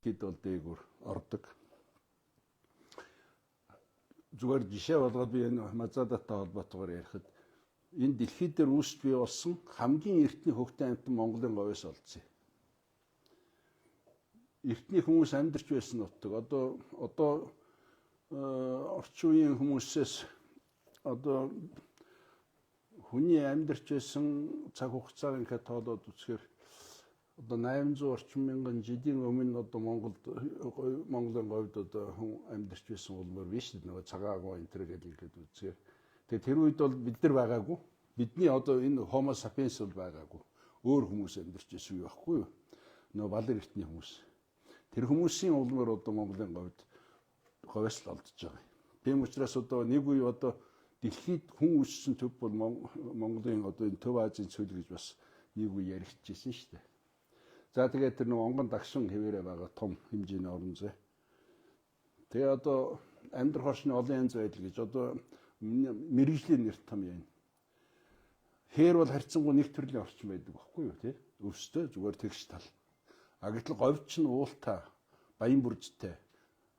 хэд бол дээгүүр ордог. Зүгээр жишээ болгоод би энэ Мазадатай холбоотойгоор ярихад энэ дэлхий дээр үүсч бий болсон хамгийн эртний хөгтөн амьтан Монголын говьоос олдсон. Эртний хүмүүс амьдарч байсан нутаг. Одоо орчин үеийн хүмүүсээс одоо хүний амьдарч байсан цаг хугацааг ингээд тоолоод үзэхээр одоо 800 орчим мянган жилийн өмнө одоо Монголын говьд одоо хүн амьдарч байсан улмаар биш үү? Нөгөө цагаагаа энэ төр гэдэг ингээд үзэхээр. Тэгээ тэр үед бол бид нар байгаагүй. Бидний одоо энэ Homo sapiens бол байгаагүй. Өөр хүмүүс амьдарч байсан юу байхгүй юу? Нөгөө балар эртний хүмүүс. Тэр хүмүүсийн улмаар одоо Монголын говьос л олдож байгаа. Тийм учраас одоо нэг үе одоо дэлхийд хүн үссэн төв бол Монголын одоо энэ Төв Азийн цөл гэж бас нэг үе яригдчихсэн шүү дээ. За тэгээд тэр нэг онгон дагшин хэвээрээ байгаа том хэмжээний орон зай. Тэгээ одоо амьдрах орчны олон янз байдал гэж одоо мэрэгжлийн нэр том юм. Хээр бол харьцангуй нэг төрлийн орчин байдаг байхгүй юу тий? Өвстэй зүгээр тэгш тал. А гэтэл говьч нь уултаа, баян бүржтэй,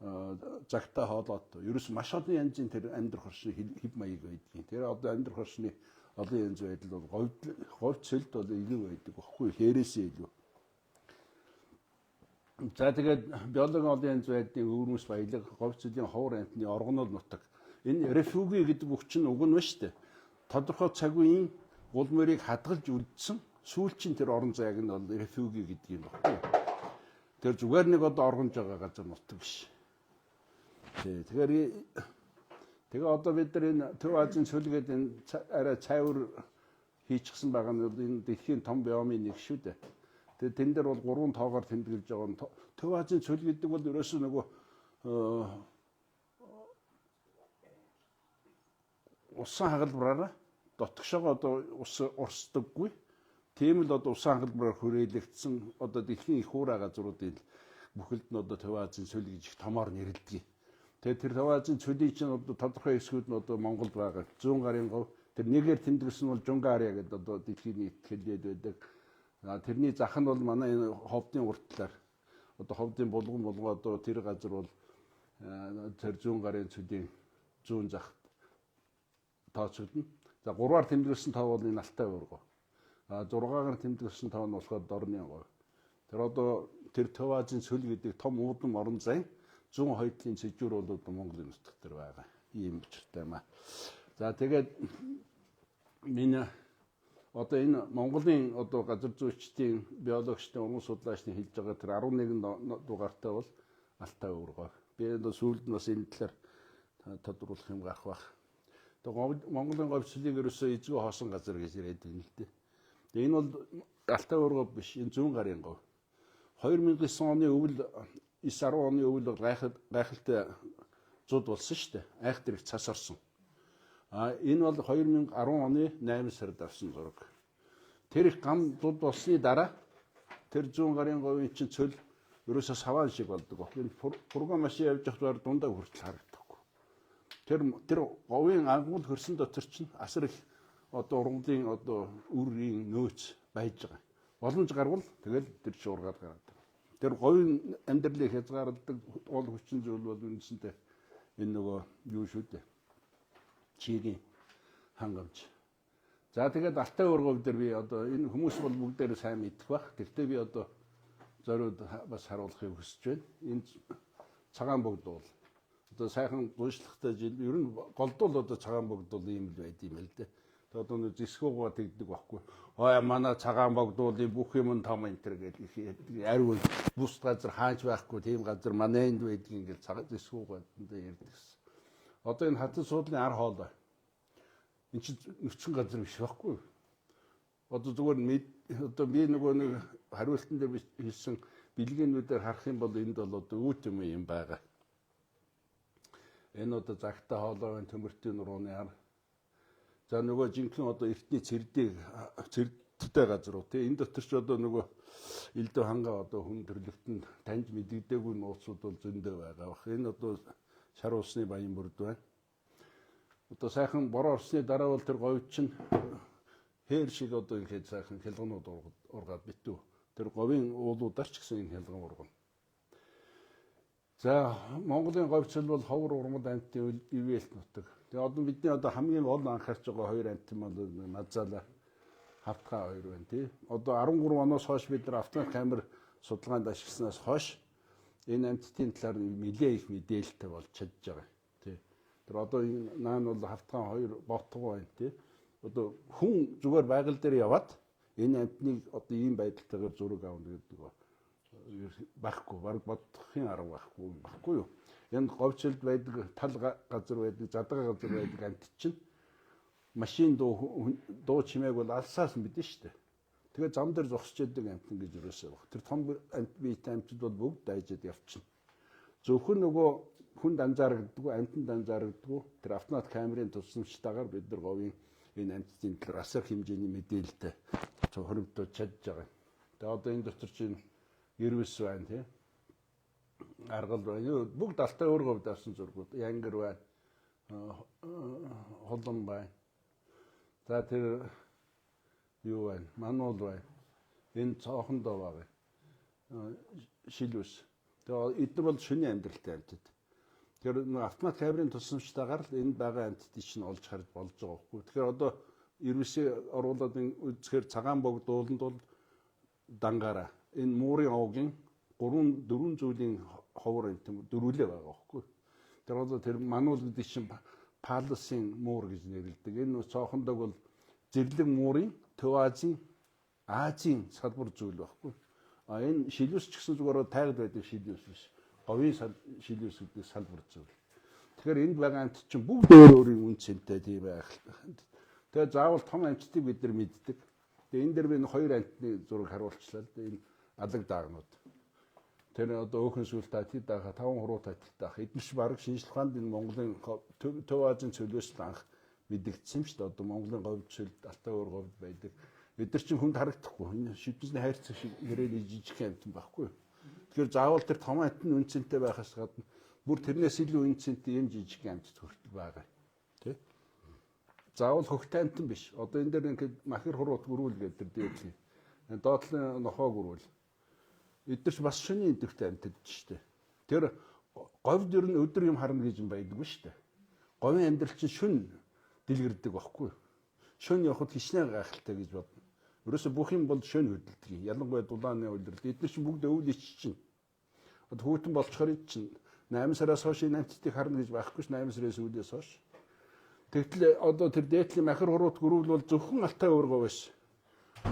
загтаа хоолойтой. Ерөөс маш олон янзын тэр амьдрах орчны хэв маяг байдгийг. Тэр одоо амьдрах орчны олон янз байдал бол говьч цөлд бол илүү байдаг байхгүй юу? Хээрээсээ илүү. За тэгээд биологийн олон янз байдлын өвөрмөс баялаг, говь цэлийн ховор амьтны оргонол нутаг. Энэ рефуги гэдэг үг чинь уг нь ба штэ. Тодорхой цаг үеийн улмыг хадгалж үлдсэн сүүлчийн тэр орон зайг нь бол рефуги гэдэг юм баггүй. Тэр зүгээр нэг одоо оргонж байгаа газар нутаг биш. Тэгээ одоо бид нар энэ Төв Азийн цөлгээд энэ арай цайвар хийчихсэн байгаа нь энэ дэлхийн том биомын нэг шүү дээ. Тэгээ тэн дээр бол 3 тоогоор тэмдэглэж байгаа. Төв Азийн цөл гэдэг бол ерөөсөө нөгөө усан хагалбараараа дотгошоо одоо ус урсдаггүй. Тийм л одоо усан хагалбараар хүрээлэгдсэн одоо дэлхийн их хуурай газруудын бүхэлд нь одоо Төв Азийн цөл гэж их томоор нэрлэдэг. Тэгээ тэр Төв Азийн цөлийн чинь одоо тодорхой хэсгүүд нь одоо Монголд байгаа. 100 гарын говь. Тэр нэгээр тэмдэглэсэн бол Жунгария гэдэг одоо дэлхийн нийт хэлээд байдаг. Тэрний зах нь бол манай энэ ховдын уртлаар одоо ховдын булган одоо тэр газар бол тэр 100 гарын цөлийн 100 захт тооцогдно. За 3-аар тэмдэглэсэн тав бол энэ Алтай ургоо. 6-аар тэмдэглэсэн тав нь болохоор Дорны говь. Тэр одоо тэр Төв Азийн цөл гэдэг том уудам орон зай 100 хойдлын цэжүүр бол одоо Монголын нутаг дээр байгаа. Ийм учиртай юм аа. За тэгээд миний одоо энэ Монголын одоо газар зүйчдийн биологчдын уран судлаачдын хэлж байгаа тэр 11 дугаартай бол Алтай ургоо. Би одоо сүүлд нь бас энэ талаар тодруулах юм гарах бах. Тэгээ Монголын говь цөлийг ерөөсөө эзгүй хоосон газар гэж яриад байна л дээ. Тэгээ энэ бол Алтай ургоо биш, энэ 100 гарын говь. 2009 оны өвөл 9-10 оны өвөл гайхалтай зуд болсон шүү дээ. Айхтар их цас орсон. Энэ бол 2010 оны 8 сард авсан зураг. Тэр их гам зуд болсны дараа тэр 100 гарын говийн чинь цөл ерөөсөө саваан шиг болдог. Энэ фургон машин явж явахаар дундаа хүртэл харагдахгүй. Тэр говийн ангуул хөрсөн дотор чинь асар их одоо ургамлын одоо үрийн нөөц байж байгаа. Боломж гарвал тэгэл тэр шуургаад гараад. Тэр говийн амьдралыг хязгаарладаг гол хүчин зүйл бол үндсэндээ энэ нөгөө юу шүү дээ. Чигийн хангамж. За тэгээд Алтай ургов дээр би одоо энэ хүмүүс бол бүгдээр сайн мэдэх бах. Гэхдээ би одоо зориуд бас харуулахыг хүсэж байна. Энэ цагаан богд бол одоо сайхан гүйцэтгэхтэй жил ер нь голдуул одоо цагаан богд бол ийм л байд юм л дээ. Тэгээд одоо нэг зэсгүүгээ тэгдэг байхгүй. Ой манай цагаан богдуулын бүх юм том энтер гэдэг ариун бус газар хааж байхгүй тийм газар манай энд байдаг ингээл цагаан зэсгүүгээ ярьдагс. Одоо энэ хатан суудлын ар хоол. Энд чинь нөцгөн газар биш байхгүй. Одоо зүгээр одоо би нөгөө нэг хариултан дээр хэлсэн бэлгээнүүдээр харах юм бол энд бол одоо үүд юм байгаа. Энэ одоо загтаа хоолойн төмөртийн нурууны ар. За нөгөө жинхэнэ одоо эртний цэрдтэй газар уу тийм энэ дотор ч одоо нөгөө элдв хангаа одоо хүн төрлөختөнд таньж мэдэгдээгүй нууцуд бол зөндөө байгаа бах. Энэ одоо шар усны баян бүрд байна. Одоо сайхан бороо орсны дараа бол тэр говь чинь хээр шиг одоо ингээд сайхан хялганууд ургаад битүү. Тэр говийн уулуудаар ч гэсэн энэ хялган ургана. За Монголын говьчл бол ховор урмад амьтны ивэлт нутаг. Тэгээ одоо бидний одоо хамгийн гол анхаарч байгаа хоёр амьтан бол Мазала хавтгай хоёр байна тий. Одоо 13 оноос хойш бид нар автомат камер судалгаанд ашигласнаас хойш энэ амьтдын талаар нэлээ их мэдээлэлтэй болж чадж байгаа тий. Тэр одоо энэ наан бол хавтгай хоёр ботгоо байна тий. Одоо хүн зүгээр байгаль дээр яваад энэ амьтныг одоо ийм байдалтайгаар зураг авна гэдэг байхгүй, баг бодохын арга байхгүй юу. Энэ говьчлд байдаг, тал газар байдаг, задгаа газар байдаг амьт чинь машин дуу чимээг бол алсаас мэдэн штэ. Тэгээ зам дээр зогсож яадаг амьтан гэж юусаа баг. Тэр том амьт биетэй амьтад бол бүгд дайжаад явчихна. Зөвхөн нөгөө хүнд анзаарагддаггүй, амьтанд анзаарагддаггүй тэр автомат камерын тусламжтайгаар бид нар говийн энэ амьтдын талаар асар хэмжээний мэдээлэлтэй хоригдож чадж байгаа. Тэгээ одоо энэ дотор чинь Ирвэс байна тий. Аргал байна. Бүгд алтай өөр говьд авсан зургууд. Янгэр байна. Холон байна. За тэр юу байна? Мануул байна. Энэ цоохондоо байгаа. Шилвэс. Тэгээ эдгээр бол шөнийн амьдралтай амьтад. Тэгэхээр автомат камерын тусламжтайгаар л энэ байгаа амьтдыг чинь олж харж болж байгаа байхгүй. Тэгэхээр одоо Ирвэсээ оруулаад үзэхээр цагаан бог дууланд бол дангаараа энэ муурын овгийн 3-4 зүйлийн ховор юм дөрвөлээ байгаа байхгүй. Тэр одоо тэр мануул гэдэг чинь палсын муур гэж нэрлэдэг. Энэ цоохондог бол зэрлэг муурын Төв Азийн салбар зүйл байхгүй. А энэ шилвэс ч гэсэн зүгээр тайгд байдаг шилвэс биш. Говийн шилвэс гэдэг салбар зүйл. Тэгэхээр энд байгаа амьт чинь бүгд өөр өөрийн үн цэнтэй тийм байх. Тэгээ заавал том амьтдыг бид нар мэддэг. Тэгээ энэ дэр би хоёр амьтны зураг харуулчлаа л да. Энэ алаг даагнууд. Тэр одоо өөхөн сүлт татид даага 5 хуруу татид даах. Эдгэрч бараг шинжлэх ухаанд энэ Монголын Төв Азийн цөлөөс анх мэдэгдсэн юм шүү дээ. Одоо Монголын говьд сүлд алтай өөр говьд байдаг. Эдгэр чинь хүнд харагдахгүй. Энэ шидэнсний хайрцаг шиг нэрээ жижиг амьтан байхгүй. Тэгэхээр заавал тэр том амьтны үнцэнтэй байхаас гадна бүр тэрнээс илүү үнцэнтэй юм жижиг амьтд хүртэл байгаа. Тэ? Заавал хөхтэй амьтан биш. Одоо энэ дээр ингээд махир хуруут гөрүүл гэдэг дээдлийн. Доотлын нохоо гөрүүл. Эдгэрч бас шөнийн идэвхтэй амьтад шүү дээ. Тэр говьд ер нь өдөр юм харна гэж юм байдаггүй шүү дээ. Говийн амьдрал чинь шөн дэлгэрдэг байхгүй. Шөн явахад хичнээн гайхалтай гэж бодно. Ерөөсө бүх юм бол шөн хөдөлдөг. Ялангуяа дулааны үйлрэл. Эдгээр чинь бүгд өвөл иччин. Одоо хүүтэн болчхоор иччин. 8 сараас хойш энэ амьтдыг харна гэж байхгүй ш 8 сараас үүдээс хойш. Тэгтэл одоо тэр дээдлийн махир хуруут гөрүүл бол зөвхөн алтай өөргөө биш.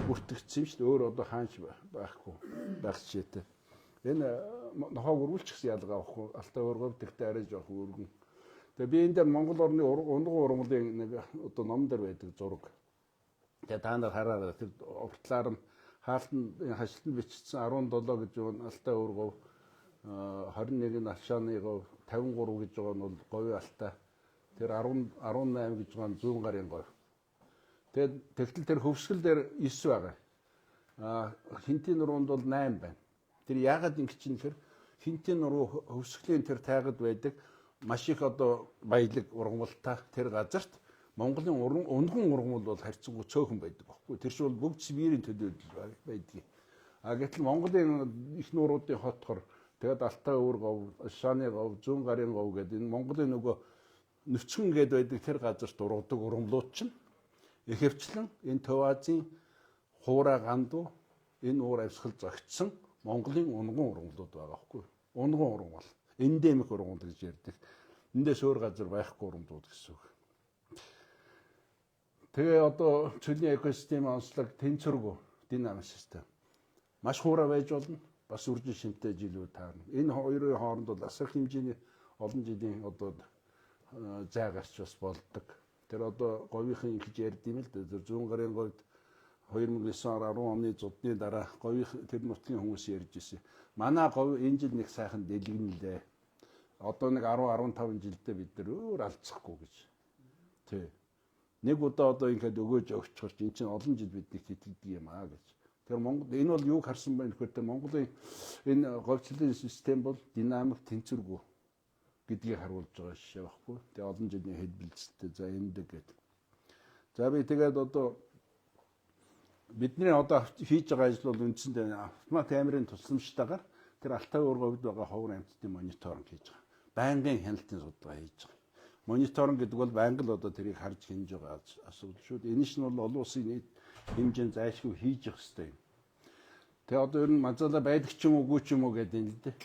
Бүртгэгдсэн шүү дээ. Өөр одоо хаанч байхгүй байх жишээтэй. Энэ нохоо гөрүүлч гэсэн ялгаа авахгүй алтай өөргөө тэгтээ арай жоох өргөн. Тэгээ би энэ дээр Монгол орны унган урмлын нэг одоо ном дээр байдаг зураг. Тэгээ та нар хараарай тэр уртлаар нь хаалтан хашлтанд бичсэн 17 гэж байгаа алтай өөргөө 21 нь алшааны говь 53 гэж байгаа нь бол говийн алтай. Тэр 18 гэж байгаа нь зүүн гарын говь. Тэгтэл тэр хөвсгөл дээр 9 байгаа. Хинтийн нуруунд бол 8 байна. Тэр яагаад ингэ чинь тэр хинтийн нуруу хөвсгөлийн тэр тайгад байдаг маш их одоо баялаг ургамалтай тэр газарт Монголын унган ургамал бол харьцангуй цөөхөн байдаг байхгүй. Тэр чинь бол бүгд Сибирийн төлөөд байдаг. Гэтэл Монголын их нууруудын хотхор тэгээд алтай өөр говь, шааны говь, зүүн гарын говь гэдэг энэ Монголын нөгөө нүцгэн гээд байдаг тэр газарт ургадаг ургамлууд чинь ихэвчлэн энэ Төв Азийн хуурай гандуу энэ уур авсгал зогтсон Монголын унган ургамлууд байгаа байхгүй. Унган ургамал, эндемик ургамал гэж ярьдаг. Эндээс өөр газар байхгүй ургамлууд гэсэн үг. Тэгээ одоо цөлийн экосистемийн онцлог тэнцвэргүй динамик систем. Маш хуурай байж болно. Бас үржин шимтэй жилүүд таарна. Энэ хоёрын хооронд бол асар хэмжээний олон жилийн одоо зай гарч бас болдог. Тэр одоо говийн гэж ярьдığım л дээ. Зүүн гарын говьд 2009-10 оны зудны дараа говийн тэр нутгийн хүмүүс ярьж ирсэн. Манай говь энэ жил нэг сайхан дэлгэнэлээ. Одоо нэг 10-15 жилдээ бид нар өөр алцахгүй гэж. Тий. Нэг удаа одоо ингээд өгөөж өгчөрч эн чинь олон жил биднийг тэтгэдэг юм аа гэж. Тэр Монгол энэ бол юуг харсан байна гэхээр тэр Монголын энэ говьчлалын систем бол динамик тэнцвэргүй гэдгийг харуулж байгаа шээ байхгүй. Тэгээ олон жилийн хэлбэлцэлтэй за эндэг гэдэг. За би тэгээд одоо бидний одоо хийж байгаа ажил бол үндсэндээ автомат камерын тусламжтайгаар тэр Алтай уургийн хувьд байгаа ховор амьтдын мониторинг хийж байгаа. Байнгын хяналтын судалгаа хийж байгаа. Мониторинг гэдэг бол байнга л одоо тэрийг харж хинж байгаа асуудал шүү дээ. Энэ нь бол олон улсын нийт хэмжээнд зайлшгүй хийж явах хэрэгтэй юм. Тэгээ одоо ер нь мазаалаа байдаг ч юм уугүй ч юм уу гэдэг юм л дээ.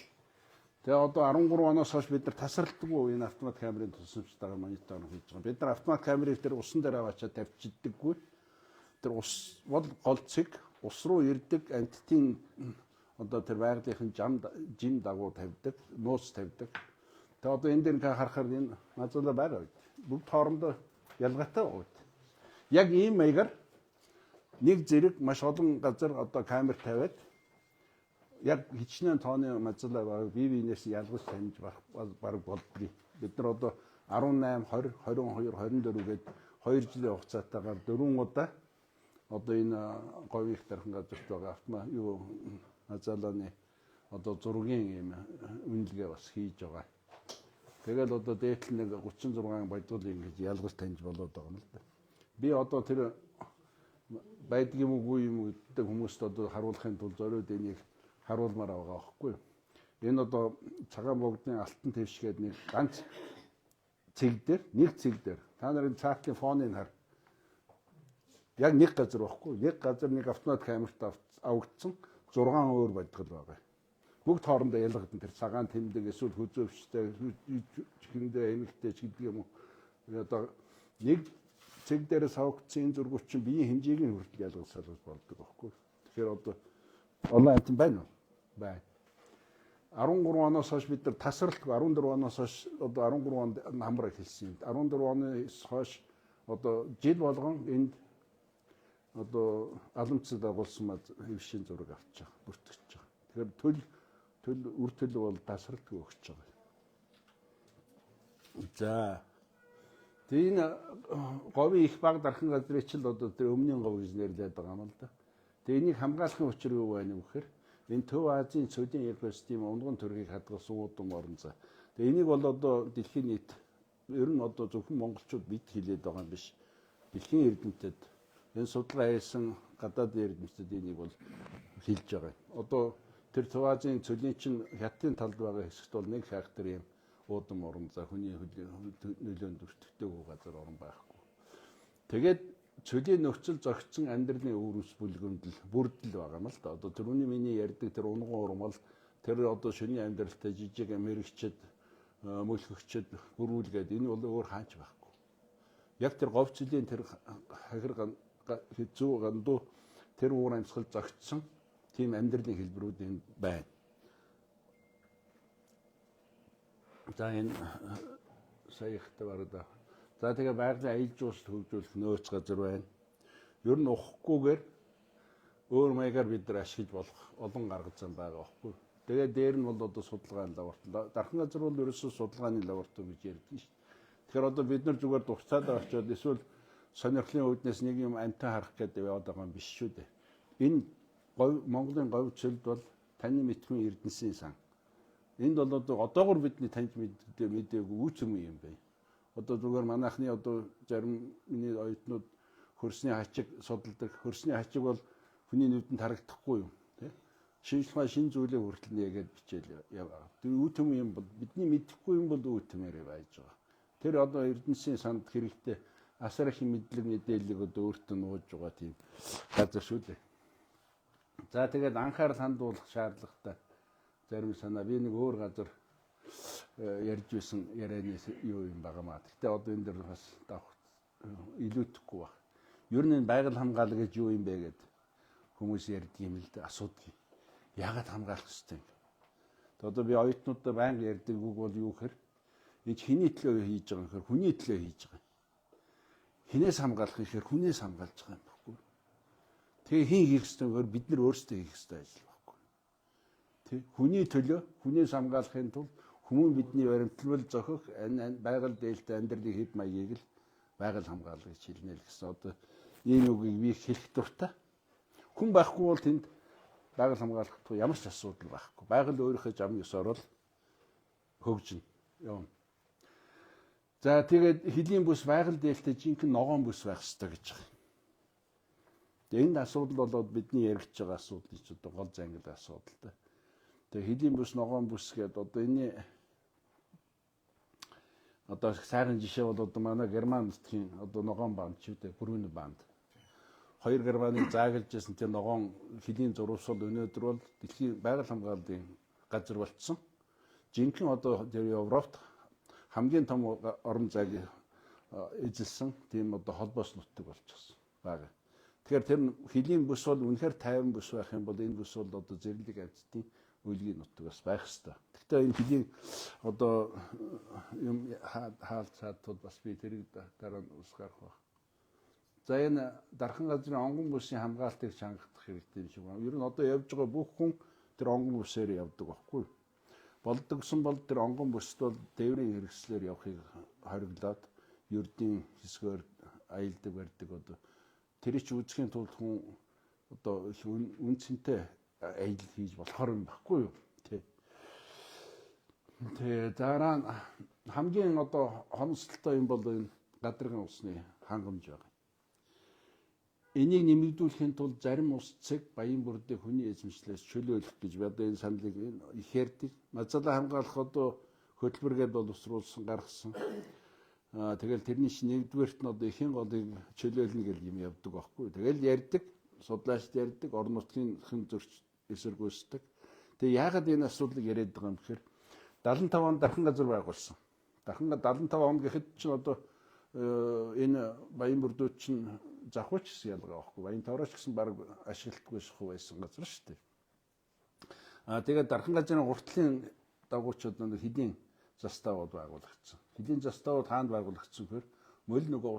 Тэгээ одоо 13 оноос хойш бид нар тасралтгүй энэ автомат камерын тусламжтайгаар мониторинг хийж байгаа. Бид нар автомат камерыг тэр усан дээр аваачаад тавьчихдаггүй. Тэр ус бол голцыг ус руу ирдэг амьтдын одоо тэр байгалийнхын жим дагуу тавьдаг, нууц тавьдаг. Тэгээ одоо энэ дээр харахаар энэ мазаалаа байгаа үед бүгд хоорондоо ялгаатай байгаа үед. Яг ийм маягаар нэг зэрэг маш олон газар одоо камер тавиад яг хичнээн тооны мазаалаа байгааг бие биенээс ялгаж таньж баг болдгий. Бид нар одоо 18, 20, 22, 24 гээд 2 жилийн хугацаатаагаар 4 удаа одоо энэ говийн их дархан газарт байгаа автомат юу мазаалааны одоо зургийн юм үнэлгээ бас хийж байгаа. Тэгэл одоо дээтэл нэг 36 бодвол ингэж ялгаж таньж болоод байгаа юм л да. Би одоо тэр байдаг юм уугүй юм гэдэг хүмүүст одоо харуулахын тулд зориуд энийг харуулмаар байгаа байхгүй юу. Энэ одоо цагаан богдны алтан твш гэдэг нэг ганц цэг дээр та нарын цаатны фоныг хар. Яг нэг газар байхгүй. Нэг газар нэг автомат камерт авагдсан 6 өөр бодгол байгаа. Бүгд хоорондоо ялгагдсан тэр цагаан тэмдэг эсвэл хүзөвчтэй чихэндээ эмэгтэй ч гэдэг юм уу. Одоо нэг цэг дээрээс авагдсан зургууд чинь биеийн хэмжээг нь хүртэл ялгуулсаар болдог байхгүй. Тэгэхээр одоо олон амтан байна уу? Байна. 13 оноос хойш бид нар тасралтгүй 14 оноос хойш одоо 13 онд хамраа хэлсэн. 14 оноос хойш одоо жил болгон энд одоо аламцад агуулсан хэвшийн зураг авч байгаа, бүртгэж байгаа. Тэгэхээр үр төлөв бол тасралтгүй өгч байгаа. За тэгээ энэ говийн их баг дархан газрыг ч л одоо тэр өмнгийн гов гэж нэрлэдэг байгаа юм л да. Тэгээ энийг хамгаалахын учир юу байна вэ гэхээр энэ Төв Азийн цөлийн экосистем унган төргийг хадгалсан уудам орон зай. Тэгээ энийг бол одоо дэлхийн нийт ер нь одоо зөвхөн монголчууд бид хэлээд байгаа юм биш. Дэлхийн эрдэмтэд энэ судалгаа хийсэн гадаад эрдэмтэд энийг бол хэлж байгаа. Одоо тэр Төв Азийн цөлийн чинь хятадын талд байгаа хэсэгт бол нэг фактор юм уудам орон зай хүний нөлөөнд өртөгдөөгүй газар орон байхгүй. Тэгээд цөлийн нөхцөл зохицсон амьдралын үүрэг бүлгөндөл бүрдэл байгаа юм л да. Одоо түрүүний миний ярьдаг тэр унган урмал тэр одоо шөнийн амьдралтай жижиг мэрэгчэд мөлхөгчөд бүрүүлгээд энэ бол өөр хаач байхгүй. Яг тэр говцлийн тэр хахир хэзүү гандуу тэр уур амьсгал зохицсон тийм амьдралын хэлбэрүүд энэ байна. За энэ саяхтай барда. За тэгээ байгалийн аялал жуулчлал хөгжүүлэх нөөц газар байна. Ер нь ухахгүйгээр өөр маягаар бид нар ашиглаж болох олон гаргаж зам байгаа байхгүй. Тэгээ дээр нь бол одоо судалгааны лаборатори. Дархан газар бол ерөөсөө судалгааны лаборатори гэж ярьдаг шүү дээ. Тэгэхээр одоо бид нар зүгээр дурцаад очиод эсвэл сонирхлын үүднээс нэг юм амтан харах гэдэг яваад байгаа юм биш шүү дээ. Энэ Монголын говь цөлд бол таны мэдхүйн эрдэнэсийн сан. Энд бол одоо одоогор бидний таньж мэдээгүй үч юм бэ. Одоо зүгээр манайхны одоо зарим миний оюутнууд хөрсний хачиг судалдаг. Хөрсний хачиг бол хүний нүдэнд харагдахгүй юм, тий? Шинэ зүйлээ хүртэл нэгээд бичээл яваа. Тэр үтм юм бол бидний мэдэхгүй юм бол үтмээр байж байгаа. Тэр одоо эрдэнэсийн санд хэрэгтэй асар их мэдлэг мэдээллийг одоо өөртөө нууж байгаа тийм газар шүү дээ. За тэгээд анхаарал хандуулах шаардлагатай зарим санаа би нэг өөр газар ярьж байсан ярианы юу юм байгаамаа. Гэхдээ одоо энэ дэр бас илүүдэхгүй баг. Ер нь байгаль хамгаалал гэж юу юм бэ гэд хүмүүс ярьдаг юм л да асуудаг. Яагаад хамгаалах хэрэгтэй юм? Одоо би оюутнуудаа байнга ярьдаг үг бол юу гэхээр энэ хэний төлөө хийж байгаа юм гэхээр хүний төлөө хийж байгаа юм. Хинээс хамгаалах гэхээр хүнээс хамгаалж байгаа юм баггүй. Тэгээ хин хийх ёстой гэхээр бид нар өөрсдөө хийх ёстой ажил баггүй. Тэ хүний төлөө хүнээс хамгаалахын тулд хүмүүн бидний баримтлал зохих байгаль дээлтэй амьдралын хэд маягийг л байгаль хамгаалал гэж хэлнэ л гэсэн. Одоо ийм үгийг би хэлэх дуртай. Хүн байхгүй бол тэнд байгаль хамгаалах ямар ч асуудал байхгүй. Байгаль өөрийнхөө зам ёсоор л хөгжинэ. Явна. За тэгээд хөлийн бүс байгаль дээлтэй жинхэнэ ногоон бүс байх ёстой гэж байгаа. Тэгээд энэ асуудал болоод бидний яригдж байгаа асуудал ч одоо гол зангил асуудалтай. Тэгээ хөлийн бүс, ногоон бүс гэдэг одоо энэ одоо сайхан жишээ бол одоо манай Герман нутгийн одоо ногоон банд ч үгүй бүрүүний банд. Хоёр Германыг заагалж байсан тэр ногоон хөлийн зурвал өнөөдөр бол дэлхийн байгаль хамгааллын газар болцсон. Жинхэнэ одоо тэр Европт хамгийн том орон зайг эзэлсэн тийм одоо холбоос нутаг болчихсон байгаа. Тэгэхээр тэр хөлийн бүс бол үнэхээр тайван бүс байх юм бол энэ бүс бол одоо зэрлэг амьтдын үлгийн нутаг бас байх хэвээр. Гэхдээ энэ хөлийн одоо юм хаалцаад бас би тэрийг дараа нь ус гарах баг. За энэ дархан газрын онгон бүсийн хамгаалтыг чангах хэрэгтэй юм шиг байна. Ер нь одоо явж байгаа бүх хүн тэр онгон бүсээр явдаг байхгүй. Болдогсон бол тэр онгон бүсд бол дээврийн хэрэгслээр явахыг хориглоод ердийн хэсгээр аялдаг барьдаг одоо тэр их үзэхийн тулд хүн одоо их үнцэнтэй аялал хийж болохоор юм баггүй юу тий. Тэгээ дараа нь хамгийн одоо хонцлолтой юм бол энэ гадаргын усны хангамж байна. Энийг нэмэгдүүлэхийн тулд зарим ус цэг баян бүрдээ хүний эзэмшлээс чөлөөлөх гэж одоо энэ саналыг их ярьдаг. Мазалаа хамгаалах одоо хөтөлбөргээд бол усруулсан гаргасан. Тэгэл тэрний нэгдүгээрт нь одоо ихэн голыг чөлөөлнө гэл юм явдаг байхгүй. Тэгэл ярьдаг, судлаачд ярьдаг, орон нутгийн хэн зөрч эсэргүүцдэг. Тэгээ яагаад энэ асуудлыг яриад байгаа юм гэхээр 75 онд дархан газар байгуулсан. Дархан 75 он гэхэд чинь одоо энэ баян бүрдүүд чинь завхууч гэсэн ялгаа байхгүй. Баян товрооч гэсэн баг ашиглалтгүй байсан газар шүү дээ. Тэгээд дархан газрын уртлын дагуучид хөлийн заставууд байгуулагдсан. Хөлийн заставууд хаанд байгуулагдсан гэхээр мөл нөгөө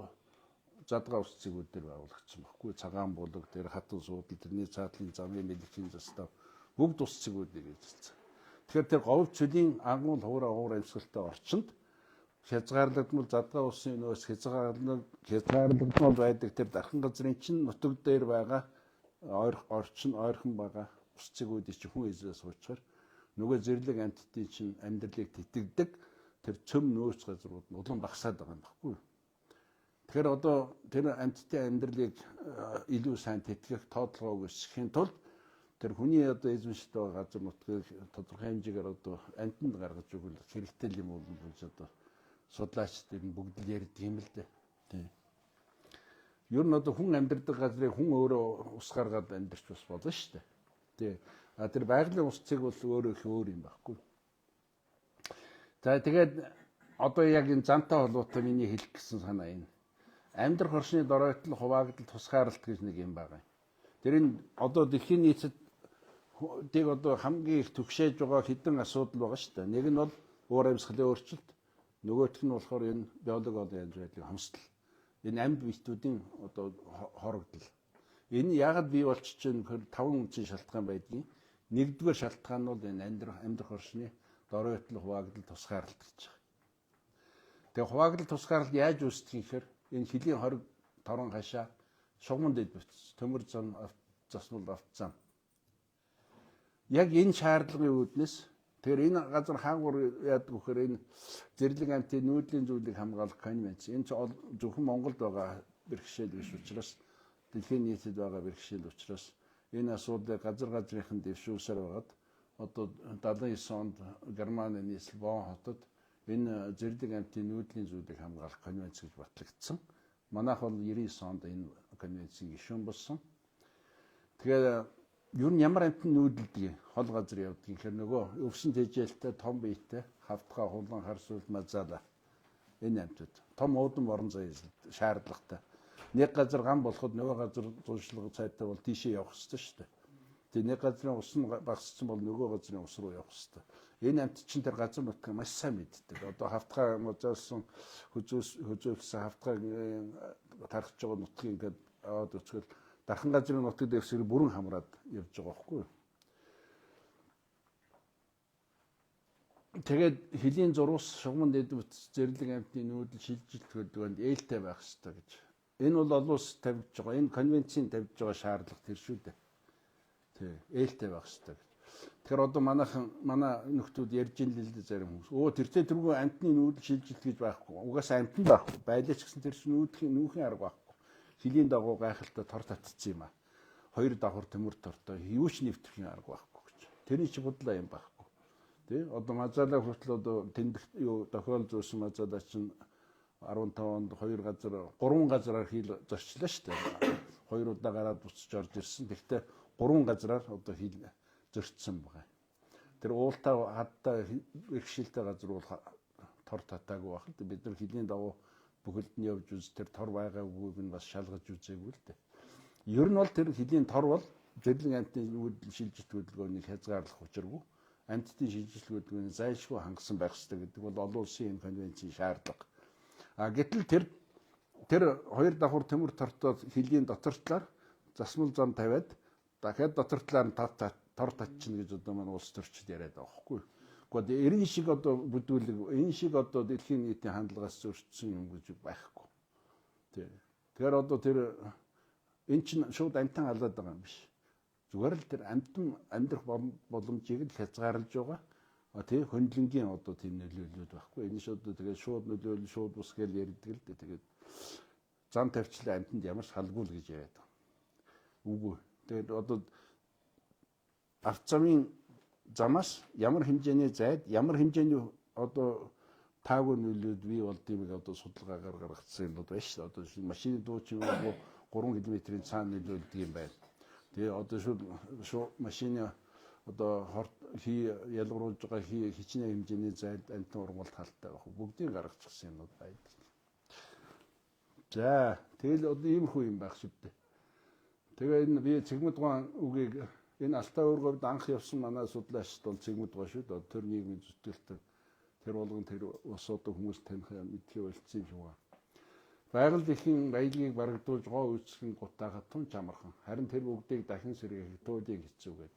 задгаа ус цэгүүд дээр байгуулагдсан баггүй. Цагаан булаг дээр хатан суудал тэрний цаатлын замын мэлэгчийн застав бүгд ус цэгүүдийг эзэлсэн. Тэгэхээр тэр говь цөлийн агуул уур амьсгалтай орчинд хязгаарлагдмал задгаа усын нөөц хязгаарлагдмал байдаг тэр дархан газрын чинь нутаг дээр байгаа ойрхон байгаа ус цэгүүдийг чинь хүн эзлээс суучаар нөгөө зэрлэг амьтдын чинь амьдралыг тэтгдэг тэр цөм нөөц газрууд нь улам багасаад байгаа юм баггүй. Тэгэхээр одоо тэр амьтдын амьдралыг илүү сайн тэтгэх тоотлогоог өсгөхийн тулд тэр хүний одоо эзэмшилтэй байгаа газар нутгийг тодорхой хэмжээгээр одоо амьтанд гаргаж өгөх хэрэгтэй юм уу гэж одоо судлаачдын бүгд л ярьдаг юм л дээ. Тийм. Ер нь одоо хүн амьдардаг газрыг хүн өөрөө ус гаргаад амьдарч бас болно шүү дээ. Тийм. Тэр байгалийн ус цэг бол өөрөө их өөр юм байхгүй. За тэгээд одоо яг энэ зантай холбоотой миний хэлэх гэсэн санаа энэ. Амьдрах орчны дороотлол, хуваагдал, тусгаарлалт гэж нэг юм байгаа. Тэр энэ одоо дэлхийн нийтэд дэг одоо хамгийн их түгшээж байгаа хэдэн асуудал байгаа шүү дээ. Нэг нь бол уур амьсгалын өөрчлөлт, нөгөөх нь болохоор энэ биологи олон янз байдлын хомсдол. Энэ амьд биетүүдийн одоо хорогдол. Энэ яагаад бий болчих чинь гэхээр 5 үндсийн шалтгаан байдгийг. Нэгдүгээр шалтгаан нь бол энэ амьдрах орчны дороотлол, хуваагдал, тусгаарлалт гэж байна. Тэгээ хуваагдал, тусгаарлалт яаж үүсдэг гэхээр энэ хөлийн хориг торон хашаа шугамд дэвтс төмөр зам засвал автсан. Яг энэ шаардлагын үүднээс тэгэхээр энэ газар хаагур яадаг вэхээр энэ зэрлэг амьтын нүүдлийн зүйлийг хамгаалах конвенц. Энэ зөвхөн Монголд байгаа бэрхшээл биш учраас дэлхийн нийтэд байгаа бэрхшээл учраас энэ асуудлыг газрынхан дэвшүүлсээр байгаад одоо 79 онд Германы нийслэл Бон хотод энэ зэрлэг амьтын нүүдлийн зүйлийг хамгаалах конвенц гэж батлагдсан. Манайх бол 99 онд энэ конвенцийн гишүүн болсон. Тэгэхээр ер нь ямар амьтан нүүдэлдэг хол газар явдаг гэхээр нөгөө өвсөн тэжээлтэй том биетэй хавтгай хулан хар сүлд мазаала энэ амьтад том уудам орон зай шаардлагатай. Нэг газар гам болоход нөгөө газар зуршлага цайтай бол тийшээ явах хэрэгтэй шүү дээ. Тэгээ нэг газрын ус нь багассан бол нөгөө газрын ус руу явах хэрэгтэй. Энэ амьт чинь тэр газар нутгийг маш сайн мэддэг. Одоо хавтгай мазаалсан хөзөөлсөн хавтгай тархаж байгаа нутгийг ингээд аваад өцгөл дархан газрын нутаг дэвсгэр бүрэн хамраад явж байгаа байхгүй юу. Тэгээд хөлийн зурвас шугамд дэдвэт зэрлэг амьтны нүүдэл шилжилт хөдөлгөөнд ээлтэй байх хэрэгтэй гэж. Энэ бол олон улс тавьж байгаа. Энэ конвенцийн тавьж байгаа шаардлага тэр шүү дээ. Тий, ээлтэй байх хэрэгтэй. Тэгэхээр одоо манай нөхдүүд ярьж ин л дээ зарим хүмүүс. Өө тэртээ тэргүй амьтны нүүдэл шилжилт гэж байхгүй. Угаасаа амьтан байхгүй. Байлаач гэсэн тэр чинь нүүхийн арга байхгүй. Хөлийн дагуу гайхалтай тор татцсан юм аа. Хоёр давхар төмөр тортой юу ч нэвтрэх арга байхгүй гэж. Тэрний чи бодлоо юм баг. Тий одоо Мазалаа хүртэл одоо тэнд юу тохиол зөөсөн Мазалаа чинь 15 онд 2 газар 3 газараар хил зорчлоо шүү дээ. 2 удаа гараад буцаж орж ирсэн. Гэхдээ 3 газараар одоо хил зорчсон байгаа. Тэр уултаа хадтай бэрхшээлтэй газар бол тор татаагүй байх л дээ. Бид нар хилийн дагуу бүхэлд нь явж үз тэр тор байгаагүйг нь бас шалгаж үзээгүй л дээ. Ер нь бол тэр хилийн тор бол зэрлэг амтны шилжилт хөдөлгөөнийг хязгаарлах учиргүй. Амттын шилжилт хөдөлгөөний зайлшгүй хангасан байх ёстой гэдэг бол олон улсын энэ конвенцийн шаардлага. Гэтэл тэр хоёр давхар төмөр тортод хилийн дотортлаар засмал зам тавиад дахиад дотортлаар тор татчихна гэж одоо манай улс төрчид яриад байгаа байхгүй. Гэхдээ эрен шиг одоо бүдүүлэг энэ шиг одоо дэлхийн нийтийн хандлагаас зөрчсөн юм гэж байхгүй. Тэгэхээр одоо тэр эн чинь шууд амтан алаад байгаа юм биш. Зүгээр л тэр амтан амьдрах боломжийг л хязгаарлаж байгаа. Тий хөндлөнгийн одоо тийм нөлөөлөд байхгүй. Энэ шууд тэгээд шууд нөлөөлөл шууд ус гэж ярьдаг л дээ. Тэгээд зам тавьчлаа амтанд ямар ч халгүй л гэж яриад байгаа. Үгүй. Тэгээд одоо ард замын замаас ямар хэмжээний зайд ямар хэмжээний одоо таагүй нөлөөд бий болдгийг одоо судалгаагаар гаргацсан юм байна шүү дээ. Одоо машины дуучин 3 км-ийн цаана нөлөөлдөг юм байна. Тэгээ одоо шууд машины одоо ялгаруулж байгаа хичнээн хэмжээний зайд амтан ургамал талтай байх. Бүгдийг гаргачихсан юм байна. За тэгэл одоо ийм хүү юм байх шүү дээ. Тэгээ энэ би цэгмэд гоон үгийг энэ Алтай өргөвд анх явсан манай судлаач бол цэгмэд гоо шүү дээ. Тэр нийгмийн зүтгэлтэй тэр болгон тэр ус одоо хүмүүс таних мэдхий болцсон юм шиг байна. Байгаль эхийн баялагийг барагдуулж гоо үүсгэн гутаагаад тун чамархан. Харин тэр бүгдийг дахин сэргээх туулийг хэцүүгээд.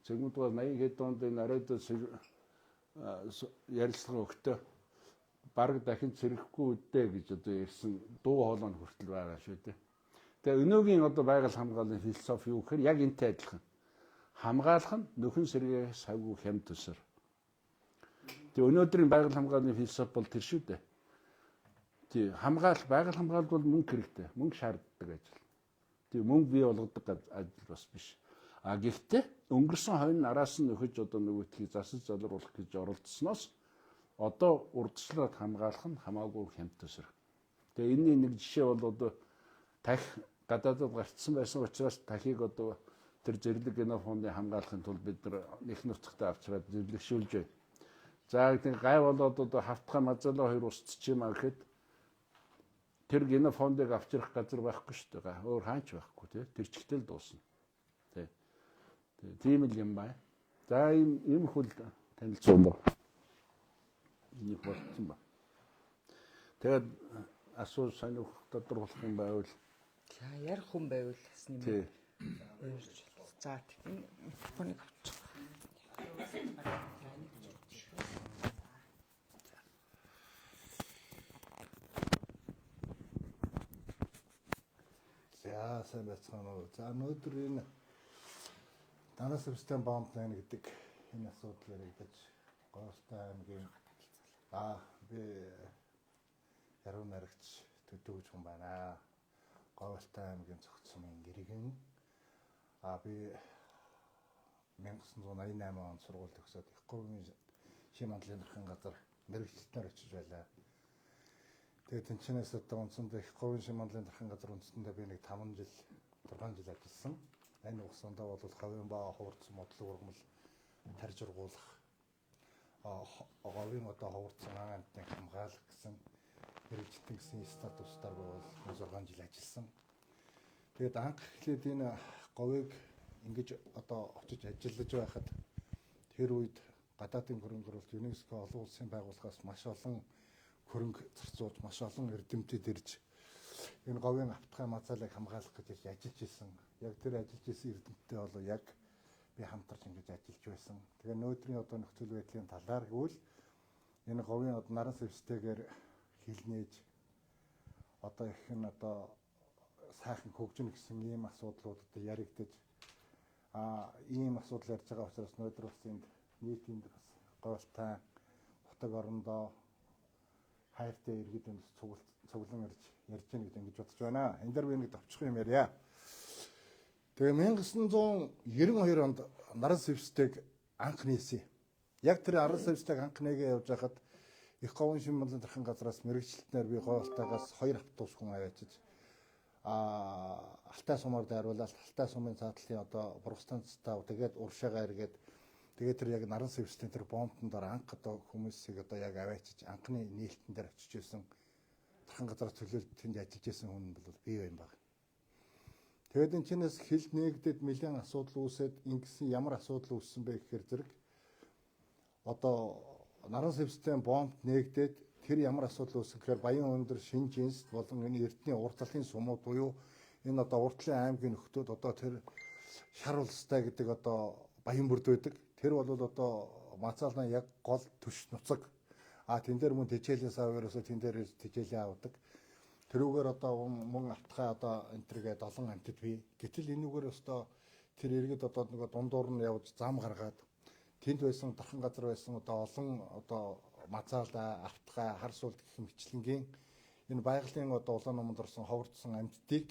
Цэгмэд гоо 80 хэд онд энэ оройдоо ярилцлага өгтөө бараг дахин сэргэхгүй үдээ гэж одоо ярьсан дуу хоолой хүртэл байгаа шүү дээ. Тэгээ өнөөгийн одоо байгаль хамгааллын философи юу гэхээр яг энтэй адилхан. Хамгаалах нь нөхөн сэргээх савгүй хямд төсөр. Тэгээ өнөөдрийн байгаль хамгааллын философи бол тэр шүү дээ. Тий байгаль хамгаалалт бол мөнгө хэрэгтэй, мөнгө шаарддаг ажил. Тий мөнгө бий болгодог ажил бас биш. Гэхдээ өнгөрсөн хойно араас нь нөхөж одоо нөгөөдхийг засаж залруулах гэж оролдсноос одоо урдчлаад хамгаалах нь хамаагүй хямд төсөр. Тэгээ энэний нэг жишээ бол одоо тахи гадаадд гарцсан байсан учраас тахийг одоо тэр зэрлэг генофондыг хамгаалахын тулд бид нар их нутагтаа авчираад зэрлэгшүүлж байна. За гэдэг гай болоод одоо хавтгай Мазалаа 2 устчих юм гэхэд тэр генофондыг авчрах газар байхгүй шүү дээ. Өөр хаач байхгүй тий. Тэр чигтэл дуусна. Тий. Тийм л юм байна. За ийм хөл танилцсан ба. Энийг болцсон ба. Тэгээд асуу санах тодорхойлох юм байвал ярих хүн байвал бас нэмээ. За тийм микрофоныг авчих. За сайн байцгаана уу. За өнөөдөр энэ Данас систем бомб гэдэг энэ асуудал яригдаж Говьтай аймгийн би яруу найрагч төдөөж хүн байна. Говьтай аймгийн цогцсомын гэргэн би 1988 онд сургууль төгсөөд их говийн шим мандлын дархан газар мэргэжилтээр очиж байлаа. Тэгээд тэнцэнээс одоо үндсэндээ их говийн шим мандлын дархан газар үндсэндээ би нэг 5 жил 6 жил ажилласан. Энэ хугацаанд бол говийн баа хурц модлог ургамал тарж ургуулах говийн одоо хурцсан амтныг хамгаалах гэсэн мэргэжилтийн гэсэн статустаар бол 6 жил ажилласан. Тэгээд анх эхлээд энэ говийг ингэж одоо очиж ажиллаж байхад тэр үед гадаадын хөрөнгө оруулалт ЮНЕСКО олон улсын байгууллагаас маш олон хөрөнгө зарцуулж маш олон эрдэмтэд ирж энэ говийн автгай Мазалыг хамгаалах гэж ирж ажиллаж исэн. Яг тэр ажиллаж исэн эрдэмтдээ бол яг би хамтарч ингэж ажиллаж байсан. Тэгээ нөөдрийн одоо нөхцөл байдлын талаар гэвэл энэ говийн наран сэвстэйгээр хилнээж одоо их нь одоо сайхан хөгжинэ гэсэн ийм асуудлуудад яригдаж ийм асуудал ярьж байгаа учраас өнөөдөр бас энд нийтийн бас Говьтай хотог орондоо хайртай иргэд энд цуглан ярьж гэнэ гэж ингэж бодож байна. Энэ дээр би нэг товчхон юм ярья. Тэгээ 1992 онд наран сэвстэйг анх нийсэн. Яг тэр 10 сарцдаг анх нэгээ явж байхад их говийн Шинбанлын дархан газраас мэрэгчлэлтнээр би гоолтойгоос 2 автобус хүн аваачиж Алтай сумаар дайруулаад Алтай сумын цаатлын одоо бургастанцтай тэгээд уршаага эргээд тэгээд тэр яг наран сэвслийн тэр бомбтон дор анх одоо хүмүүсийг одоо яг аваачиж анхны нээлтэн дээр очиж исэн дархан газар төлөөлөлт тэнд ажиллаж исэн хүн бол би юм баг. Тэгээд энэ чинээс хил нэгдэд нэлээд асуудал үүсээд ингэсэн ямар асуудал үүссэн бэ гэхээр зэрэг одоо наран сэвслийн бомб нэгдээд тэр ямар асуудал үүсэх гэхээр Баян өндөр шин жинс болон энэ Эрдэнэ урт талын сумууд буюу энэ одоо уртлын аймгийн нөхдүүд одоо тэр шар улстай гэдэг одоо баян бүрд байдаг. Тэр бол одоо Мацаална яг гол төш нуцаг. Тэн дээр мөн тижээлээс аваарсаа тэн дээр тижээлээ авдаг. Тэрүүгээр одоо мөн автхаа одоо энтергээд олон амтд бий. Гэтэл энүүгээр өстой тэр иргэд одоо нэг дундуур нь явж зам гаргаад тэнд байсан дархан газар байсан одоо олон одоо Мацаалда автхаа хар суулт гэх мэтчлэнгийн энэ байгалийн одоо улаан номонд орсон ховордсон амьтдыг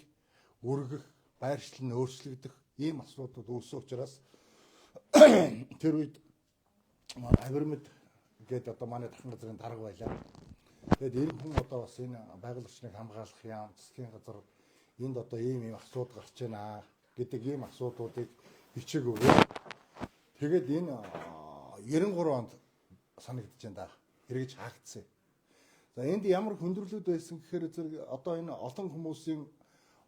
өргөх, байршлан өөрчлөгдөх ийм асуудууд үүссэн учраас тэр үед авирмэд гээд одоо манай дархан газрын дарга байлаа. Тэгээд энэ хүн одоо бас энэ байгаль орчныг хамгаалах яам засгийн газар энд одоо ийм асуудал гарч байна гэдэг ийм асуудлуудыг бичээг өгөө. Тэгээд энэ 93 онд санагдаж байна да. Эргэж хаагдсан. За энд ямар хүндрэлүүд байсан гэхээр зэрэг одоо энэ олон хүмүүсийн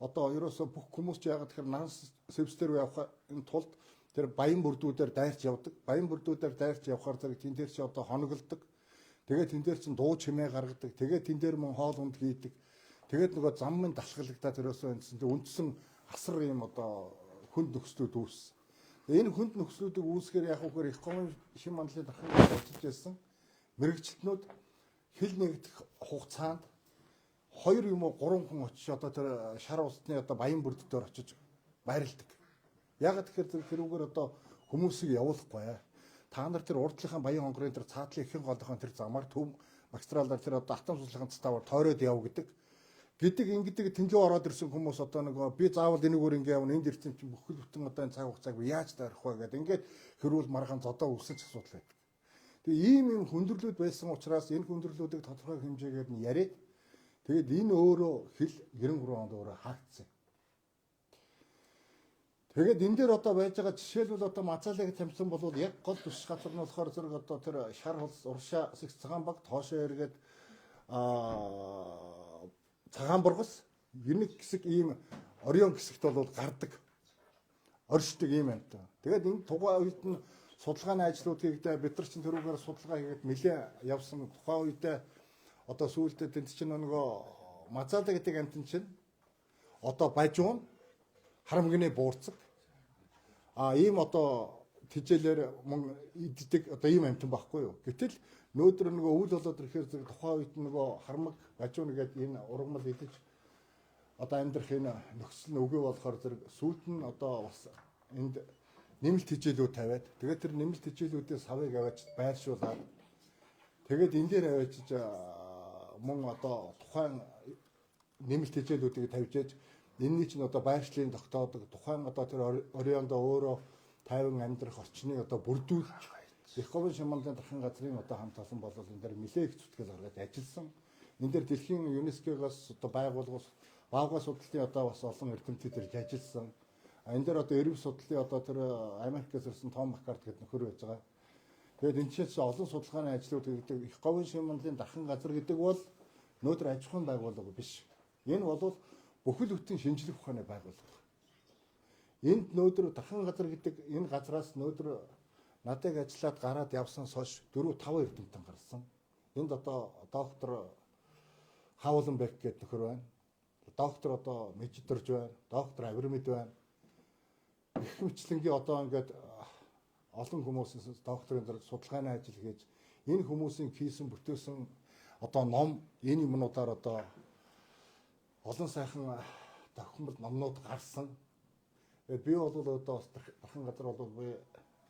одоо ерөөсө бүх хүмүүс ч яагаад тэгэхээр наран сэвсдэр явахын тулд тэр баян бүрдүүдээр дайрч явдаг. Баян бүрдүүдээр дайрч явхаар зэрэг тэн дээр чи одоо хоногддог. Тэгээд тэн дээр чин дуу чимээ гаргадаг. Тэгээд тэн дээр мөн хоол унд хийдэг. Тэгээд нөгөө замын далхалагдаад ерөөсөө үндсэн асар юм одоо хүнд нөхцлүүд үүссэн. Энэ хүнд нөхцлүүдийг үүсгэхээр яг үгээр их говийн Шинбанлын дархан ажиллаж байсан мэрэгчлэтнүүд хил нэгдэх хугацаанд 2 юм уу 3 хүн очиж одоо тэр шар улсны одоо баян бүрд дээр очиж байрладаг. Яг тэгэхээр тэрүүгээр одоо хүмүүсийг явуулахгүй. Та нар тэр урдлынхаа баян хонгорын тэр цаатлын ихэнх голынхаа тэр замаар төв магистралаар тэр одоо автомобилын цаставаар тойроод яв гэдэг. Ингэдэг тэнцүү ороод ирсэн хүмүүс одоо нөгөө би заавал энэгээр ингэ явна энд ирсэн чинь бүхэл бүтэн одоо энэ цаг хугацааг яаж таарах вэ гэдэг. Ингээд хэрүүл маргаан зодоо үсэж асуудал байдаг. Тэгээ ийм хүндрэлүүд байсан учраас энэ хүндрэлүүдийг тодорхой хэмжээгээр нь яриад тэгээд энэ өөрөө хил 93 онд өөрөө хаагдсан. Тэгээд энэ дээр одоо байж байгаа жишээлбэл одоо Мацаалыг тамьсан бол яг гол төс газар нь болохоор зэрэг одоо тэр шар холс уршаа Сэс цагаан баг тоошоо эргээд цагаан бургас нэг хэсэг ийм орион хэсэгт бол гардаг. Оршдог ийм амт. Тэгээд энэ тухайн үед нь судалгааны ажлууд хийхдээ бид нар чинь тэрүүгээр судалгаа хийгээд нэлээ явсан тухайн үедээ одоо сүүлдээ тэнд чинь нөгөө Мацаалда гэдэг амтэн чинь одоо бажуун харамгны буурцаг ийм одоо тижээлэр мөн иддэг одоо ийм амтэн байхгүй юу. Гэтэл нөөдөр нөгөө өвөл болоод ирэхээр зэрэг тухайн үед нөгөө харамг бажуун гэдэг энэ ургамал идэж одоо амьдрах энэ нөхцөл нь өгөө болохоор зэрэг сүүлд нь одоо бас энд нэмэлт хичээлүүд тавиад тэгээд тэр нэмэлт хичээлүүдээс савыг аваач байршуулаад тэгээд энэ дээр аваачиж мөн одоо тухайн нэмэлт хичээлүүдийг тавьжээж энэний чинь одоо байршлын тогтоодог тухайн одоо тэр ориондоо өөрөө тайван амьдрах орчныг одоо бүрдүүлж их говийн Шинбанлын дархан газрын одоо хамт олон бол энэ дээр нэлээд их зүтгэл гаргаад ажилласан. Энэ дээр дэлхийн ЮНЕСКО-гоос одоо байгуулгаас баавгай судлалын одоо бас олон эрдэмтдүүд ирж ажилласан. Энэ дээр одоо эрв судлалын одоо тэр Америкээс ирсэн Том Маккарт гэдэг нөхөр байж байгаа. Тэгээд энэ чинь олон судалгааны ажлууд хийдэг их говийн Шинбанлын дархан газар гэдэг бол нөөдөр аж ахуйн байгууллага биш. Энэ бол бүхэл бүтэн шинжлэх ухааны байгууллага. Энд нөөдөр дархан газар гэдэг энэ газраас нөөдөр надыг ажиллаад гараад явсан хойш 4-5 эрдэмтэн гарсан. Энд одоо доктор Хавланбек гэдэг нөхөр байна. Доктор одоо Мэждэрж байна. Доктор Авирмэд байна. Их мэтлэнгийн одоо ингээд олон хүмүүсээс докторийн зэрэг судалгааны ажил хийж энэ хүмүүсийн хийсэн бүтээсэн одоо ном энэ юмнуудаар одоо олон сайхан тохиомл номнууд гарсан. Тэгээд би бол одоо дархан газар бол би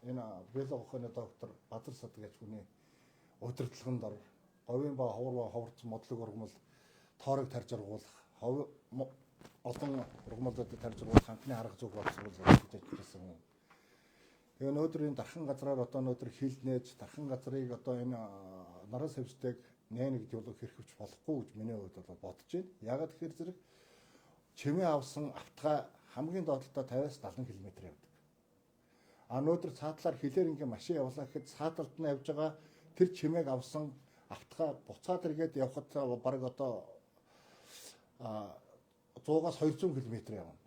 энэ биологи ухааны доктор Бадар Садаг гэж хүний удирдлаганд ор говийн ба ховорц модлог ургамал тоорог тарж аргуулах олон ургамалуудыг тарж аргуулах анхны арга зүйг боловсруулах гэж ажилласан. Тэгээ өнөөдрийн дархан газраар одоо өнөөдөр хил нээж дархан газрыг одоо энэ наран савьстыг нээнэ гэж бол хэрхвч болохгүй гэж миний хувьд бол бодож байна. Ягаад гэхээр зэрэг чимээ авсан автгаа хамгийн доотлолтой 50-аас 70 км явдаг. А өнөөдөр цаатлаар хилээр ингээ машин явуулаа гэхэд цааталд нь явж байгаа тэр чимээг авсан автгаа буцаад эргээд явхад бараг одоо 100-аас 200 км явна.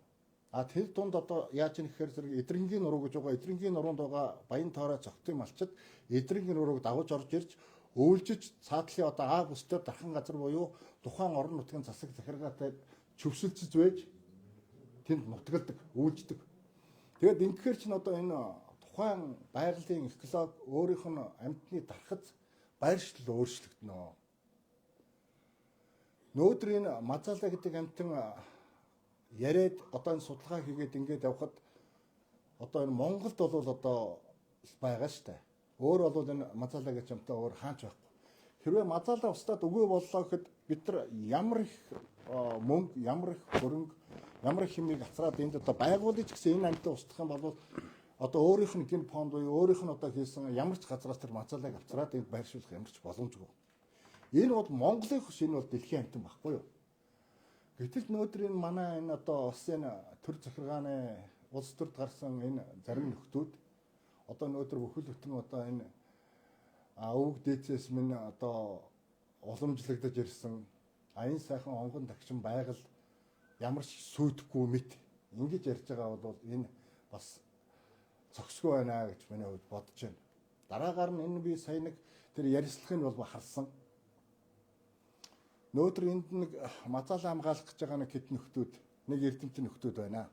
А тэр дунд одоо яаж юм гэхээр зэрэг эдрэнгийн нуруу гэж байгаа эдрэнгийн нуруунд байгаа баян тоорой цогтын малчид эдрэнгийн нурууг дагуулж орж ирж өвлжиж цаатлын одоо А бүсдээр дархан газар буюу тухайн орон нутгийн засаг захиргаатай чөвсөлцөж байж тэнд нутгалдаг, үүлждэг. Тэгээд ингэхээр чинь одоо энэ тухайн байгалийн эколог өөрийнх нь амьтны дархад байршлал өөрчлөгдөнө. Нөөдрийн Мазаалаа гэдэг амьтан яриад одоо энэ судалгаа хийгээд ингээд явхад одоо энэ Монголд бол одоо байгаа штэ. Өөр бол энэ Мазаалаа гэж юмтай өөр хаач байхгүй. Хэрвээ Мазаалаа устдад үгүй боллоо гэхэд бид нар ямар их мөнгө, ямар их хөрөнгө, ямар их хэмийг авцраад энд одоо байгуулж гэсэн энэ амьтаа устдах юм бол одоо өөрийнх нь гин фонд буюу өөрийнх нь одоо хийсэн ямар ч газраас тэр Мазаалааг авцраад энд байршуулах ямар ч боломжгүй. Энэ бол Монголын хөш, энэ бол дэлхийн амьтан байхгүй юу? Гэтэл өнөөдөр энэ манай энэ одоо улсын төр захиргааны улс төрд гарсан энэ зарим нөхдүүд одоо өнөөдөр бүхэл бүтэн одоо энэ өвөг дээдсээс минь одоо уламжлагдаж ирсэн аян сайхан онгон тагшин байгаль ямар ч сүйтгэхгүй мэт ингэж ярьж байгаа бол энэ бас цогсгүй байна гэж миний хувьд бодож байна. Дараагаар нь энэ би сая нэг тэр ярилцлагыг бол харсан. Нөөдөр энд нэг Мазаалаа хамгаалах гэж байгаа нэг хэд нөхдүүд, нэг эрдэмтэн нөхдүүд байна.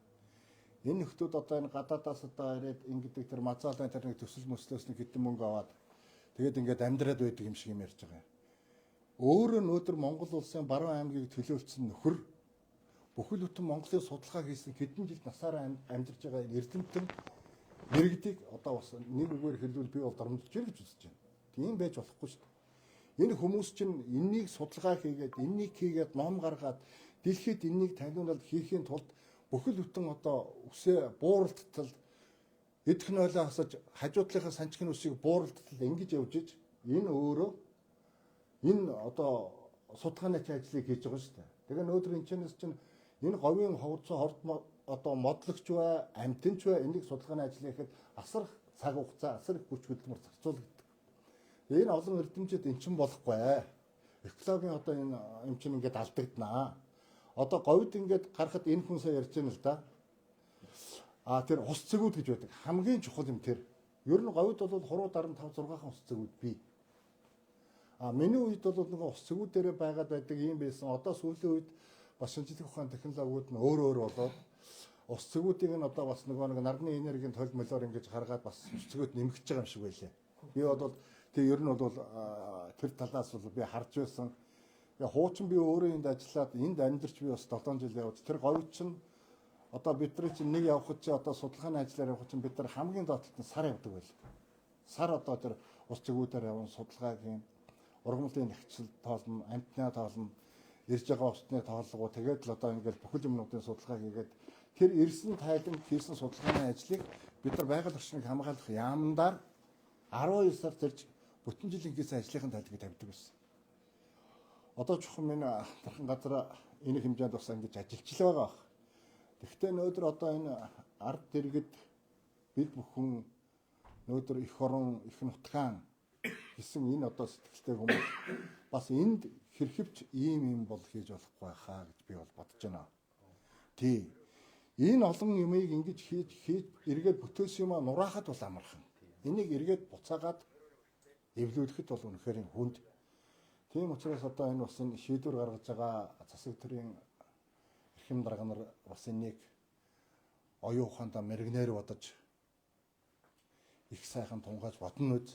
Энэ нөхдүүд одоо энэ гадаадаас одоо ирээд ингэдэг тэр Мазаалаа тэр нэг төсөл мөслөөс нэг хэдэн мөнгө аваад тэгээд ингээд амьдраад байдаг юм шиг юм ярьж байгаа. Өөрөө нөөдөр Монгол улсын баруун аймгийг төлөөлсөн нөхөр бүхэл бүтэн Монголын судалгаа хийсэн хэдэн жил насаараа амьдарч байгаа эрдэмтэн нэргэдийг одоо бас нэг үгээр хэлбэл би бол дормжиж байна гэж үзэж байна. Тийм байж болохгүй шүү дээ. Энэ хүмүүс чинь энэнийг судалгаа хийгээд, энэнийг хийгээд ном гаргаад дэлхийд энэнийг таниулаад хийхийн тулд бүхэл бүтэн одоо үсээ бууралтал эдх нойлоо хасаж хажуудлынхаа санчгийн үсийг бууралтал ингэж явж иж энэ өөрөө энэ одоо судалгааны ажлыг хийж байгаа шүү дээ. Тэгээ өнөөдөр энэ чинь энэ говийн хорд одоо модлогч бай, амьтанч бай энийг судалгааны ажил хийхэд асар цаг хугацаа, асар их хүч хөдөлмөр зарцуулдаг. Энэ олон эрдэмтэд эн чинь болохгүй. Экологийн одоо энэ юм чинь ингээд алдагдана. Одоо говьд ингээд гарахад энэ хүн сая ярьж байна л да. Тэр ус цэгүүд гэж байдаг. Хамгийн чухал юм тэр. Ер нь говьд бол хуруу дараа 5-6 ус цэгүүд бий. Миний үед бол нэг ус цэгүүд дээр байгаад байдаг юм байсан. Одоо сүүлийн үед бас шинжлэх ухааны технологиуд нь өөр болоод ус цэгүүдийг нь одоо бас нэг нарны энергийн толь молоор ингэж гаргаад бас ус цэгүүд нэмэгдэж байгаа юм шиг байлээ. Би бол тэгээ ер нь бол тэр талаас бол би харж байсан. Хуучин би өөрөө энд ажиллаад энд амьдарч би бас 7 жил явж тэр говьд чинь одоо бидний чинь нэг явхад чи одоо судалгааны ажиллаар явхад чинь бид нар хамгийн доотлолт нь сар явдаг байл. Сар одоо тэр ус цэгүүдээр явсан судалгаагийн ургамлын нөхцөл тоолно, амтны тоолно, ирж байгаа усны тооллого тэгээд л одоо ингээд бүхэл юмнуудын судалгаа хийгээд тэр ирсэн тайланд хийсэн судалгааны ажлыг бид нар байгаль орчныг хамгаалах яамдаар 12 сар зэрж бүтэн жилийн хийсэн ажлынхаа тайлбарыг тавьдаг байсан. Одоо чухам минь дархан газар энэ хэмжээнд бас ингэж ажиллаж л байгаа. Гэхдээ нөөдөр одоо энэ ард дэргэд бид бүхэн нөөдөр эх орон, эх нутгаан гэсэн энэ одоо сэтгэлтэй хүмүүс бас энд хэрхэвч ийм бол хийж болохгүй хаа гэж би бол бодож байна. Тий. Энэ олон юмыг ингэж хийж эргээд бүтээсэн юм нураахад бол амархан. Энийг эргээд буцаагаад эвлүүлэхэд бол үнэхээр хүнд. Тийм учраас одоо энэ бас энэ шийдвэр гаргаж байгаа засаг төрийн эрхэм дарга нар бас энийг оюун ухаандаа мэрэгнээр бодож их сайхан тунгааж бодно үз.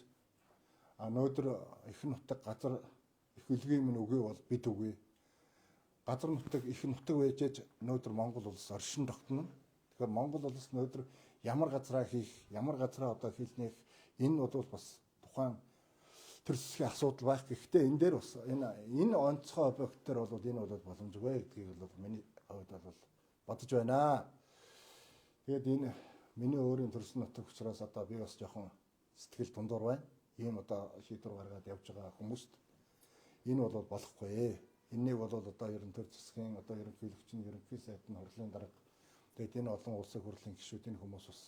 Өнөөдөр их нутаг газар их үлгийн минь үгүй бол бид үгүй. Газар нутаг их нутаг байжээж өнөөдөр Монгол улс оршин тогтно. Тэгэхээр Монгол улс өнөөдөр ямар газраа хийх, ямар газраа одоо хийлнэх энэ бол бас тухайн төр засгийн асуудал байх. Гэхдээ энэ дээр бас энэ онцгой объект дээр бол энэ бол боломжгүй гэдгийг бол миний хувьд бол бодож байна. Тэгээд энэ миний өөрийн төрсөн нутаг учраас одоо би бас жоохон сэтгэл дундуур байна. Ийм одоо шийдвэр гаргаад явж байгаа хүмүүст энэ бол болохгүй. Энэнийг бол одоо ерөн төр засгийн одоо ерөнхийлөгчний ерөнхий сайдны хурлын дарга тэгээд энэ олон улсын хурлын гишүүд энэ хүмүүс бас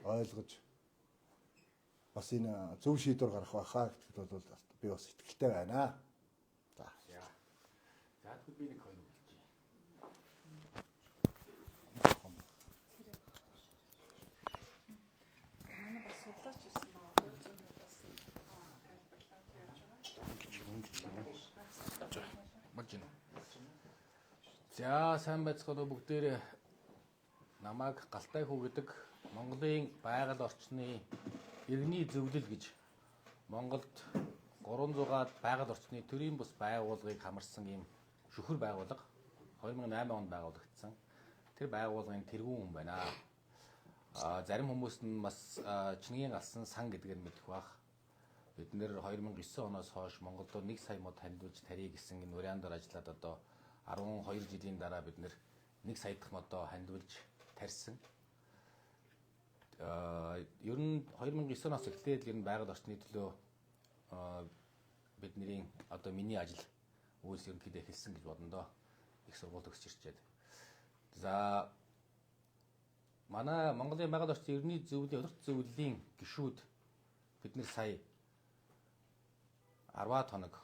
ойлгож бас энэ зөв шийдвэр гарах байхаа гэдэгт бол би бас итгэлтэй байна. За. За тэгвэл би нэг хоёр хэлж байна. Манай бас судлаач ирсэн байгаа. Болж байна. За сайн байцгаана уу бүгдээрээ. Намайг Галтай хүү гэдэг Монголын байгаль орчны иргэний зөвлөл гэж Монголд 300-аад байгаль орчны төрийн бус байгууллагыг хамарсан ийм шүхэр байгууллага 2008 онд байгуулагдсан. Тэр байгууллагын тэргүүн хүн байна. Зарим хүмүүс нь бас Чингийн галсан сан гэдгээр мэдэх бах. Бид нэр 2009 оноос хойш Монголд 1 сая мод хандивж тарья гэсэн энэ вариантаар ажиллаад одоо 12 жилийн дараа бид нэр 1 сая дахь модоо хандивж тарьсан. Ер нь 2009 оноос эхлээд ер нь байгаль орчны төлөө бидний одоо миний ажил үйлс ерөнхийдөө эхэлсэн гэж бодно доо. Их сургууль төгсч ирчээд. За манай Монголын байгаль орчны ерөнхий зөвлөлийн удирдах зөвлөлийн гишүүд бид нэр сая 10 хоног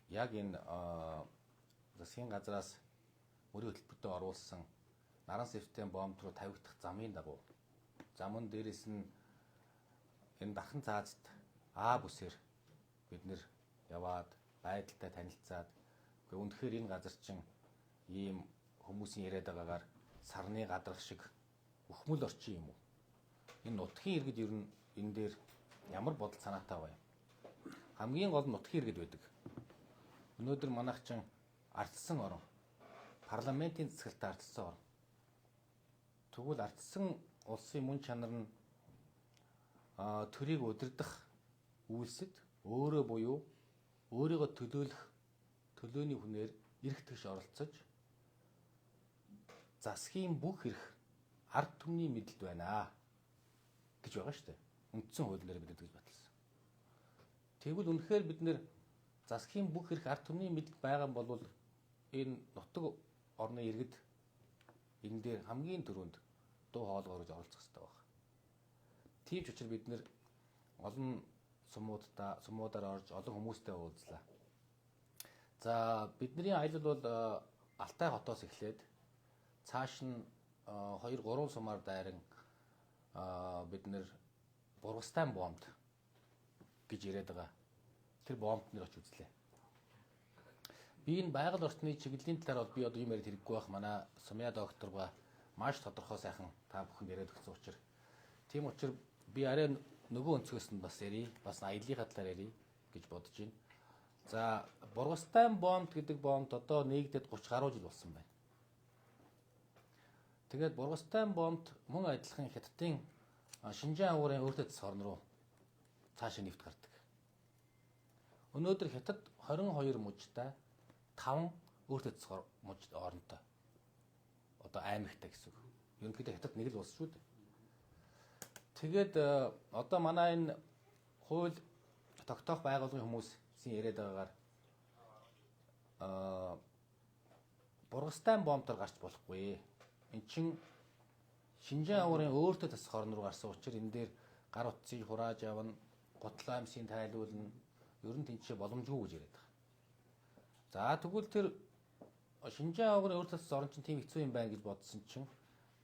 яг энэ засгийн газраас мөрийн хөтөлбөртөө оруулсан наран сэвтэн бомб руу тавигдах замын дагуу замун дээрээс нь энэ дархан цаазд А бүсээр бид нэр яваад байдалтай танилцаад үнэхээр энэ газар чинь ийм хүмүүсийн яриад байгаагаар сарны гадарх шиг өхмөл орчин юм уу? Энэ нутгийн иргэд ер нь энэ дээр ямар бодол санаатай вэ? Хамгийн гол нь нутгийн иргэд байдаг. Өнөөдөр манайх чинь ардсан орон, парламентын засаглалтад ардсан орон. Тэгвэл ардсан улсын мөн чанар нь төрийг удирдах үйлсэд өөрөө буюу өөрийгөө төлөөлөх төлөөний хүнээр эрх тэгш оролцож засгийн бүх эрх ард түмний мэдэлд байна гэж байгаа шүү дээ. Үндсэн хуулиар бид тэгж баталсан. Тэгвэл үнэхээр бид нэр засгийн бүх эрх ард түмний мэдэлд байгаа юм бол энэ нутаг орны иргэд энэ дээр хамгийн түрүүнд дуу хоолой оруулж оролцох хэрэгтэй байна. Тийм ч учраас бид нэр олон сумуудаар орж олон хүмүүстэй уулзлаа. За бидний аялал бол Алтай хотоос эхлээд цааш нь 2-3 сумаар дайран бид нэр Бургастайн бомбд гэж яриад байгаа. Тэр бомбд нэр очиж үзлээ. Би энэ байгаль орчны чиглэлийн талаар бол би одоо юм яриад хэрэггүй байх. Манай Сумья докторга маш тодорхой сайхан та бүхэнд яриад өгсөн учраас тийм учраас би арай нөгөө өнцгөөс нь бас ярий, бас аяллахаа талаар ярий гэж бодож байна. За Бургастайн бомб гэдэг бомбд одоо нэгдээд 30 гаруй жил болсон байна. Тэгээд Бургастайн бомбд мөн адилхан Хятадын Шинжаан уугарын өөртөө засах орн руу цаашаа нэвт гардаг. Өнөөдөр Хятад 22 мужтай 5 өөртөө засах муж орнтой. Одоо аймагтай гэсэн үг. Ерөнхийдөө Хятад нэг л улс шүү дээ. Тэгээд одоо манай энэ хууль тогтоох байгууллагын хүмүүсийн яриад байгаагаар Бургастайн бомбоор гарч болохгүй. Эн чин Шинжаан уугарын өөртөө засах орн руу гарсан учраас энэ дээр гар утсыг хурааж явна, гутлаа амьсыг тайлуулна. Ер нь тэнцээ боломжгүй гэж яриад байгаа. За тэгвэл тэр Шинжаан уугарын өөртөө засах орн чинь тийм хэцүү юм байна гэж бодсон чинь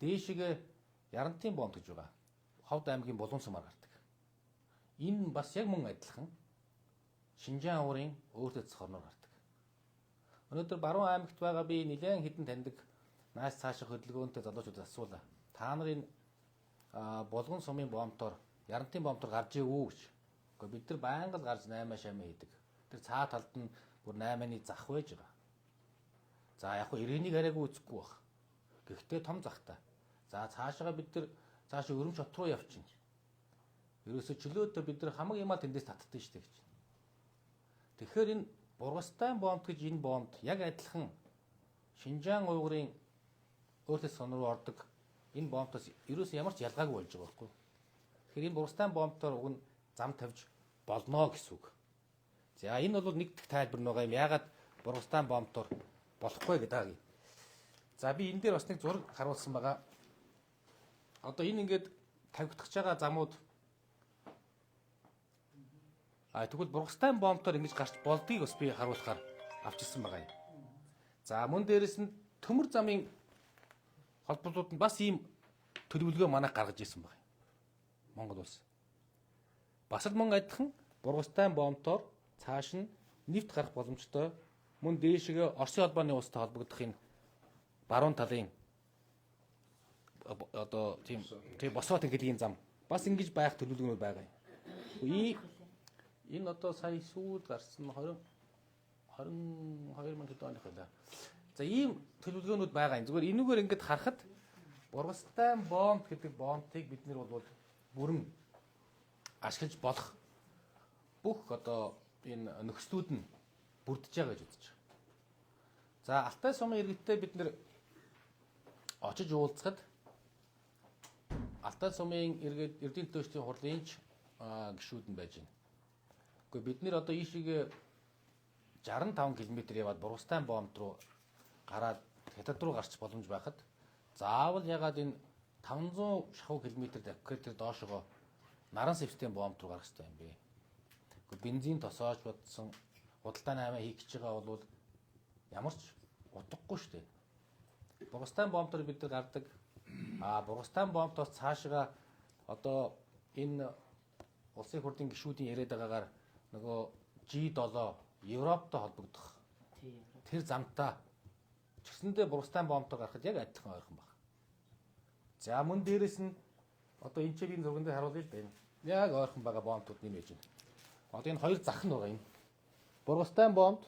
дээшгээ Ярантын бомб гэж байгаа. Ховд аймгийн Булан сумаар гардаг. Энэ бас яг мөн адилхан Шинжаан уугарын өөртөө засах орноор гардаг. Өнөөдөр Баруун аймагт байгаа би нэлээд хэдэн таньдаг нааш цаашаа хөдөлгөөнтэй залуучуудад асуулаа. Та нарын Булган сумын бомбтоор Ярантын бомбтоор гарч ивүү гэж. Гэхдээ бид нар байнга л гарч 8 шамаа хийдэг. Тэр цаа талд нь бүр 8-ны зах байж байгаа. За яг хөө иргэнийг хараагүй үзэхгүй баг. Гэхдээ том захтай. За цаашаа бид нар цаашаа Өрөмч хот руу явчихна. Ерөөсө чөлөөтөө бид нар хамаг юмаа тэндээс татдаг штэ гэж. Тэгэхээр энэ Бургастайн бомб гэж энэ бомбд яг адилхан Шинжаан уугарын өөртөө сон руу ордог энэ бомбтоос ерөөсөө ямар ч ялгаагүй болж байгаа байхгүй. Тэгэхээр энэ Бургастайн бомбтоор уг нь зам тавьж болно гэсэн үг. За энэ бол нэг дэх тайлбар нэг юм. Яагаад Бургастайн бомбтоор болохгүй гэдэг. За би энэ дээр бас нэг зураг харуулсан байгаа. Одоо энэ ингээд тавигдах байгаа замууд тэгвэл Бургастайн бомбтоор ингэж гарч болдгийг бас би харуулахаар авчирсан байгаа юм. За мөн дээрэс нь төмөр замын холбоотууд нь бас ийм төлөвлөгөө манайх гаргаж ирсэн байна. Монгол улс. Бас л мөн адилхан Бургастайн бомбтоор цааш нь нефт гарах боломжтой. Мөн дээшгээ Оросын холбооны улстай холбогдох энэ баруун талын одоо тийм босоот гэдгийн зам бас ингэж байх төлөвлөгөөнүүд байгаа юм. Энэ одоо сая сүүлд гарсан 22 мянган тонны хөлөө. За ийм төлөвлөгөөнүүд байгаа юм. Зүгээр энүүгээр ингэж харахад Бургастайн бомб гэдэг бомбыг бид нэр бол бүрэн ашиглаж болох бүх одоо энэ нөхцлүүд нь бүрдэж байгаа гэж үзэж байгаа. За Алтай сумын иргэдтэй бид нэр очиж уулзахад Алтай сумын эрдэнэ төвчдийн хурлын гишүүд нь байж байна. Гэхдээ бид нэр одоо ийшээгээ 65 км яваад Бургастайн бомб руу гараад хятад руу гарч боломж байхад заавал ягаад энэ 500 шахуу километр давхад доошогоо наран систем бомб руу гарах хэрэгтэй юм бэ? Гэхдээ бензин тосоож бодсон худалдаа 8 хийх гэж байгаа бол ямар ч утгагүй шүү дээ. Бургастайн бомбтор бид нар гардаг. Бургастайн бомбтоос цаашгаа одоо энэ улсын хурлын гишүүдийн яриад байгаагаар нөгөө G7 Европтой холбогдох тэр замтаа чигсэндээ Бургастайн бомбтор гарахад яг адилхан ойрхон байна. За мөн дээрэс нь одоо энэ ч би зурган дээр харуулъя л байна. Яг ойрхон байгаа бомбтууд нэмэж байна. Одоо энэ хоёр зах нь байгаа юм. Бургастайн бомб,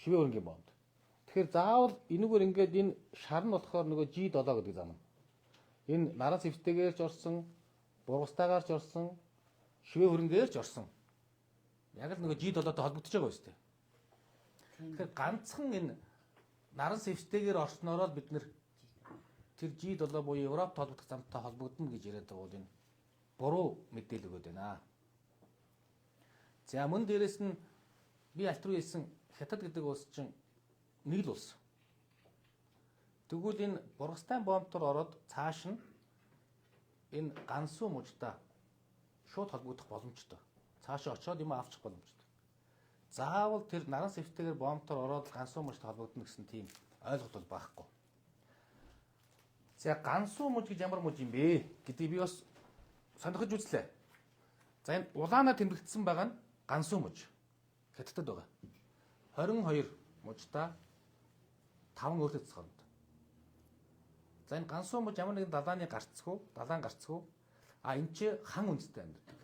Шивээ хөрөнгийн бомб. Тэгэхээр заавал энэгээр ингээд энэ шар нь болохоор нөгөө G7 гэдэг зам. Энэ наран сэвтэйгээр ч орсон, Бургастайгаар ч орсон, Шивээ хөрөнгээр ч орсон. Яг л нөгөө G7-той холбогдож байгаа юм шүү дээ. Тэгэхээр ганцхан энэ наран сэвтэйгээр орсноороо бид нэр тэр G7 буюу Европ холбогдох замтай холбогдно гэж яриад байгаа бол энэ буруу мэдээлэл өгöd байна. За мөн дээрэс нь би алт руу хэлсэн Хятад гэдэг улс чинь нэг л улс. Тэгвэл энэ Бургастайн бомбтор ороод цааш нь энэ Гансу мужтай шууд холбогдох боломжтой. Цаашаа очиод юм авчих боломжтой. Заавал тэр наран сэвтэйгээр бомбтор ороод Гансу мужтай холбогдно гэсэн тийм ойлголт бол байхгүй. За Гансу муж гэж ямар муж юм бэ гэдгийг би бас сонирхож үзлээ. За энэ улаанаар тэмдэгдсэн байгаа нь Гансу муж. Хятадд байгаа. 22 мужтай 5 өөртөө цэцгонд. За энэ Гансу муж ямар нэгэн далаан гарцгүй. Энэ чи хан үндэстэн амьдардаг.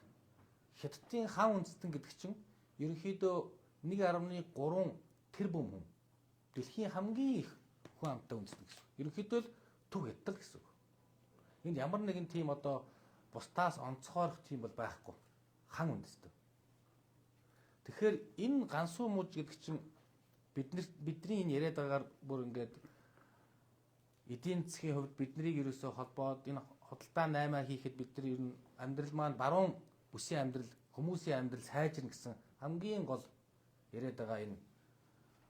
Хятадын хан үндэстэн гэдэг чинь ерөнхийдөө 1.3 тэрбум хүн. Дэлхийн хамгийн их хүн амтай үндэстэн гэсэн. Ерөнхийдөө л төв хятад гэсэн үг. Энд ямар нэгэн тийм одоо бусдаас онцгойрох тийм бол байхгүй. Хан үндэстэн. Тэгэхээр энэ Гансу муж гэдэг чинь бидний энэ яриад байгаагаар бүр ингээд эдийн засгийн хувьд биднийг ерөөсөө холбоод энэ худалдаа 8 хийхэд бид нар ер нь амьдрал маань баруун бүсийн амьдрал, хүмүүсийн амьдрал сайжирна гэсэн хамгийн гол яриад байгаа энэ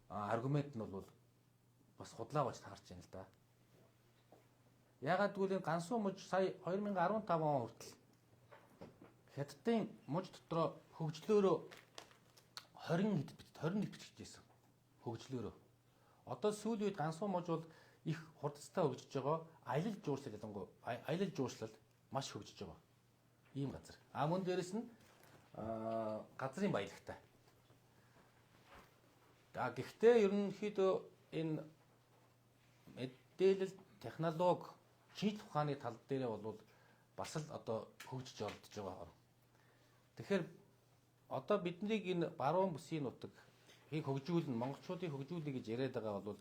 аргумент нь бол бас худлаа болж таарч байна л да. Ягаад гэвэл энэ Гансу муж сая 2015 он хүртэл Хятадын муж дотроо хөгжлөөрөө 20 бичижсэн. Хөгжлөөрөө. Одоо сүүлийн үед Гансу муж бол их хурдтай хөгжиж байгаа. Аялал жуулчлал маш хөгжиж байгаа. Ийм газар. Мөн дээрэс нь газрын баялагтай. Гэхдээ ерөнхийдөө энэ мэдээлэл технологи шинжлэх ухааны тал дээрээ бол бас л одоо хөгжиж ордож байгаа. Тэгэхээр одоо биднийг энэ баруун бүсийн нутаг хөгжүүлнэ, монголчуудыг хөгжүүлнэ гэж яриад байгаа бол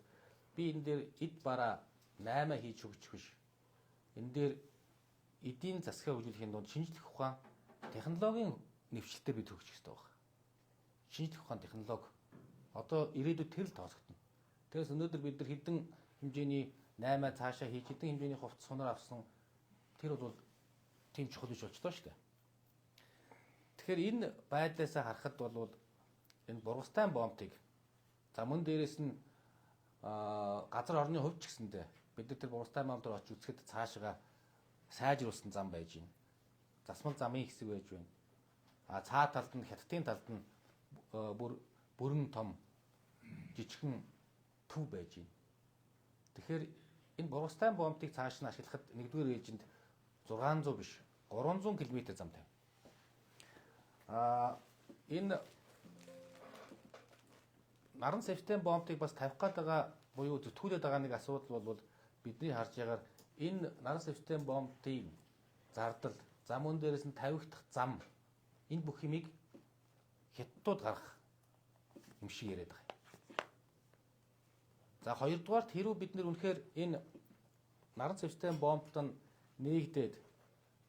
би энэ дээр эд бараа 8 хийж хөгжих биш. Энэ дээр эдийн засгаа хөгжүүлэхийн дунд шинжлэх ухаан технологийн нэвшилтэд бид хөгжих хэрэгтэй байна. Шинжлэх ухаан технологи одоо ирээдүйд тэр л тооцогдно. Тэрс өнөөдөр бид нар хэдэн хэмжээний 8 цаашаа хийж хэдэн хэмжээний хувцас сунаар авсан тэр бол тийм чухал биш болчихлоо шүү дээ. Тэгэхээр энэ байдлаасаа харахад бол энэ Бургастайн бомбыг за мөн дээрэс нь газар орны хувьд ч гэсэндээ бид нар тэр Бургастайн бомб дээр очиж үзэхэд цаашаа сайжруулсан зам байж байна. Засмал замын хэсэг байж байна. Цаа талд нь хятадын талд нь бүрэн том жижигхэн төв байж байна. Тэгэхээр энэ Бургастайн бомбыг цааш нь ашиглахад нэгдүгээр ээлжинд 600 биш 300 км зам тавь. Энэ наран савьтай бомбыг бас тавих гээд байгаа буюу зүтгүүлээд байгаа нэг асуудал бол бидний харж байгаагаар энэ наран савьтай бомбын зардал, зам өн дээрээс нь тавигдах зам энэ бүх юмыг хятадууд гаргах юм шиг яриад байгаа. За хоёрдугаарт хэрүү бид нэр үнэхээр энэ наран савьтай бомбтон нээгдээд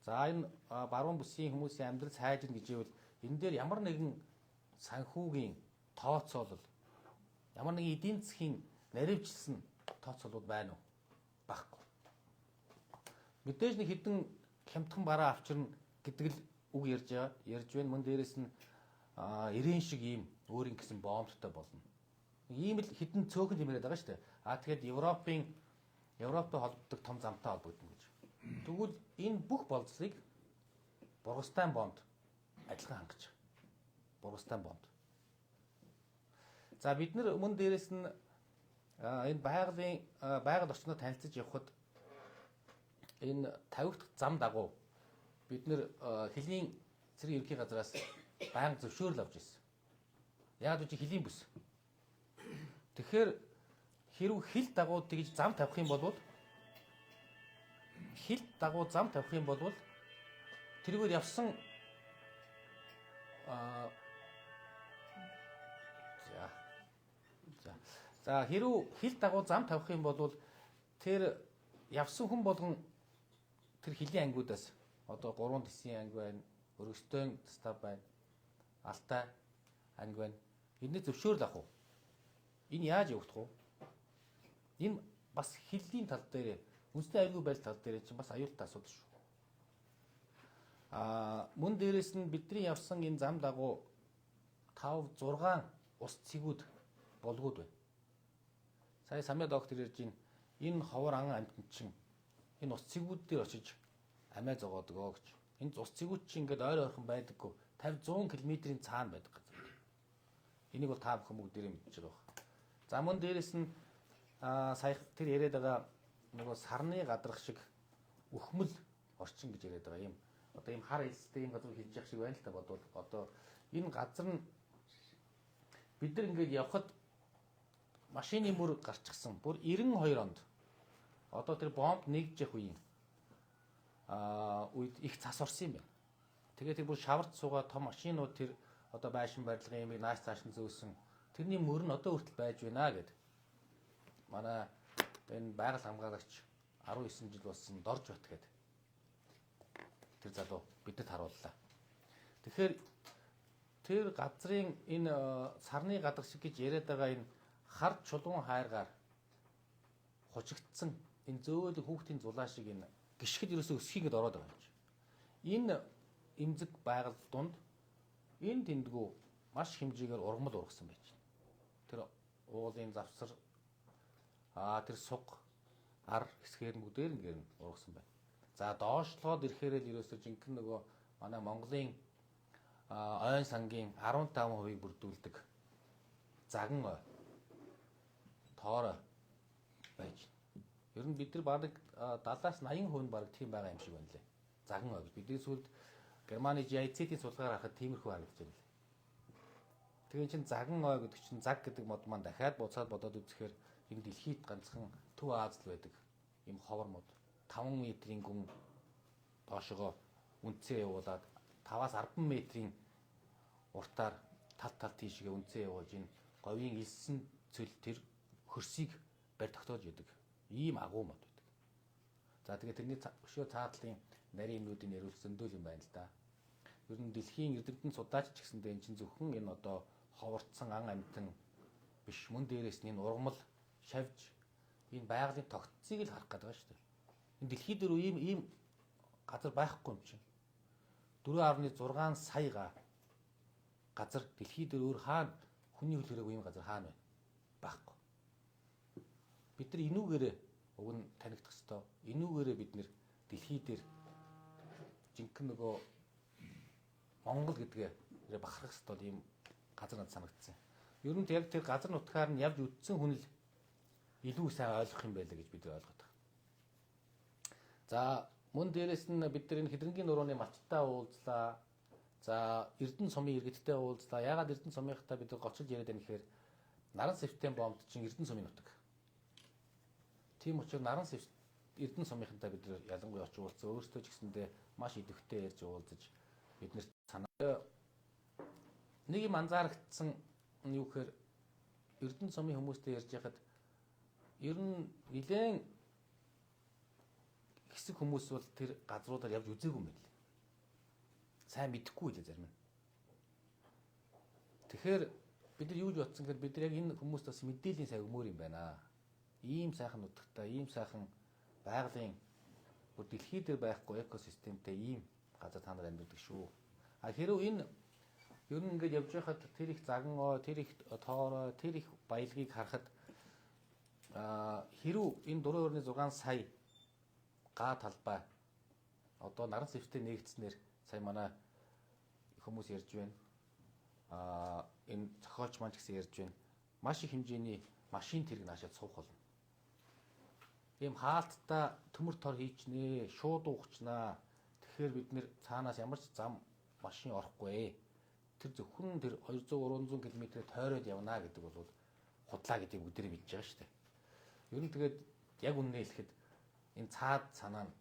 за энэ баруун бүсийн хүмүүсийн амьдрал сайжирна гэж ивэл энэ дээр ямар нэгэн санхүүгийн тооцоолол, ямар нэгэн эдийн засгийн наривчлсан тооцоолууд байна уу? Баггүй. Мэдээж нэг хідэн хямдхан бараа авчирна гэдэг л үг ярьж байна. Мөн дээрэс нь 90 шиг ийм өөрийн гэсэн бомбтой болно. Ийм л хідэн цөөхөн юм яриад байгаа шүү дээ. Тэгэхээр Европтой холбогддог том замтай холбогдно гэж. Тэгвэл энэ бүх болцлыг Бургастайн бомбд адилхан хангаж байгаа. Бургастайн бомбд. За бид нар мөн дээрэс нь энэ байгаль орчнод танилцж явхад энэ тавигдах зам дагуу бид нар хилийн цэргийн ерөнхий газраас байнга зөвшөөрөл авч ирсэн. Яг үгүй хилийн бүс. Тэгэхээр хэрв хил дагуу тэгж зам тавих юм бол тэргээр явсан за хэрв хил дагуу зам тавих юм бол тэр явсан хүн болгон тэр хилийн ангиудаас одоо 3 тисийн анги байна, өргөстэй став байна, алтай анги байна. Эдний зөвшөөрөл авах уу? Энэ яаж явагдах вэ? Энэ бас хилийн тал дээр үндэсний аюулгүй байдал тал дээр чинь бас аюултай асуудал шүү. Мөн дээрэс нь бидний явсан энэ зам дагуу 5 6 ус цэгүүд болгоод байна. Сая самья доктор ярьж энэ ховор ан амьтан чинь энэ ус цэгүүд дээр очиж амиа зогоодгоо гэж. Энэ ус цэгүүд чинь ингээд ойр ойрхон байдаггүй 50 100 км-ийн цаана байдаг газар. Энийг бол та бүхэн бүгдээрээ мэдчихэж байгаа. За мөн дээрэс нь сая тэр яриад байгаа нөгөө сарны гадрах шиг өхмөл орчин гэж яриад байгаа юм. Одоо ийм хар элстэй ийм газар хийж явах шиг байна л та бодвол одоо энэ газар нь бид нар ингээд явхад машины мөр гарчихсан. Бүр 92 онд одоо тэр бомб нэгдэж явах үед их цас орсон юм байна. Тэгээ тэр бүр шаварт суугаа том машинууд тэр одоо байшин барилгын юмыг нааш цааш нь зөөсөн. Тэрний мөр нь одоо хүртэл байж байна гэд. Манай энэ байгаль хамгаалагч 19 жил болсон Дорж бат гэд. Тэр залуу бидэд харууллаа. Тэгэхээр тэр газрын энэ сарны гадар шиг гэж яриад байгаа энэ хар чулуун хайргаар хужигдсан энэ зөөлөг хүүхдийн зулаа шиг энэ гიშгэд ерөөсөө өсхийгээд ороод байгаа юм чи. Энэ эмзэг байгаль донд энэ тэндгүү маш хэмжээгээр ургамал ургасан байж байна. Тэр уулын завсар тэр суг ар хэсгээр бүгдээр ингээд ургасан байна. За доошлоод ирэхээр л ерөөсөө жинхэнэ нөгөө манай Монголын ойн сангийн 15% бүрдүүлдэг заган ой тоорой байж. Ер нь бид нар бараг 70-аас 80% бараг тийм байгаа юм шиг байна лээ. Заган ой гэж бидний сүлд Германы GIZ-ийн судалгаар харахад тиймэрхүү харагдаж байна лээ. Тэгээ чин заган ой гэдэг чинь заг гэдэг мод маань дахиад буцаад бодоод үзэхээр энэ дэлхийд ганцхан Төв Азид байдаг юм ховор мод 5 метрийн гүн доошогоо үнцээ явуулаад 5-аас 10 метрийн уртаар тал тийшгээ үнцээ явуулж энэ говийн элсэн цөл тэр хөрсийг барь тогтоож яадаг. Ийм агуу мод байдаг. За тэгээ тэрний өшөө цаатлын нарийн юмнуудыг нэруулсан зөндөл юм байна л да. Ер нь дэлхийн эрдэмтэн судаач ч гэсэндээ эн чинь зөвхөн энэ одоо ховорцсон ан амьтан биш мөн дээрээс нь энэ ургамал шавж энэ байгалийн тогтцыг л харах гэдэг шүү дээ. Энэ дэлхий дээр ийм газар байхгүй юм чинь. 4.6 сая газар дэлхий дээр өөр хаана хүний хөл хэрэггүй ийм газар хаана байна? Байхгүй. Бид нар энүүгээрээ уг нь танигдах ёстой. Энүүгээрээ бид нэр дэлхий дээр жинхэнэ нөгөө Монгол гэдгээ бахархах ёстой ийм газар надад санагдсан. Ер нь яг тэр газар нутгаар нь явж үтсэн хүн л илүү сайн ойлгох юм байлаа гэж бид ойлгоод байна. За мөн дээрэс нь бид нар энэ Хэдрэнгийн нурууны малчтай уулзлаа. За Эрдэнэ сумын иргэдтэй уулзлаа. Яагаад Эрдэнэ сумынхтай бид гоцолж яриад байна гэхээр Наран сэвтэн бомбд чинь Эрдэнэ сумын нутаг. Тийм учраас Наран сэвт Эрдэнэ сумынхантай бид нар ялангуяа очиж уулзсан. Өөрсдөө ч гэсэндээ маш идэвхтэй ярьж уулзаж бид нарт санаа нэг юм анзаарагдсан юу гэхээр Эрдэнэ сумын хүмүүстэй ярьж байхад ер нь нэлээд хэсэг хүмүүс бол тэр газруудаар явж үзээгүй юм байна лээ. Сайн мэдэхгүй лээ зарим нь. Тэгэхээр бид нар юу гэж бодсон гэхээр бид нар яг энэ хүмүүст бас мэдээллийн цаг өмөр юм байна. Ийм сайхан нутагтай, ийм сайхан байгалийн бүр дэлхий дээр байхгүй экосистемтэй ийм газар та нар амьдардаг шүү. А хэрвээ энэ ер нь ингээд явж байхад тэр их заган тэр их тоорой, тэр их баялагийг харахад хэрвээ энэ 4.6 сая га талбай одоо Наран сэвтээ нэгдснээр сая манай хүмүүс ярьж байна. Энэ зохиолч маань ч гэсэн ярьж байна. Маш их хэмжээний машин тэрэг наашаад суух болно. Ийм хаалттай төмөр тор хийчнэ, шууд уухчнаа. Тэгэхээр бид нэр цаанаас ямар ч зам машин орохгүй. Тэр зөвхөн тэр 200-300 км тойроод явна гэдэг бол худлаа гэдэг бүгдээрээ мэдж байгаа шүү дээ. Ер нь тэгээд яг үннээ хэлэхэд энэ цаад санаа нь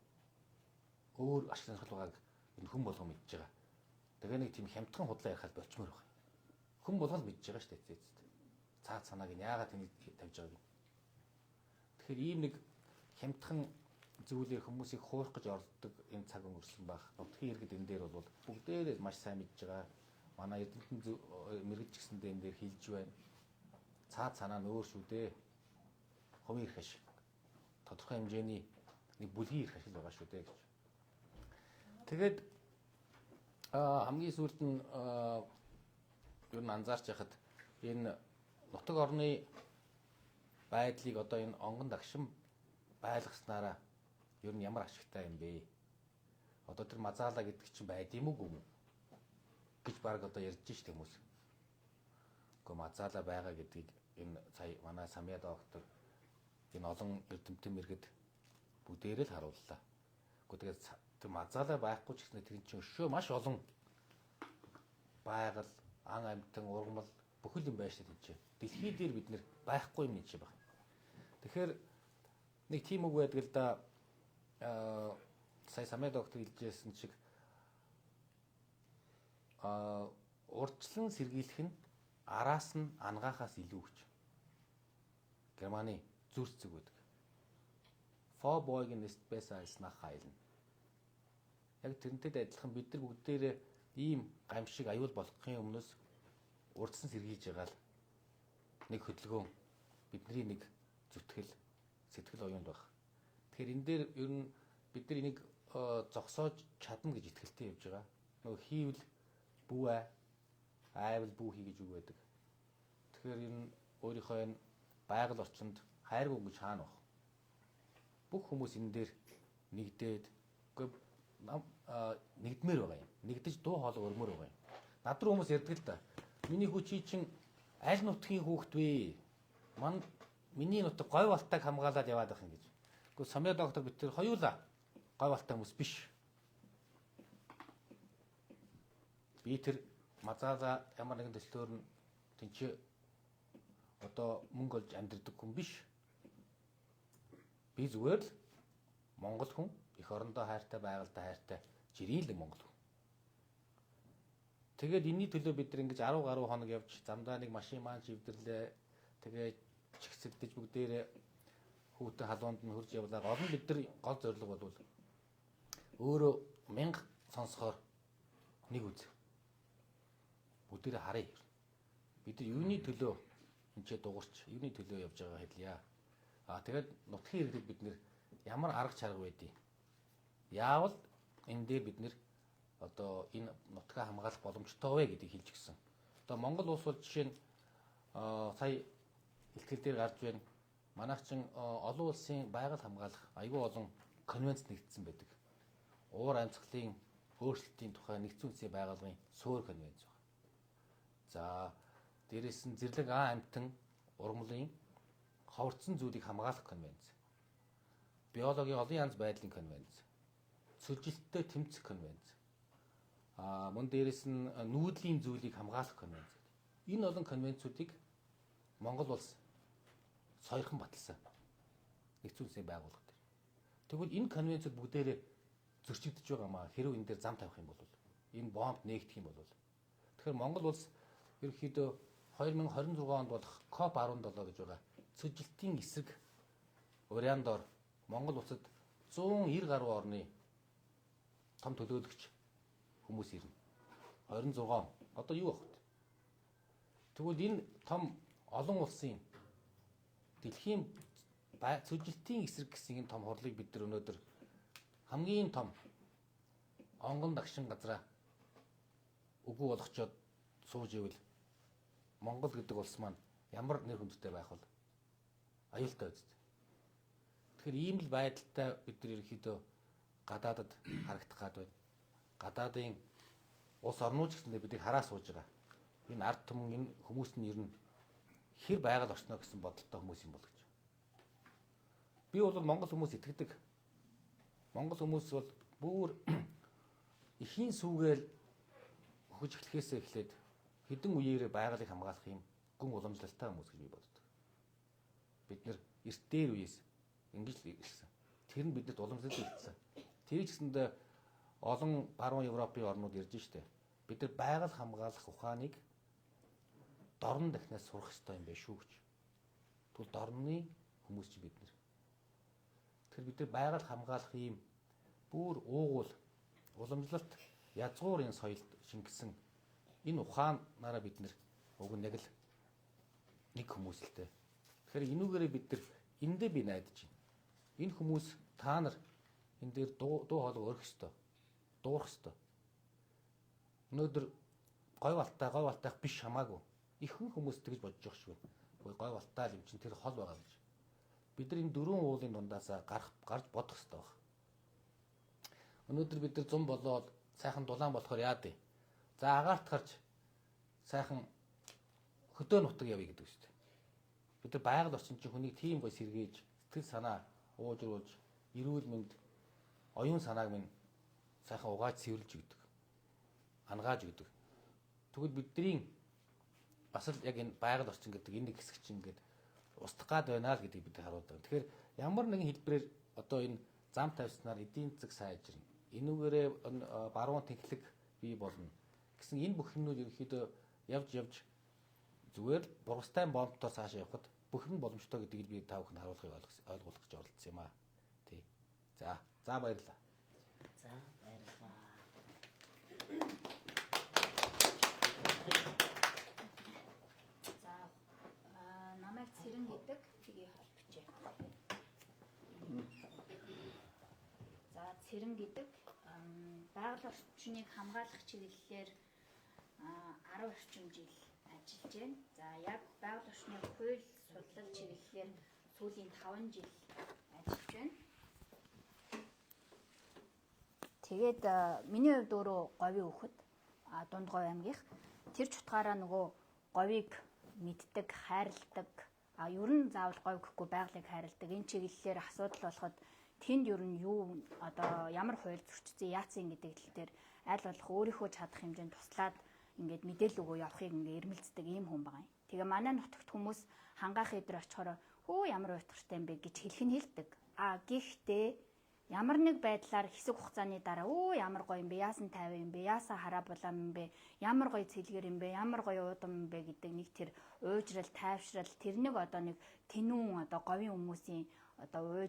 өөр ашиг сонирхол байгааг энэ хүн болгоо мэдж байгаа. Тэгээ нэг тийм хямдхан худлаа ярихад болчмоор байна. Хүн болгоо мэдж байгаа шүү дээ. Цаад санааг нь яагаад тэнийг тавьж байгааг. Тэгэхээр ийм нэг хямдхан зүйлээр хүмүүсийг хуурах гэж ордог энэ цаг өнгөрсөн баг. Нутгийн иргэд энэ дээр бол бүгдээрээ маш сайн мэдж байгаа. Манай Эрдэнэтэн мэрэгч гэсэндээ энэ дээр хэлж байна. Цаад санаа нь өөр шүү дээ. Хувийн эрх ашиг. Тодорхой хэмжээний нэг бүлгийн эрх ашиг байгаа шүү дээ гэж. Тэгээд хамгийн сүүлд нь ер нь анзаарч яхад энэ нутаг орны байдлыг одоо энэ онгон дагшин байлгаснараа ер нь ямар ашигтай юм бэ? Одоо тэр мазаала гэдэг чинь байд юм уу гэж баг одоо ярьж штэ хүмүүс. Гэхдээ мазаала байгаа гэдгийг энэ сая манай Самья доктор энэ олон эрдэмтэн мэргэд бүгдээрээ л харууллаа. Гэхдээ тэгээд тэр мазаала байхгүй ч гэсэн тэр чинь өшөө маш олон байгаль, ан амьтан, ургамал бүхэл юм байна штэ тийч. Дэлхий дээр бид нэр байхгүй юм чинь байна. Тэгэхээр нэг тийм үг байдаг л да сая Самья доктор хэлжсэн шиг урдчлан сэргийлэх нь араас нь ангаахаас илүү гэж. Германы зүрх зүг байдаг. Vorbeugend ist besser als nachheilen. Яг тэрнтэй адилхан бид нар бүгдээрээ ийм гамшиг аюул болохын өмнөөс урдсан сэргийлж байгаа л нэг хөдөлгөөн бидний нэг зүтгэл сэтгэл оюунд баг. Тэгэхээр энэ дээр ер нь бид нар энийг зогсоож чадна гэж итгэлтэй явж байгаа. Нөгөө хийвэл бүү айвал бүү хий гэж үг байдаг. Тэгэхээр ер нь өөрийнхөө энэ байгаль орчинд хайргүй гэж хаана баг. Бүх хүмүүс энэ дээр нэгдээд нэгдмээр байгаа юм. Нэгдэж дуу хоолой өрмөр байгаа юм. Над руу хүмүүс ярьдаг л да. Миний хүү чи чинь аль нутгийн хүүхэд вэ? Миний нутаг говь балтаг хамгаалаад яваад байх юм гэж. Гэхдээ Самья доктор бид тэр хоёулаа говь балтаг хүмүүс биш. Би тэр мазаала ямар нэгэн төслөөр нь тэнцээ одоо мөнгө олж амьдрдаг хүн биш. Би зүгээр л Монгол хүн, их орондоо хайртай, байгальтай хайртай, жирийн Монгол хүн. Тэгээд энэний төлөө бид нар ингэж 10 гаруй хоног явж замдаа нэг машин маань живдэрлээ. Тэгээд чигсэлдэж бүгдээрээ хүүтэн халуунд нь хурж явлаа. Гол нь бид нар гол зорилго бол өөрөө 1000 сонсохоор нэг үз. Бүгдээрээ харъя. Бид нар юуны төлөө энэ ч дуурч, юуны төлөө явж байгаа хэлье. Тэгээд нутгийн иргэдэд бид нэр ямар арга чарга байдгийг яавал энэ дээр бид нэр одоо энэ нутгаа хамгаалах боломжтой вэ гэдгийг хэлж гисэн. Одоо Монгол улс бол жишээ нь сая хэлтгэл дээр гарч байна. Манайх чин олон улсын байгаль хамгаалах аюул олон конвенц нэгдсэн байдаг. Уур амьсгалын өөрчлөлтийн тухай нэгдсэн үндэсний байгууллагын суурь конвенц байна. За дээрээс нь зэрлэг амтан ургамлын ховорцсон зүйлийг хамгаалах конвенц. Биологийн олон янз байдлын конвенц. Сүлжилттэй тэмцэх конвенц. Мөн дээрээс нь нүүдлийн зүйлийг хамгаалах конвенц. Энэ олон конвенцүүдийг Монгол улс сойрхон баталсан. Нэгдсэн үндэсний байгууллага дээр. Тэгвэл энэ конвенцүүд бүгдээрээ зөрчигдөж байгаа маа хэрв энэ дээр зам тавих юм бол энэ бомб нээгдэх юм бол тэгэхээр Монгол улс ерөнхийдөө 2026 онд болох COP17 гэж байгаа цэжилтийн эсрэг уриандор Монгол улсад 190 гаруй орны том төлөөлөгч хүмүүс ирнэ. 26 он. Одоо юу вэ? Тэгвэл энэ том олон улсын дэлхийн цэжилтийн эсрэг гэсэн энэ том хурлыг бид нар өнөөдөр хамгийн том онгон дагшин газраа үгүй болгочоод сууж ивэл Монгол гэдэг улс маань ямар нэр хүндтэй байх вэ? Аюултай үст. Тэгэхээр ийм л байдалтай бид нар ерөөхдөө гадаадад харагдах гад байна. Гадаадын улс орнууд гэсэндээ бидийг хараа сууж байгаа. Энэ ард түмэн энэ хүмүүс нь ер нь хэр байгаль орчноо гэсэн бодолтой хүмүүс юм бол гэж. Би бол Монгол хүмүүс итгэдэг. Монгол хүмүүс бол бүр эхийн сүүгээл өгж эхлэхээсээ эхлээд хэдэн үеэрээ байгалыг хамгаалах юм гүн уламжлалтай хүмүүс гэж би боддог. Бид нэр эрт дээр үеэс ингэж л ирсэн. Тэр нь бидэд уламжлалт илтсэн. Тэр гэсэндээ олон баруун Европын орнууд ирж штэ. Бид нар байгаль хамгаалах ухааныг дорн дахнаас сурах хэрэгтэй юм байна шүү гэж. Тэгвэл дорны хүмүүс чи бид нар. Тэгэхээр бид нар байгаль хамгаалах ийм бүр уугуул уламжлалт язгуурын соёлд шингэсэн энэ ухаанаараа бид нар уг нь яг л нэг хүмүүс л дээ. Тэгэхээр энүүгээрээ бид нар эндээ би найдаж байна. Энэ хүмүүс та нар энэ дээр дуу хоолой өрөх ёстой. Дуурах ёстой. Өнөөдөр гой валтайх биш хамаагүй. Ихэнх хүмүүс тэгж бодож байгаа шүү. Гой валтай юм чинь тэр хол байгаа гэж. Бид нар энэ дөрвөн уулын дундаас гарч бодох ёстой байна. Өнөөдөр бид нар зам болоод сайхан дулаан болохоор яа дээ. За агаарт гарч сайхан хөдөө нутаг явъя гэдэг шүү дээ. Бид нар байгаль орчин чинь хүнийг тийм гой сэргээж, сэтгэл санаа уужруулж, эрүүл мэнд, оюун санааг минь сайхан угааж цэвэрлж өгдөг. Ангааж өгдөг. Тэгвэл бидний бас л яг энэ байгаль орчин гэдэг энэ нэг хэсэг чинь ингээд устгах гад байна л гэдгийг бид харуулдаг. Тэгэхээр ямар нэгэн хэлбэрээр одоо энэ зам тавьснаар эдийн засаг сайжирна. Энүүгээрээ баруун тэнхлэг бий болно гэсэн энэ бүх юмнууд ерөнхийдөө явж зүгээр л бургастай бомбтоор цаашаа явхад бүх юм боломжтой гэдгийг би та бүхэнд харуулахыг ойлгуулах гэж оролдсон юм аа. Тий. За баярлалаа. За баярлалаа. За намайг Цэрэн гэдэг тгий холбочээ. За Цэрэн гэдэг байгаль орчныг хамгаалах чиглэлээр 10 орчим жил ажиллаж байна. За яг байгаль орчны хууль судлал чиглэлээр сүүлийн 5 жил ажиллаж байна. Тэгээд миний хувьд өөрөө говийн хүүхэд Дундгой аймгийнх. Тэр ч утгаараа нөгөө говийг мэддэг, хайрладаг. Ер нь заавал говь гэхгүй байгалыг хайрладаг. Энэ чиглэлээр асуудал болоход тэнд ер нь юу одоо ямар хууль зөрчсөн яатсан гэдэг тал дээр аль болох өөрийнхөө чадах хэмжээнд туслаад ингээд мэдээлэл өгөө явахыг ингээд эрмэлздэг ийм хүн байгаа юм. Тэгээ манай нутагт хүмүүс хангаах эдэр очихороо хөө ямар уйтгартай юм бэ гэж хэлэх нь хэлдэг. Гэхдээ ямар нэг байдлаар хэсэг хугацааны дараа ямар гоё юм бэ, яасан тайван юм бэ, яасан хараа булаам юм бэ, ямар гоё цэлгэр юм бэ, ямар гоё уудам юм бэ гэдэг нэг тэр уужрал, тайвшрал тэр нэг одоо нэг тэнүүн одоо говийн хүмүүсийн одоо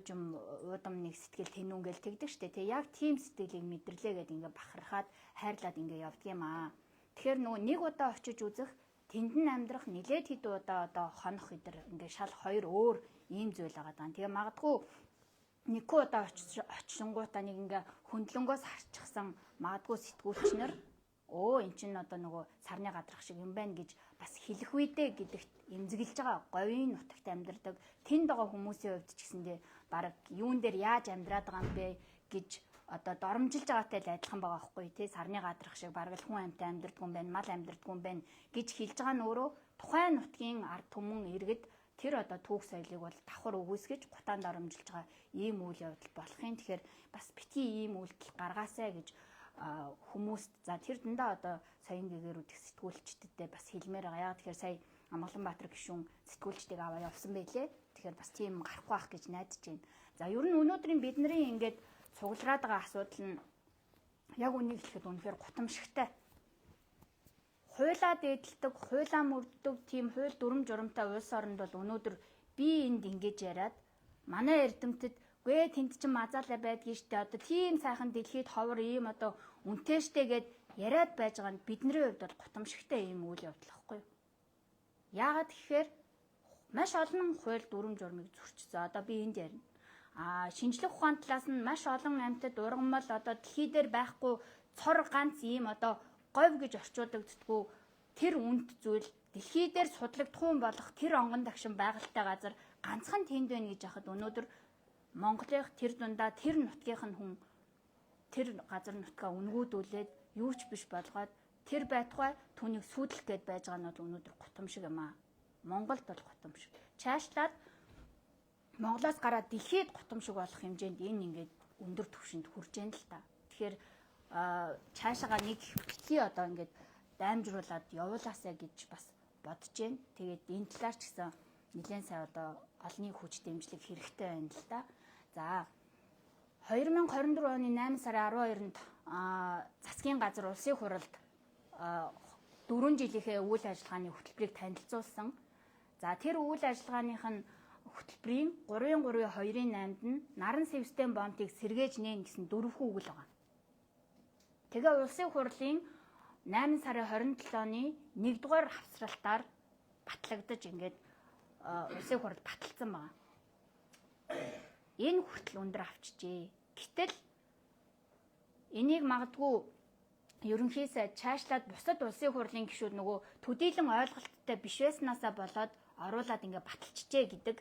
уудам нэг сэтгэл тэнүүн гэл тэгдэг штэ. Тэгээ яг тийм сэтгэлийг мэдэрлээ гэдээ ингээ бахархаад хайрлаад ингээ явдаг юм аа. Тэгэхээр нөгөө нэг удаа очиж үзэх тэнд нь амьдрах нэлээд хэд удаа одоо хонох өдр ингээд шал хоёр өөр ийм зүйл байгаа даа. Тэгээ магадгүй нэг удаа очингуудаа нэг ингээ хөндлөнгөөс харчихсан магадгүй сэтгүүлчнэр эн чинь одоо нөгөө сарны гадрах шиг юм байна гэж бас хэлэх үедээ гэдэгт эмзэглэж байгаа говийн нутагт амьдардаг тэнд байгаа хүмүүсийн хувьд ч гэсэндээ баг юун дээр яаж амьдраад байгаа юм бэ гэж одоо доромжилж байгаатай л адилхан байгаа байхгүй тий сарны гадрах шиг баг л хүн амьтаа амьдардаг юм байна мал амьдардаг юм байна гэж хэлж байгаа нь өөрөө тухайн нутгийн ард түмэн иргэд тэр одоо түүх соёлыг бол давхар өгөөсгөж гутаанд доромжилж байгаа ийм үйл явдал болохын тэгэхээр бас битгий ийм үйлдэл гаргаасай гэж хүмүүст за тэр дандаа одоо саяын гэгэрүүдих сэтгүүлчдэдээ бас хэлмээр байгаа. Яг тэгэхээр сая Амгаланбаатар гишүүн сэтгүүлчдийг аваа явсан байлээ. Тэгэхээр бас тийм гарахгүй байх гэж найдаж байна. За ер нь өнөөдрийн бидний ингээд цуглараад байгаа асуудал нь яг үнийг хэлэхэд үнэхээр гутамшигтай. Хуйлаа дээдэлдэг, хуйлаа мөрддөг тийм хууль дүрм журамтай улс оронд бол өнөөдөр би энд ингэж яриад манай эрдэмтэд гээ тэнд чинь мазаалаа байдгийг штэ одоо тийм сайхан дэлхийд ховор ийм одоо үнэтэйштэй гэд яриад байж байгаа нь бидний хувьд бол гутамшигтай ийм үйл явдал واخгүй. Яагаад гэхээр маш олон хууль дүрм журмыг зөрчсөн. Одоо би энд ярина. Шинжлэх ухааны талаас нь маш олон амьтад ургамал одоо дэлхий дээр байхгүй цор ганц ийм одоо говь гэж орчуулагддаггүй тэр үнд зүйл дэлхий дээр судлагдхуун болох тэр онгон дагшин байгальтай газар ганцхан тэнд байна гэж яхад өнөөдөр Монголын тэр дундаа тэр нутгийнх нь хүн тэр газар нутгаа үнгүүдүүлээд юу ч биш болгоод тэр байтугай түүнийг сүйдлэх гээд байж байгаа нь бол өнөөдөр гутамшиг юм аа. Монголд бол гутамшиг. Чаашлаад Монголоос гараад дэлхийд гутамшиг болох хэмжээнд энэ ингээд өндөр түвшинд хүрж байна л та. Тэгэхээр цаашаага нэг битгий одоо ингээд даймжруулаад явуулаасаа гэж бас бодож байна. Тэгээд энэ талаар ч гэсэн нэлээд сайн одоо олонний хүч дэмжлэг хэрэгтэй байна л да. За 2024 оны 8 сарын 12-нд засгийн газар улсын хуралд 4 жилийнхээ үйл ажиллагааны хөтөлбөрийг танилцуулсан. За тэр үйл ажиллагааных нь хөтөлбөрийн 3-3-2-8-д нь наран систем бомтыг сэргээж нээн гэсэн 4 үгэл байгаа. Тэгээ улсын хурлын 8 сарын 27 оны 1-р хавцралтаар батлагдаж ингээд улсын хурал баталсан байна. Энэ хүртэл өндөр авчижээ. Гэтэл энийг магадгүй ерөнхийдөө цаашлаад бусад улсын хурлын гишүүд нөгөө төдийлөн ойлголттой биш байснаасаа болоод оруулаад ингээд баталчихжээ гэдэг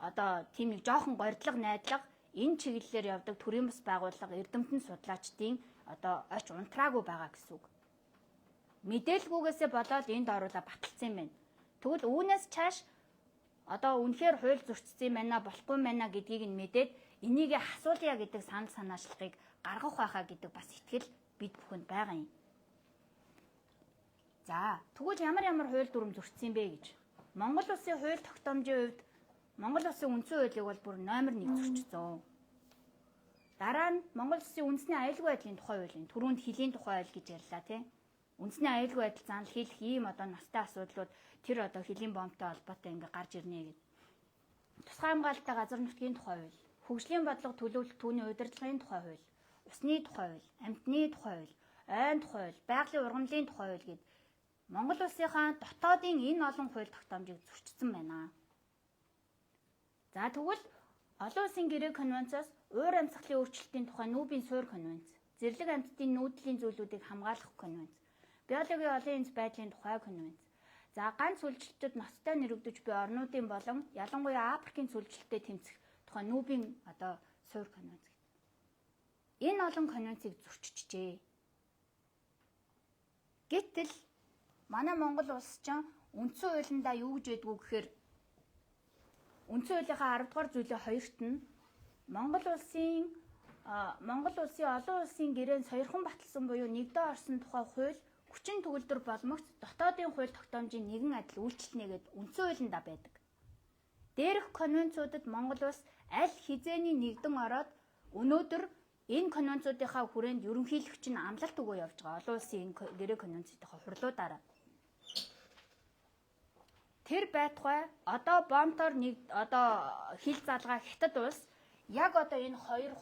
одоо тийм нэг жоохон горьдлого найдлага энэ чиглэлээр явдаг төрийн бас байгууллага эрдэмтэн судлаачдын одоо оч унтраагүй байгаа гэсэн үг. Мэдээлгүйгээсээ болоод энд оруулаад баталсан юм байна. Тэгвэл үүнээс цааш одоо үнэхээр хууль зөрчсөн юм байна, болохгүй юм байна гэдгийг нь мэдээд энийг асуулъя гэдэг санал санаачлагыг гаргах байхаа гэдэг бас итгэл бид бүхэнд байгаа юм. За, тэгвэл ямар хууль дүрм зөрчсөн юм бэ гэж. Монгол улсын хууль тогтоомжийн хувьд Монгол улсын үндсэн хуулийг бол бүр номер 1 зөрчсөн. Дараа нь Монгол улсын үндэсний аюулгүй байдлын тухай хуулийн түрүүнд хөлийн тухай хууль гэж ярьлаа тийм. Үндэсний аюулгүй байдал занал хийх ийм одоо настай асуудлууд тэр одоо хөлийн бомбтой холбоотой ингээ гарч ирнэ гэдэг. Тусгай хамгаалалттай газар нутгийн тухай хууль, хөгжлийн бодлого төлөвлөлт түүний удирдлагын тухай хууль, усны тухай хууль, амьтны тухай хууль, ойн тухай хууль, байгалийн ургамлын тухай хууль гэд Монгол улсынхаа дотоодын энэ олон хууль тогтоомжийг зөрчсөн байна. За тэгвэл олон улсын гэрээ конвенцоос уур амьсгалын өөрчлөлтийн тухай Нүүбийн суурь конвенц, зэрлэг амьтдын нүүдлийн зүйлүүдийг хамгаалах конвенц, биологийн олон янз байдлын тухай конвенц. За ганц үйлчлэлтэд ноцтой нэрвэгдэж буй орнуудын болон ялангуяа Африкийн үйлчлэлтэд тэмцэх тухай Нүүбийн одоо суурь конвенц гэдэг. Энэ олон конвенцийг зөрчижээ. Гэтэл манай Монгол улс ч үндсэн хуулиндаа юу гэж ядгүй гэхээр үндсэн хуулийнхаа 10 дугаар зүйлийн 2-т нь Монгол улсын олон улсын гэрээнд сойрхон баталсан буюу нэгдээ орсон тухай хууль хүчин төгөлдөр болмогц дотоодын хууль тогтоомжийн нэгэн адил үйлчлэнэ гэд үндсэн хуулиндаа байдаг. Дээрх конвенцуудад Монгол улс аль хизээний нэгдэн ороод өнөөдөр энэ конвенцуудынхаа хүрээнд ерөнхийлөгч нь амлалт өгөө явж байгаа. Олон улсын энэ гэрээ конвенцийнхаа хурлуудаараа тэр байтугай одоо бомтоор нэг одоо хил залгаа хятад улс яг одоо энэ хоёр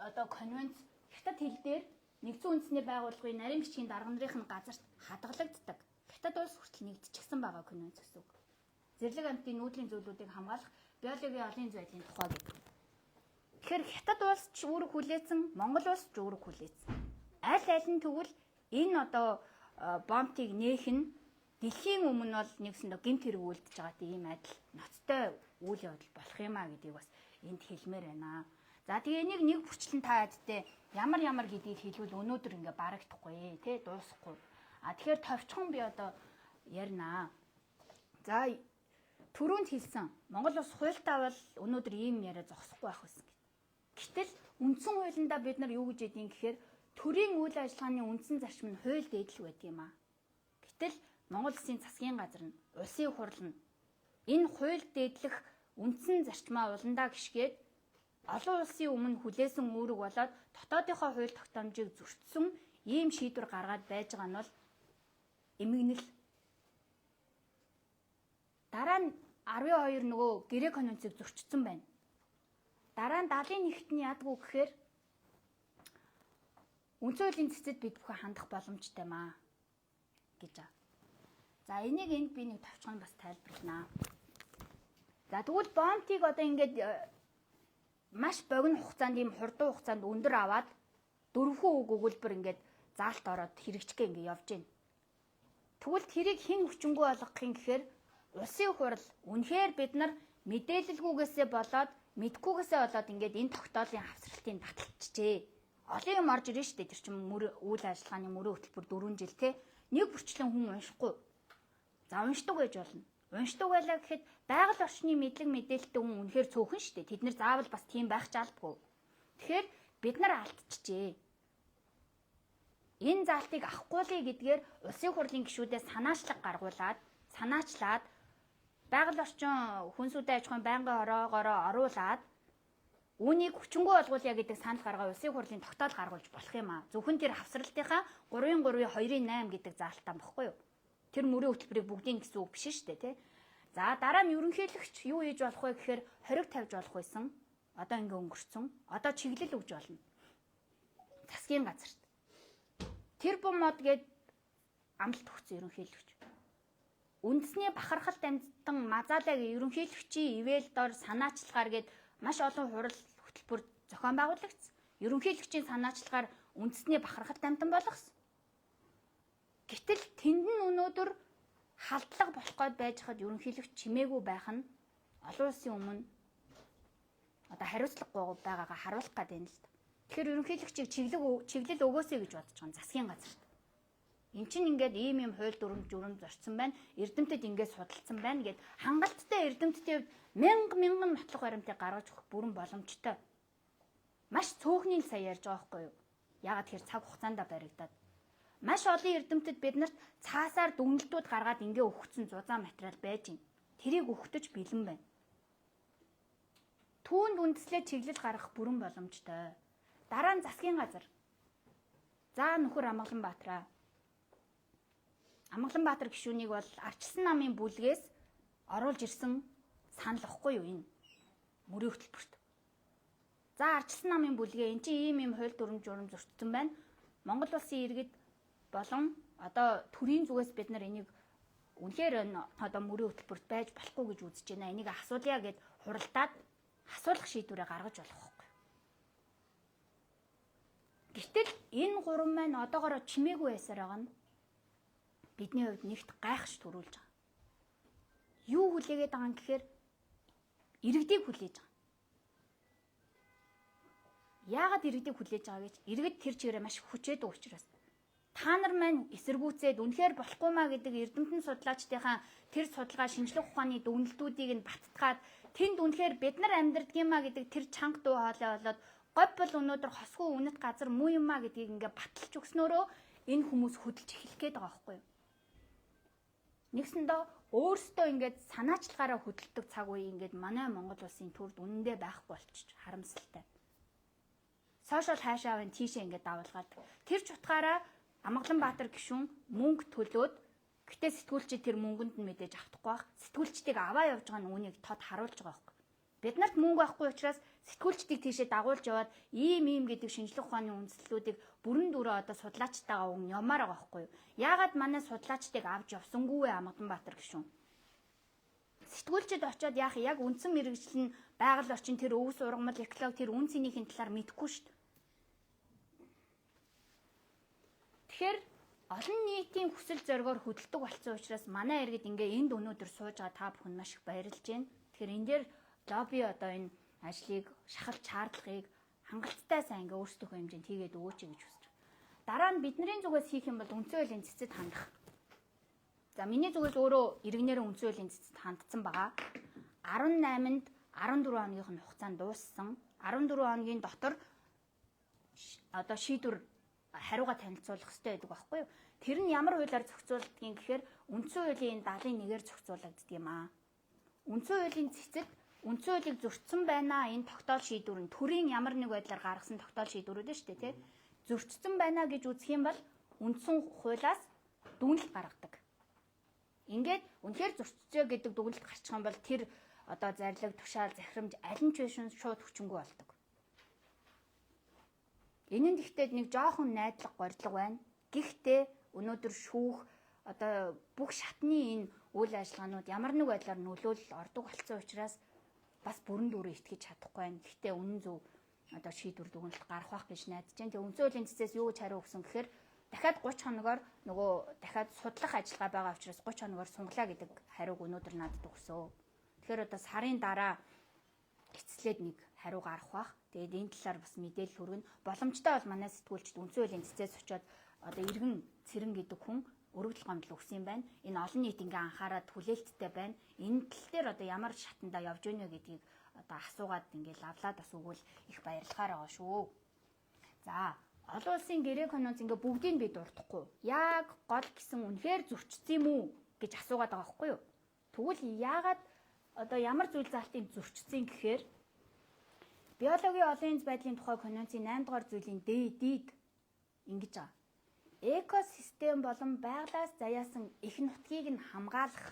одоо конвенц хятад хил дээр нэгдсэн үндэсний байгууллагын нарийн бичгийн дарга нарын газарт хадгалагддаг. хятад улс хүртэл нэгдчихсэн байгаа конвенц гэсэн үг. Зэрлэг амьтдын нүүдлийн зүйлүүдийг хамгаалах биологийн олон зүйлийн тухай гэдэг. Тэгэхээр хятад улс ч үүрэг хүлээсэн, Монгол улс ч үүрэг хүлээсэн. Аль нь тэгвэл энэ одоо бомбыг нээх нь дэлхийн өмнө бол нэгсэндээ гэмт хэрэг үлдэж байгаа тийм адил ноцтой үйл явдал болох юм а гэдгийг бас энд хэлмээр байна. За тэгээ энийг нэг бүрчлэн та адтай ямар гэдгийг хэлвэл өнөөдөр ингээ барагдахгүй тий дуусахгүй. А тэгэхээр товчхон би одоо ярина. За түрүүнд хэлсэн Монгол улс хуультай бол өнөөдөр ийм яриа зогсохгүй байх байсан гэдэг. Гэтэл үндсэн хуулиндаа бид нар юу гэж ядгийг гэхээр төрийн үйл ажиллагааны үндсэн зарчим нь хууль дээдлэг байдаг юм а. Гэтэл Монгол Улсын засгийн газар нь улсын хурал нь энэ хууль дээдлэх үндсэн зарчмаа уландаа гიშгээд олон улсын өмнө хүлээсэн үүрэг болоод дотоодынхоо хууль тогтоомжийг зөрчсөн ийм шийдвэр гаргаад байж байгаа нь бол эмгэнэл. Дараа нь 12 нөгөө гэрээ конвенцийг зөрчсөн байна. Дараа нь 71-т нь яадгүй гэхээр үндсэн хуулийн цэцэд бид бүхэн хандах боломжтой маа гэж байгаа. За энийг энд би нэг товчхон бас тайлбарлана. За тэгвэл бомбыг одоо ингээд маш богино хугацаанд ийм хурдан хугацаанд өндөр аваад дөрвөн үг өгүүлбэр ингээд заалт ороод хэрэгжихгээ ингээд явж байна. Тэгвэл тэрийг хэн хүчингү болгох юм гэхээр улсын хурал үнэхээр бид нар мэдээлэлгүйгээсээ болоод мэдгүйгээсээ болоод ингээд энэ тогтоолын хавцралтыг таталчжээ. Олон юм орж ирэн штэ тэр чинь үйл ажиллагааны мөрөө хөтөлбөр 4 жил те нэг бүрчлэн хүн уншихгүй. За уншдаг байж болно. Уншдаг байлаа гэхэд байгаль орчны мэдлэг мэдээлэлтэй хүн үнэхээр цөөхөн шүү дээ. Тэд нар заавал бас тийм байх ч албагүй. Тэгэхээр бид нар алдчихжээ. Энэ заалтыг авахгүй ли гэдгээр улсын хурлын гишүүдээс санаачлаад байгаль орчин хүнсүүдийн аж ахуйн байнгын ороогоороо оруулаад үүнийг хүчингү болгуулъя гэдэг санал гаргаа улсын хурлын тогтоол гаргуулж болох юм аа. Зөвхөн тэр хавсралтынхаа 3-3-2-8 гэдэг заалтаа баггүй юу? Тэр мөрийн хөтөлбөрийг бүгдийн гэсэн үг биш шүү дээ, тий. За дараа нь ерөнхийлөгч юу хийж болох вэ гэхээр хориг тавьж болох байсан. Одоо ингээ өнгөрцөн. Одоо чиглэл өгж болно. Засгийн газарт. Тэр бомод гээд амлалт өгсөн ерөнхийлөгч. Үндэсний бахархалт амьтан мазаалагь ерөнхийлөгчийн ивэл дор санаачлагаар гээд маш олон хурал хөтөлбөр зохион байгуулагдсан. Ерөнхийлөгчийн санаачлагаар үндэсний бахархалт амьтан болгосон. Гэтэл тэнд нь өнөөдөр халдлага болох гээд байж хад ерөнхийлөгч чимээгүй байх нь олон улсын өмнө одоо хариуцлагагүй байгаагаа харуулах гээд байна л да. Тэгэхээр ерөнхийлөгчийг чиглэл өгөөсэй гэж бодож байгаа засгийн газарт. Эн чинь ингээд ийм хууль дүрм зорчсон байна. Эрдэмтэд ингээд судалсан байна гэд хангалттай эрдэмтдийн мянган нотлох баримтыг гаргаж өгөх бүрэн боломжтой. Маш цөөхний сая ярьж байгаа байхгүй юу? Яагаад тэгэхээр цаг хугацаанд баригдаад маш олон эрдэмтэд биднэрт цаасаар дүгнэлтүүд гаргаад ингээ өгсөн зузаан материал байж байна. Тэрийг өгтөж бэлэн байна. Түүнд үндэслээ чиглэл гаргах бүрэн боломжтой. Дараа нь засгийн газар. За нөхөр Амгаланбаатараа. Амгаланбаатар гишүүнийг бол Арчилсан намын бүлгээс оруулж ирсэн санал واخгүй юу энэ мөрийн хөтөлбөрт. За Арчилсан намын бүлгээ эн чинь ийм хууль дүрм зөрчсөн байна. Монгол улсын иргэд болон одоо төрийн зүгээс бид нар энийг үнэхээр одоо мөрийн хөтөлбөрт байж болохгүй гэж үзэж байна. Энийг асуулъя гэд хуралдаад асуулах шийдвэрээ гаргаж болох байхгүй. Гэтэл энэ гурван маань одоогоор чимээгүй байсаар байгаа нь бидний хувьд нэгт гайхаш төрүүлж байгаа. Юу хүлээгээд байгаа юм гэхээр иргэдийг хүлээж байгаа. Яагаад иргэдийг хүлээж байгаа гэж иргэд тэр чигээрээ маш хүчээд учраас та нар маань эсэргүүцээд үнэхээр болохгүй маа гэдэг эрдэмтэн судлаачдынхаа тэр судалгаа шинжлэх ухааны дүгнэлтүүдийг нь баттгаад тэнд үнэхээр бид нар амьдрдаг юм а гэдэг тэр чанга дуу хоолой болоод говь бол өнөөдөр хосгүй үнэт газар муу юм а гэдгийг ингээ баталж өгснөөрөө энэ хүмүүс хөдөлж эхлэх гээд байгаа байхгүй юу? Нэгсэндээ өөрсдөө ингээд санаачлагаараа хөдөлдөг цаг үе ингээд манай Монгол улсын төрд үнэндээ байхгүй болчих харамсалтай. Сошиал хаашаавын тийшээ ингээд давуулгаад тэр ч утгаараа Амгаланбаатар гишүүн мөнгө төлөөд гэтээ сэтгүүлчид тэр мөнгөнд нь мэдээж автахгүй байх. Сэтгүүлчдийг аваа явж байгаа нь үүнийг тод харуулж байгаа байхгүй. Бид нарт мөнгө авахгүй учраас сэтгүүлчдийг тийшээ дагуулж яваад ийм гэдэг шинжлэх ухааны үндслүүдийг бүрэн дүрээ одоо судлаачтайгаа уг явмаар байгаа байхгүй юу? Яагаад манай судлаачдыг авч явсангүй вэ Амгаланбаатар гишүүн? Сэтгүүлчд очиод яг үндсэн мэргэжил нь байгаль орчин тэр өвс ургамал эколог тэр үн цэнийхин талаар мэдэхгүй шүү дээ. Тэгэхээр олон нийтийн хүсэл зоригоор хөдөлдөг болсон учраас манай иргэд ингээ энд өнөөдөр сууж байгаа та бүхэн маш их баярлж байна. Тэгэхээр энэ дээр лобби одоо энэ ажлыг шахалж шаардлагыг хангалттай сайн ингээ өөрсдийнхөө хэмжээнд хийгээд өгөөч гэж хүсэж байна. Дараа нь бидний зүгээс хийх юм бол үндсэн хуулийн цэцэд хандах. За миний зүгээс өөрөө иргэнээрээ үндсэн хуулийн цэцэд хандсан байгаа. 18-нд 14 хоногийн хугацаанд дууссан. 14 хоногийн дотор одоо шийдвэр хариугаа танилцуулах хэрэгтэй байдаг байхгүй юу? Тэр нь ямар хуулиар зохицуулдгийг гэхээр үндсэн хуулийн 71-ээр зохицуулагддаг юм аа. Үндсэн хуулийн цэцэд үндсэн хуулийг зөрчсөн байна. Энэ тогтоол шийдвэр нь төрийн ямар нэг байдлаар гаргасан тогтоол шийдвэрүүд нь шүү дээ, тий? Зөрчсөн байна гэж үзэх юм бол үндсэн хуулиас дүгнэлт гаргадаг. Ингээд үнэхээр зөрчижээ гэдэг дүгнэлт гарчих юм бол тэр одоо зарлиг, тушаал, захирамж аль нь ч биш шууд хүчингүй болдог. Энэ нь гэхдээ нэг жоохон найдлага горилго байна. Гэхдээ өнөөдөр шүүх одоо бүх шатны энэ үйл ажиллагаанууд ямар нэг байдлаар нөлөөлөл ордог болсон учраас бас бүрэн дүрээ итгэж чадахгүй байна. Гэхдээ үнэн зөв одоо шийдвэр дүгнэлт гарах байх гэж найдаж байна. Тэгээ үндсэн хуулийн цэцээс юу гэж хариу өгсөн гэхээр дахиад 30 хоногоор нөгөө дахиад судлах ажиллагаа байгаа учраас 30 хоногоор сунглаа гэдэг хариуг өнөөдөр надад өгсөө. Тэгэхээр одоо сарын дараа эцэслээд нэг хариу гарах бах. Тэгээд энэ талаар бас мэдээлэл хүргэнэ. Боломжтой бол манай сэтгүүлчд үндсэн хуулийн цэцээс очиод одоо иргэн цэрэн гэдэг хүн өргөдөл гомдол өгсөн юм байна. Энэ олон нийт ингээ анхаарад хүлээлттэй байна. Энэ тал дээр одоо ямар шатандаа явж гэнэ гэдгийг одоо асуугаад ингээ лавлаад бас өгвөл их баярлахаар байгаа шүү. За, олон улсын гэрээ конвенц ингээ бүгдийг бид дурдахгүй. Яг гол гэсэн үнэхээр зөрчсөн юм уу гэж асуугаад байгаа байхгүй юу? Тэгвэл яагаад одоо ямар зүйл заалтыг зөрчсөн гэхээр биологийн олон янз байдлын тухай конвенцийн 8 дугаар зүйлийн дээд ингэж байгаа. Экосистем болон байгалаас заяасан их нутгийг нь хамгаалах,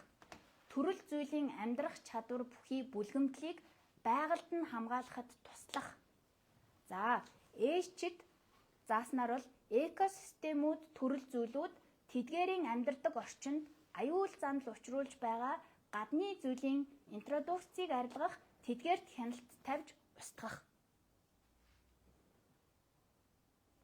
төрөл зүйлийн амьдрах чадвар бүхий бүлгэмтлийг байгальд нь хамгаалахад туслах. За, ээжчид зааснаар бол экосистемүүд төрөл зүйлүүд тэдгээрийн амьдардаг орчинд аюул занал учруулж байгаа гадны зүйлийн интродукцийг арилгах, тэдгээрт хяналт тавьж устгах.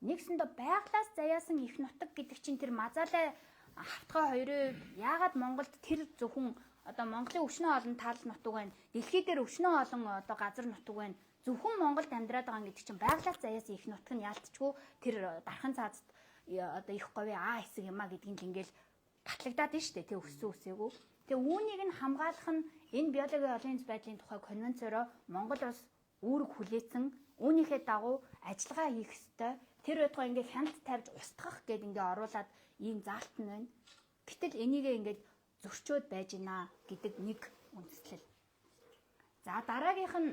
Нэгсэндээ байгалаас заяасан их нутаг гэдэг чинь тэр мазаалай хавтгай хоёрыг яагаад Монголд тэр зөвхөн одоо Монголын өвчнөө олон тал нутаг байна. Дэлхий дээр өвчнөө олон одоо газар нутаг байна. Зөвхөн Монголд амьдраад байгаа гэдэг чинь байгалаас заяасан их нутаг нь яалтчгүй тэр дархан цаазд одоо их говийн А хэсэг юм а гэдгийг л ингээл батлагдаад нь штэ тэг өссөн үсээгүү. Тэгээ үүнийг нь хамгаалах нь энэ биологийн олон янз байдлын тухай конвенцороо Монгол улс үүрэг хүлээсэн үүнийхээ дагуу ажиллагаа хийх ёстой. Тэр байтугай ингээ хяналт тавьж устгах гэд ингээ оруулаад ийм заалт нь байна. Гэтэл энийгээ ингээд зөрчөөд байж гинэ гэдэг нэг үндэслэл. За дараагийнх нь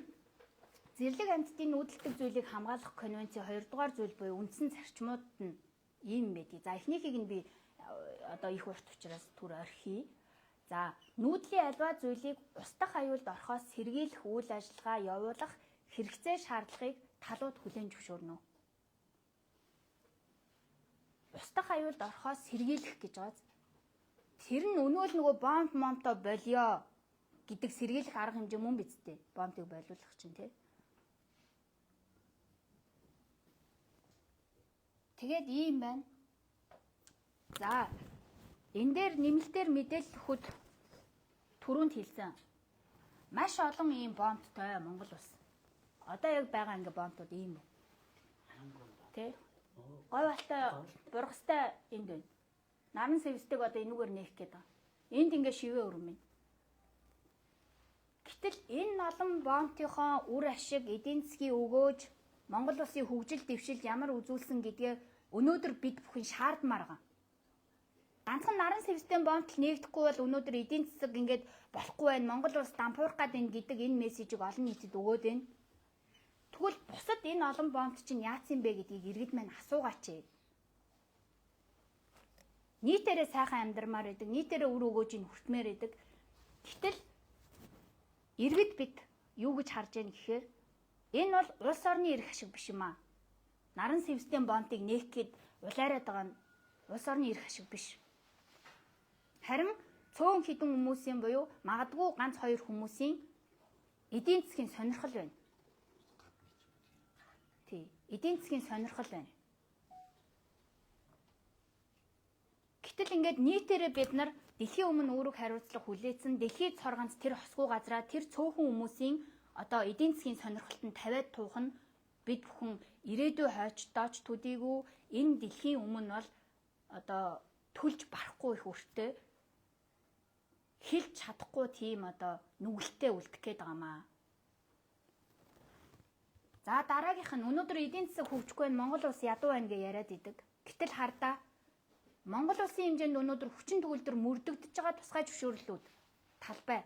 зэрлэг амьтдын нүүдэлдэг зүйлийг хамгаалах конвенцийн 2 дугаар зүйл буюу үндсэн зарчмууд нь ийм байдгийг. За эхнийхийг нь би одоо их урт учраас түр орхий. За нүүдлийн альва зүйлийг устгах аюулд орохоос сэргийлэх үйл ажиллагаа явуулах хэрэгцээ шаардлагыг талууд хүлээн зөвшөөрнө. Устгах аюулд орохоос сэргийлэх гэж байгаа. Тэр нь өнөөл нөгөө момто болио гэдэг сэргийлэх арга хэмжээ мөн биз дээ. Бомтыг бойлуулах чинь тий. Тэгээд ийм байна. За энэ дээр нэмэлтээр мэдээлэл өгөхөд түрүүнд хэлсэн. Маш олон ийм бомттой Монгол улс. Одоо яг байгаа ингээ бомтууд ийм байна. Тэ? Гой балтай бургастай энд байна. Наран сэвсдэг одоо энүүгээр нээх гээд байгаа. Энд ингээ шивээ өрөм байна. Гэтэл энэ олон бомтынхоо үр ашиг, эдийн засгийн өгөөж Монгол улсын хөгжил дэвшилд ямар үзүүлсэн гэдгээ өнөөдөр бид бүхэн шаардмаар байгаа. Ганцхан наран сэвсдийн бомтол нээгдэхгүй бол өнөөдөр эдийн засаг ингээд болохгүй байх. Монгол улс дампуурах гээд байна гэдэг энэ мессежийг олон нийтэд өгөөд байна. Тэгвэл бусад энэ олон бомт чинь яац юм бэ гэдгийг иргэд маань асуугаач. Нийтээрээ сайхан амьдрмаар байдаг, нийтээрээ үр өгөөжийг хүртмээр байдаг. Гэтэл иргэд бид юу гэж харж яах гэхээр энэ бол улс орны эрх ашиг биш юм аа. Наран сэвсдийн бонтыг нээх гээд улайраад байгаа нь улс орны эрх ашиг биш. Харин цөөн хідэн хүмүүсийн буюу магадгүй ганц 2 хүмүүсийн эдийн засгийн сонирхол байна. Тий, эдийн засгийн сонирхол байна. Гэтэл ингээд нийтээрээ бид нар дэлхийн өмнө үүрэг хариуцлага хүлээсэн дэлхийд цор ганц тэр хосгүй газраа тэр цөөхөн хүмүүсийн одоо эдийн засгийн сонирхолтод тавиад туух нь бид бүхэн ирээдүй хойчдооч төдийгүй энэ дэлхийн өмнө бол одоо төлж барахгүй их өртөө хэлж чадахгүй тийм одоо нүгэлтэд үлдэх гээд байгаамаа. За дараагийнх нь өнөөдөр эдийн засаг хөгжихгүй нь Монгол улс ядуу байна гэж яриад идэг. Гэтэл хардаа Монгол улсын хэмжээнд өнөөдөр хүчин төгөлдөр мөрдөгдөж байгаа тусгай зөвшөөрлүүд талбай.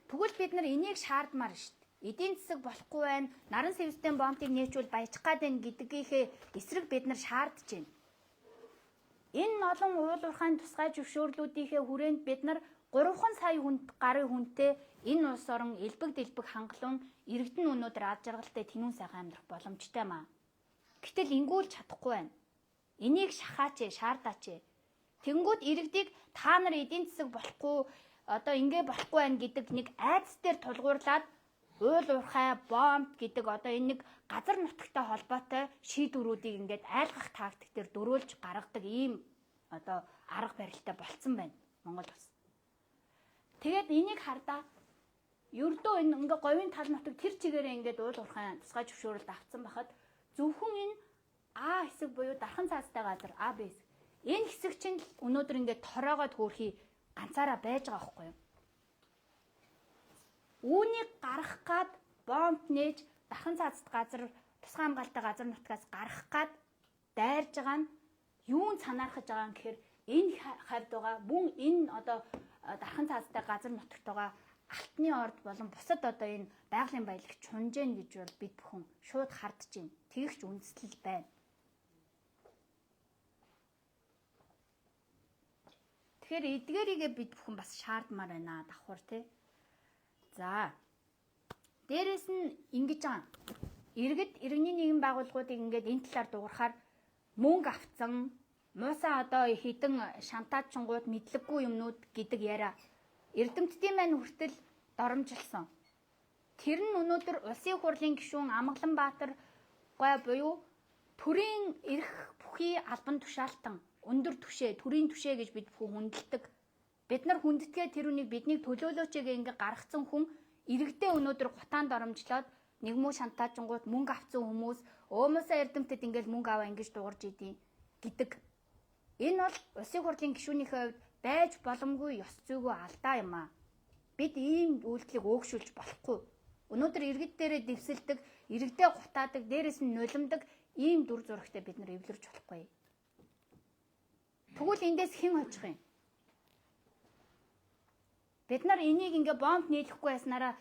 Тэгвэл бид нар энийг шаардмаар шүү дээ. Эдийн засаг болохгүй байна. Наран сэвсдийн бомбыг нээжүүл баяжих гад байна гэдгийнхээ эсрэг бид нар шаардж байна. Энэ олон уул уурхайн тусгай зөвшөөрлүүдийнхээ хүрээнд бид нар 3 сая гарын хүнтэй энэ улс орон элбэг дэлбэг хангалуун иргэдэн өнөөдөр ад жаргалтай тэнүүн сайхан амьдрах боломжтой маа. Гэтэл ингүүлж чадахгүй байна. Энийг шахаач, шаардаач. Тэнгүүд иргэдийг та нар эдийн засаг болохгүй одоо ингэ болохгүй байна гэдэг нэг айдас дээр тулгуурлаад уул уурхай бомб гэдэг одоо энэ нэг газар нутагтай холбоотой шийдвэрүүдийг ингээд айлгах тактик дээр дөрөөлж гаргадаг ийм одоо арга барилтай болцсон байна Монгол улс. Тэгээд энийг хардаа ердөө энэ ингээ говийн тал нутаг тэр чигээрээ ингээд уул уурхай тусгай зөвшөөрөлд авцсан байхад зөвхөн энэ А хэсэг буюу дархан цаастай газар А Б хэсэг. Энэ хэсэг чинь өнөөдөр ингээд тороогоо төөрхий ганцаараа байж байгаа байхгүй юу? Үүнийг гаргах гад бомб нээж дархан цаасд газар тусгай хамгаалалттай газар нутгаас гаргах гад дайрж байгаа нь юун санаархаж байгаа юм гэхээр энэ хавьд байгаа мөн энэ одоо дархан цаастай газар нутагт байгаа алтны орд болон бусад одоо энэ байгалийн баялагч чунжэн гэж бол бид бүхэн шууд хардж байна. Тэгэгч үндэслэл байна. Тэгэхээр эдгээрийгээ бид бүхэн бас шаардмаар байна давхар тий. За. Дээрээс нь ингэж байгаа. Иргэд иргэний нийгэм байгууллагуудыг ингээд энэ талаар дуурахаар мөнгө авцсан, муусаа одоо хідэн шантаачингууд мэдлэггүй юмнууд гэдэг яриа эрдэмтдийн маань хүртэл доромжилсан. Тэр нь өнөөдөр улсын хурлын гишүүн Амгалан Баатар гой буюу төрийн эрх бүхий албан тушаалтан өндөр түшээ, төрийн түшээ гэж бид бүхэн хүндэлдэг. Бид нар хүндэтгээ тэр үнийг биднийг төлөөлөөч гэж ингээ гаргацсан хүн иргэдээ өнөөдөр гутаанд оромжлоод нэг муу шантаачингууд мөнгө авсан хүмүүс өөмөөсөө эрдэмтэд ингээл мөнгө аваа ингэж дуурж идэв гэдэг. Энэ бол улсын хурлын гишүүнийхээ хувьд байж боломгүй ёс зүйгүй алдаа юм аа. Бид ийм үйлдэлийг өөгшүүлж болохгүй. Өнөөдөр иргэд дээрээ дэвсэлдэг, иргэдээ гутаадаг, дээрээс нь нулимдаг ийм дүр зурагтай бид нар эвлэрч болохгүй. Тэгвэл эндээс хэн хожих юм? Бид нар энийг ингээ бомб нийлэхгүй яснараа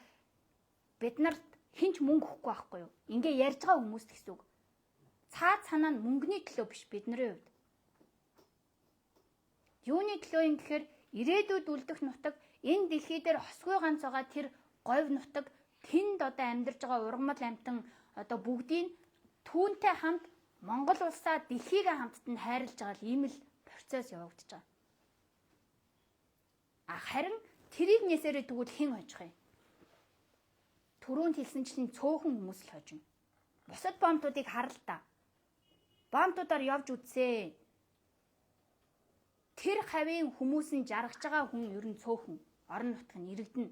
бид нарт хинч мөнгө өгөхгүй байхгүй юу? Ингээ ярьж байгаа хүмүүст гэсэн үг. Цаад санаа нь мөнгөний төлөө биш бидний хувьд. Юуны төлөө юм гэхээр ирээдүйд үлдэх нутаг энэ дэлхий дээр хосгүй ганц байгаа тэр говь нутаг тэнд одоо амьдарж байгаа ургамал амьтан одоо бүгдийг түүнтэй хамт Монгол улсаа дэлхийгээ хамтд нь хайрлаж байгаа ийм л процесс явагдаж байгаа. Харин тэрийг нээсээрээ тэгвэл хэн хожих юм? Түрүүнд хэлсэнчлэн цөөхөн хүмүүс л хожино. Бусад бомбуудыг хар л да. Бомбуудаар явж үзье. Тэр хавийн хүмүүсийн жаргаж байгаа хүн ер нь цөөхөн. Орон нутг нь иргэдэн.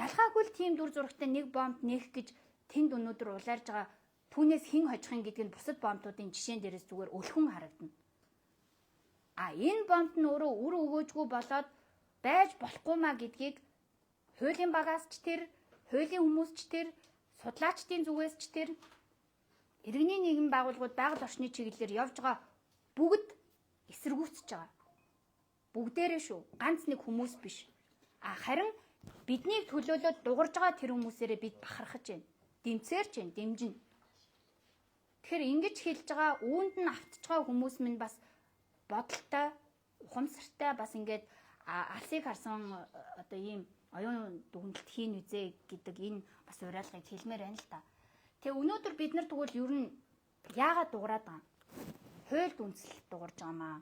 Ялгаагүй л тийм дүр зурагтай нэг бомб нээх гэж тэнд өнөөдөр улаарж байгаа түүнээс хэн хожих юм гэдг нь бусад бомбуудын жишээн дээрээс зүгээр өлхөн харагдана. Энэ бомб нь өөрөө үр өгөөжгүй болоод байж болохгүй маа гэдгийг хуулийн багаас ч тэр, хуулийн хүмүүс ч тэр, судлаачдын зүгээс ч тэр, иргэний нийгэм байгууллагууд байгаль орчны чиглэлээр явж байгаа бүгд эсэргүүцэж байгаа. Бүгдээрээ шүү. Ганц нэг хүмүүс биш. Харин биднийг төлөөлөөд дугарж байгаа тэр хүмүүсээрээ бид бахархаж байна. Дэмцээрч байна, дэмжинэ. Тэгэхээр ингэж хэлж байгаа үүнд нь автж байгаа хүмүүс минь бас бодолтой, ухамсартай бас ингээд алсыг харсан одоо ийм оюун дүгнэлт хийн үзээ гэдэг энэ бас уриалгыг хэлмээр байна л та. Тэгээ өнөөдөр бид нар тэгвэл ер нь яагаад дуурайд байгаа? Хуульд үндэслэл дуурж байгаамаа.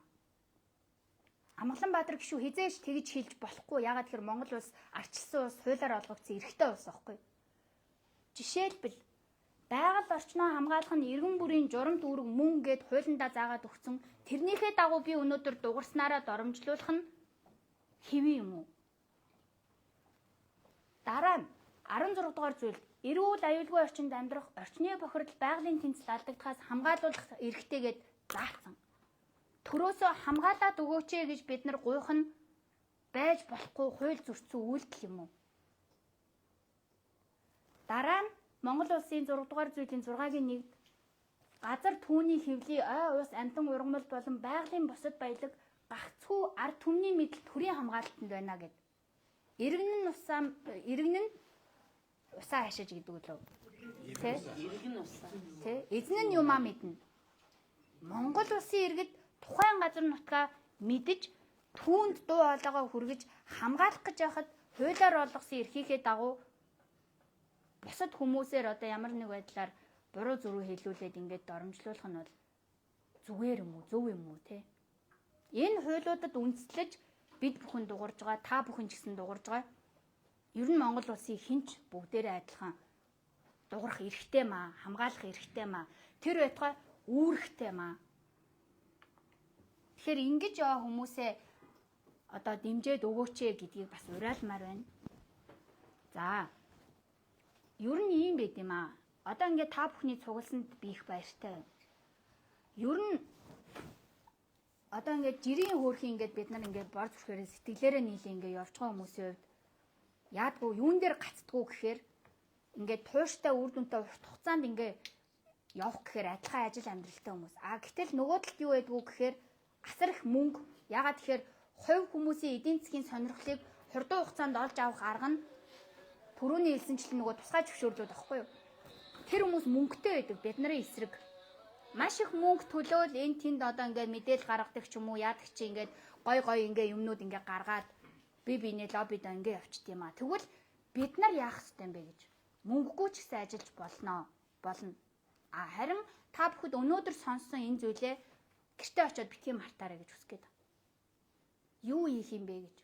Амгаланбаатар гişүү хизээж тэгж хэлж болохгүй. Яагаад тэгэхээр Монгол улс арчилсан улс, хуулиар олгогдсон эрхтэй улс байхгүй. Жишээлбэл байгаль орчноо хамгаалах нь иргэн бүрийн журам дүүрэг мөн гэд хуулиндаа заагаад өгсөн. Тэрнийхээ дагуу би өнөөдөр дугарснараа доромжлуулах нь хэвээ юм уу? Дараа нь 16 дугаар зүйл эрүүл аюулгүй орчинд амьдрах, орчны бохирдол, байгалийн тэнцэл алдагдахаас хамгаалуулах эрхтэйгээд заасан. Төрөөсөө хамгаалаад өгөөч гэж бид нар гуйх нь байж болохгүй хууль зөрчсөн үйлдэл юм уу? Дараа нь Монгол улсын 6 дугаар зүйлийн 6-гийн 1-д газар түүний хэвлий ой ус амтан ургамал болон байгалийн бусад баялаг гагцхүү ард түмний мэдл төрийн хамгаалалтанд байна гэд. Иргэн нь усаа хашиж гэдэг үлээ. Тэ? Иргэн усаа. Тэ? Эзэн нь юмаа мэднэ. Монгол улсын иргэд тухайн газар нутгаа мэдж түүнд дуу хоолойгоо хүргэж хамгаалах гэж яхад хуулиар олгосон эрхийнхээ дагуу бусад хүмүүсээр одоо ямар нэг байдлаар буруу зүрүү хэлүүлээд ингээд доромжлуулах нь бол зүгээр юм уу, зөв юм уу те? Энэ хуулиудад үндэслэж бид бүхэн дуурж байгаа, та бүхэн ч гэсэн дуурж байгаа. Ер нь Монгол улсыг хинч бүгдээрээ адилхан дуурах эрхтэй маа, хамгаалах эрхтэй маа. Тэр байтугай үүрэгтэй маа. Тэгэхээр ингэж яваа хүмүүсээ одоо дэмжиж өгөөч гэдгийг бас уриалмаар байна. За. Ер нь ийм байт юм аа. Одоо ингээд та бүхний цугласанд би их баяртай байна. Ер нь одоо ингээд жирийн хөөрхий ингээд бид нар ингээд бор зүрхээрээ сэтгэлээрээ нийлээ ингээд явж байгаа хүмүүсийн хувьд яадгүй юун дээр гацдгүй гэхээр ингээд тууштай үр дүнтэй урт хугацаанд ингээд явах гэхээр адилхан ажил амьдралтай хүмүүс. Гэтэл нөгөө талд юу байдгүй гэхээр асар их мөнгө ягаад тэгэхээр хувь хүмүүсийн эдийн засгийн сонирхлыг хурдан хугацаанд олж авах арга нь түрүүний хэлсэнчлэн нөгөө тусгай зөвшөөрлүүд багхгүй юу? Тэр хүмүүс мөнгөтэй байдаг бид нарын эсрэг. Маш их мөнгө төлөөл энэ тэнд одоо ингээд мэдээлэл гаргадаг ч юм уу яадаг чи ингээд гой ингээд юмнууд ингээд гаргаад биенээ лоббид ингээд явчихд юм аа. Тэгвэл бид нар яах ёстой юм бэ гэж. Мөнгөгүй ч гэсэн ажиллаж болно. Харин та бүхэд өнөөдөр сонссон энэ зүйлээ гэртээ очиод битгий мартаарай гэж хүсгээд. Юу хийх юм бэ гэж.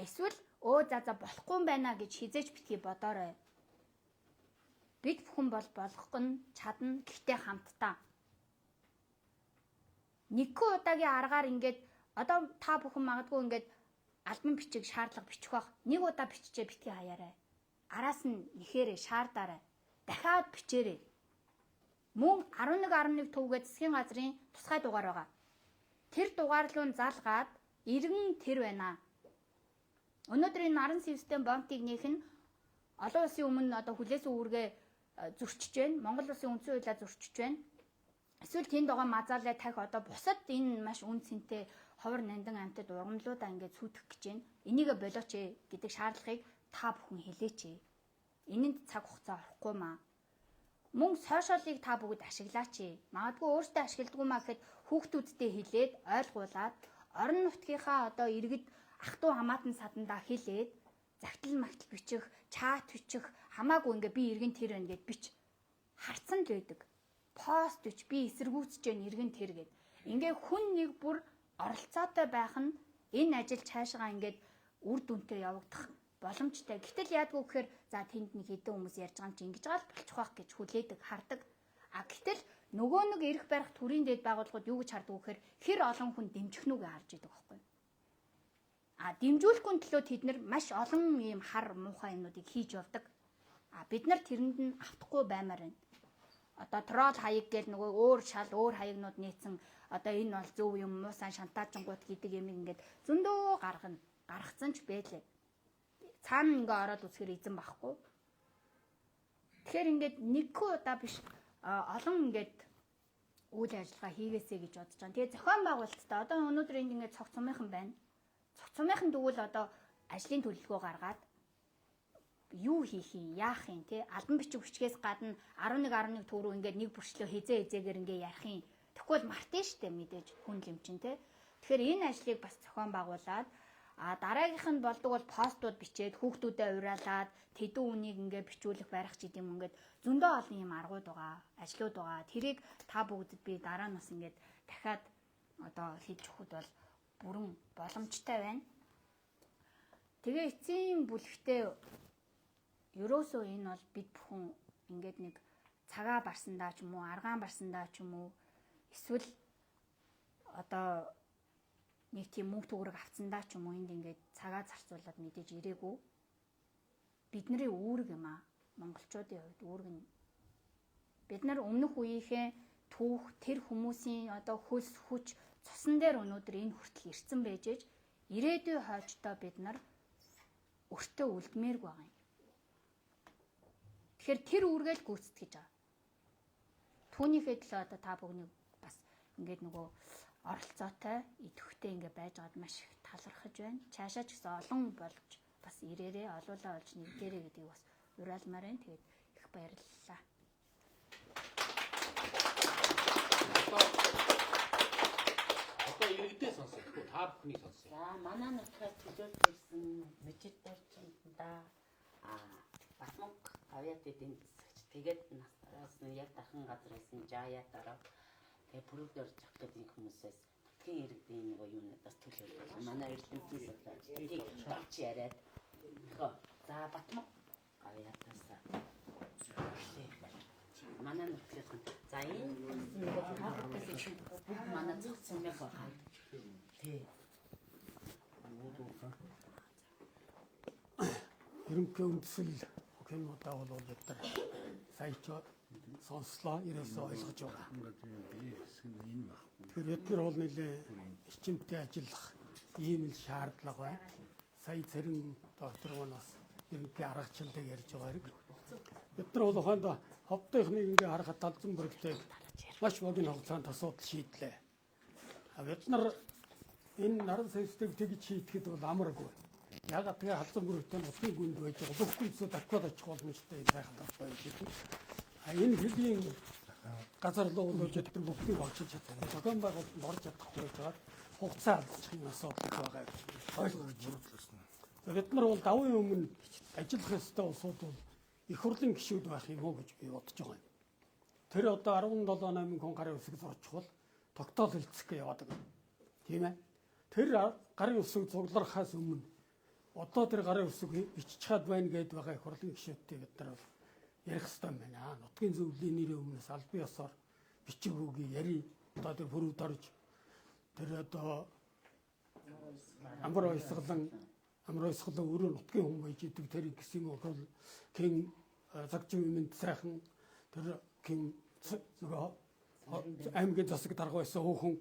Эсвэл за болохгүй юм байна гэж хизээч битгий бодоорой. Бид бүхэн болгох нь чадна гэхдээ хамтдаа. Нэгэн удаагийн аргаар ингээд одоо та бүхэн магадгүй ингээд альбом бичиг шаардлага бичих бах. Нэг удаа биччихээ битгий хаяарай. Араас нь нэхээрээ шаардаарай. Дахиад бичээрэй. Мөн 11.1 төвгээд засгийн газрын тусгай дугаар байгаа. Тэр дугаар руу залгаад иргэн тэр байна. Өнөөдөр энэ наран систем бомтыг нээх нь олон улсын өмнө одоо хүлээс үүргээ зөрчиж байна. Монгол улсын үндсэн хуулиа зөрчиж байна. Эсвэл тэнд байгаа мазаалаа тах одоо бусад энэ маш үн цэнтэй ховор нандин амтад ургамлуудаа ингээд сүйтгэх гэж байна. Энийгээ болооч гэдэг шаардлагыг та бүхэн хэлээч. Энэнд цаг хугацаа орохгүй маа. Мөн сошиалыг та бүгд ашиглаач. Магадгүй өөртөө ашигладгүй маа гэхэд хүүхдүүдтэй хэлээд ойлгуулад орон нутгийнхаа одоо иргэд ах トゥ хамаатан садандаа хэлээд загтал магтал бичих, чат бичих хамаагүй ингээ би иргэн тэр байна гэд бич. Харцсан л байдаг. Пост бич би эсэргүүцэж जैन иргэн тэр гэд. Ингээ хүн нэг бүр оролцоотой байх нь энэ ажил цаашгаа ингээд үр дүнтэй явагдах боломжтой. Гэтэл яадгүй гэхээр за тэнд нэг хэдэн хүмүүс ярьж байгаа юм чи ингэж гал болчих واخ гэж хүлээдэг, хардаг. Гэтэл нөгөө нэг эрх барих төрийн дэд байгууллагууд юу гэж хардаг вэ гэхээр хэр олон хүн дэмжих нүгэ харж идэг байхгүй. Дэмжүүлэхгүй төлөө тэд нар маш олон ийм хар муухай юмнуудыг хийж явдаг. Бид нар тэрэнд нь автахгүй баймаар байна. Одоо трол хаяг гэж нөгөө өөр хаягнууд нээсэн одоо энэ бол зөв юм муусан шантаажингууд гэдэг юм ингээд зөндөө гаргацсан ч байлээ. Цаана ингээ ороод үсгэр эзэн байхгүй. Тэгэхээр ингээд нэггүй удаа биш олон ингээд үйл ажиллагаа хийгээсэй гэж бодож байгаа. Тэгээ зохион байгуулалттай одоо өнөөдөр энд ингээд цогц сумынхан байна. Цогц сумынхан тэгвэл одоо ажлын төлөвлөгөө гаргаад юу хийх юм, яах юм те албан бичиг хүчгээс гадна 11.1 төгрөг ингээд нэг бүрчлөө хизээгээр ингээ ярих юм. Тэгвэл мартын штэ мэдээж хүн лэмчин те. Тэгэхээр энэ ажлыг бас зохион байгуулад А дараагийнх нь болдог бол постууд бичээд хүүхдүүдэд уриалаад тэдэн үнийг ингээ бичүүлэх барих ч гэдэм ингээд зөндөө олон юм аргууд байгаа, ажлууд байгаа. Тэрийг та бүгдэд би дараа нь бас ингээд дахиад одоо хэлж өгөхөд бол бүрэн боломжтой байна. Тэгээ эцсийн бүлэгтээ ерөөсөө энэ бол бид бүхэн ингээд нэг цагаа барсандаа ч юм уу, аргаан барсандаа ч юм уу, эсвэл одоо нэг тийм мөнгө төгрөг авцсандаа ч юм уу энд ингээд цагаа зарцуулаад мэдээж ирээгүй. Бидний үүрэг юм аа. Монголчуудын хувьд үүрэг нь. Бид нар өмнөх үеийнхээ түүх тэр хүмүүсийн одоо хөлс хүч цусан дээр өнөөдөр энэ хүртэл ирсэн байж ээж ирээдүйн хойчдоо бид нар өртөө үлдмээргүй байгаа юм. Тэгэхээр тэр үүргээл гүйцэтгэж байгаа. Түүнийхээ төлөө одоо та бүгнийг бас ингээд нөгөө оролцоотой идэвхтэй ингээ байж байгаад маш их талархаж байна. Цаашаа ч гэсэн олон болж бас ирээрээ олуулаа олж нэгдэрээ гэдгийг бас уриалмаар байна. Тэгээд их баярлалаа. Одоо иргэдээ сонсох. Та бүхний сонсох. За манай нутгаар төлөөлж ирсэн мэжид дорчиндаа Батмонг авьяат эдийн засагч тэгээд нараас нь яг дахин газар байсан жаяа дараа тэгээ бүрүүд орж авах гэдэг хүмүүсээс нутгийн иргэдийн нэг юунаас төлөөлөл. Манай эрдэмтний судлаач тийг дорч яриад за Батмонг авьяатаас манай нутгийн за энэ нэг хаагаас бүх манай цогцсон байх байна. Тий. Ерөнхий үндэслэл хэмнүүдээ бол бид нар саяч сонслоо, ерөөсөө ойлгож байгаа. Тэгэхээр бид нар бол нэлээ эрчимтэй ажиллах ийм л шаардлага байна. Сая цэрэн докторгоноос ерөнхий аргачлалыг ярьж байгаа хэрэг. Бид нар бол ухаанд ховдынхныг ингээ харахад талзан бүрэгтэй маш богино хугацаанд асуудал шийдлээ. Бид нар энэ наран сэвсдэг тэгж шийдэхэд бол амаргүй. Ягаад тэгээ халзан бүрэгтэй нутгийн гүнд байж байгаа бүх хүнсүүд аквад очих боломжтой сайхан талбай гэдэг. Энэ хэдийн газар руу болж байгаа бүгдийг олж чадсан. Зохион байгуулалт орж чадахгүй байгаа хугацаа алдчих юм асуудал байгаа гэж ойлгож байна. Бид нар бол давын өмнө ажиллах ёстой улсууд бол их хурлын гишүүд байх юм уу гэж би бодож байгаа юм. Тэр одоо 17-8 хүн гарын үсэг зурчихвал тогтоол хэлцэх яваад байгаа. Тийм ээ. Тэр гарын үсэг цуглархаас өмнө одоо тэр гарын үсэг бичиж чад байна гэдээ байгаа их хурлын гишүүдтэй бид нар ярих хэрэгтэй байна. Нутгийн зөвлөлийн нэрийн өмнөөс аль бие ёсоор бичиг үгүй яри одоо тэр бүрүүд орж тэр одоо амар ойсгалан өөрөө нутгийн хүн байж идэг тэр гэсэн юм бол кин загчим юмд сайхан тэр кин нөгөө аймгийн засаг дарга байсан хөөхөн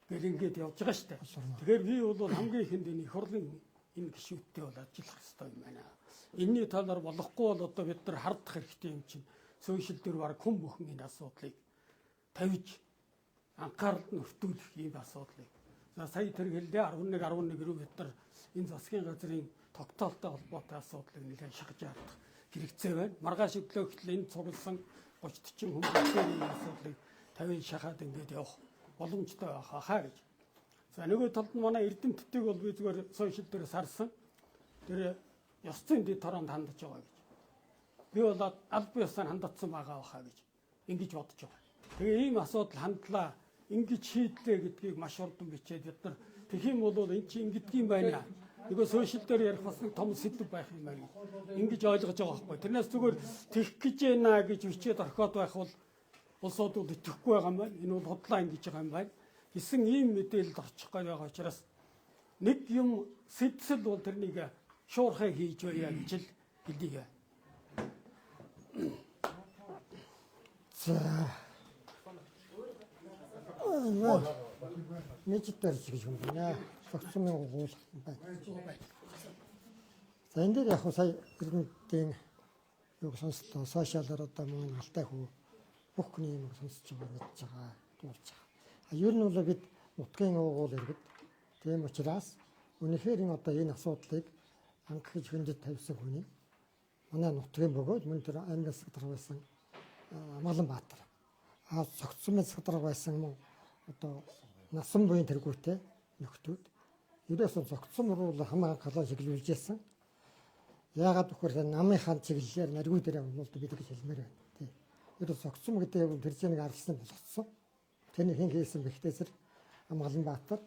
гэл ингээд явж байгаа шүү дээ. Тэгэхээр би бол хамгийн ихэнд энэ их хурлын энэ гишүүдтэй бол ажиллах хэрэгтэй юм байна. Энийний талаар болохгүй бол одоо бид нар хардах хэрэгтэй юм чинь сошиал дээр баг хүн бүхэн энэ асуудлыг тавьж анхаарал нөтүүлэх ийм асуудлыг. За сая тэр хэллээ 11 рүү бид нар энэ засгийн газрын тогтоолтой холбоотой асуудлыг нэлээд шахаж яах хэрэгцээ байна. Маргааш өглөө энэ цугласан 30-40 хүмүүсийн асуудлыг 50 шахаад ингээд явах боломжтой байхаа гэж. За нөгөө талд нь манай эрдэмтдийг бол би зүгээр сошиал дээр сарсан. Тэр ёс зүйн дэд торонд хандж байгаа гэж. Би бол аль бие ёсоор хандсан байгаа баха гэж ингэж бодож байгаа. Тэгээ ийм асуудал хандлаа ингэж шийдлээ гэдгийг маш урдан бичээд бид нар тэгэх юм бол эн чинь ингэдэг юм байна. Нөгөө сошиал дээр ярих бас нэг том сэдв байх юм байна. Ингэж ойлгож байгаа байхгүй. Тэрнээс зүгээр тэгэх гэж байна гэж бичээд орхиод байх бол улсууд бол итгэхгүй байгаа юм байна. Энэ бол худлаа ингэж байгаа юм байна. Гэсэн ийм мэдээлэл орчих байгаа учраас нэг юм сэдсэл бол тэрнийг шуурхай хийж байя гэж л хэлье. За мэжидэр гэж юм байна. Согцмын уул байна. За энэ дээр яг сая иргэдийн юу сонслоо сошиалаар одоо мөн алтай хүү бүх хүний юм сонсож байгаа гэж байгаа дурж байгаа. Ер нь бол бид нутгийн уугуул иргэд тийм учраас үнэхээр одоо энэ асуудлыг анхиж хөндөд тавьсан хүний манай нутгийн бөгөөд мөн тэр аймгийн секретар байсан Амгаланбаатар согцмын секретар байсан мөн одоо насан буян тэргүүтэй нөхдүүд ерөөсөө зогцсон мөрөөл хамаа халаа чиглүүлж яасан. Яагаад гэвэл намынхаа чиглэлээр наргүй дээр явуулд бид гэж хэлмээр байна. Тий. Ерөөс зогцсон гэдэг нь тэр чинь арчсан болгоцсон. Тэрний хэн хийсэн бэхтээсэр Амгалан Баатар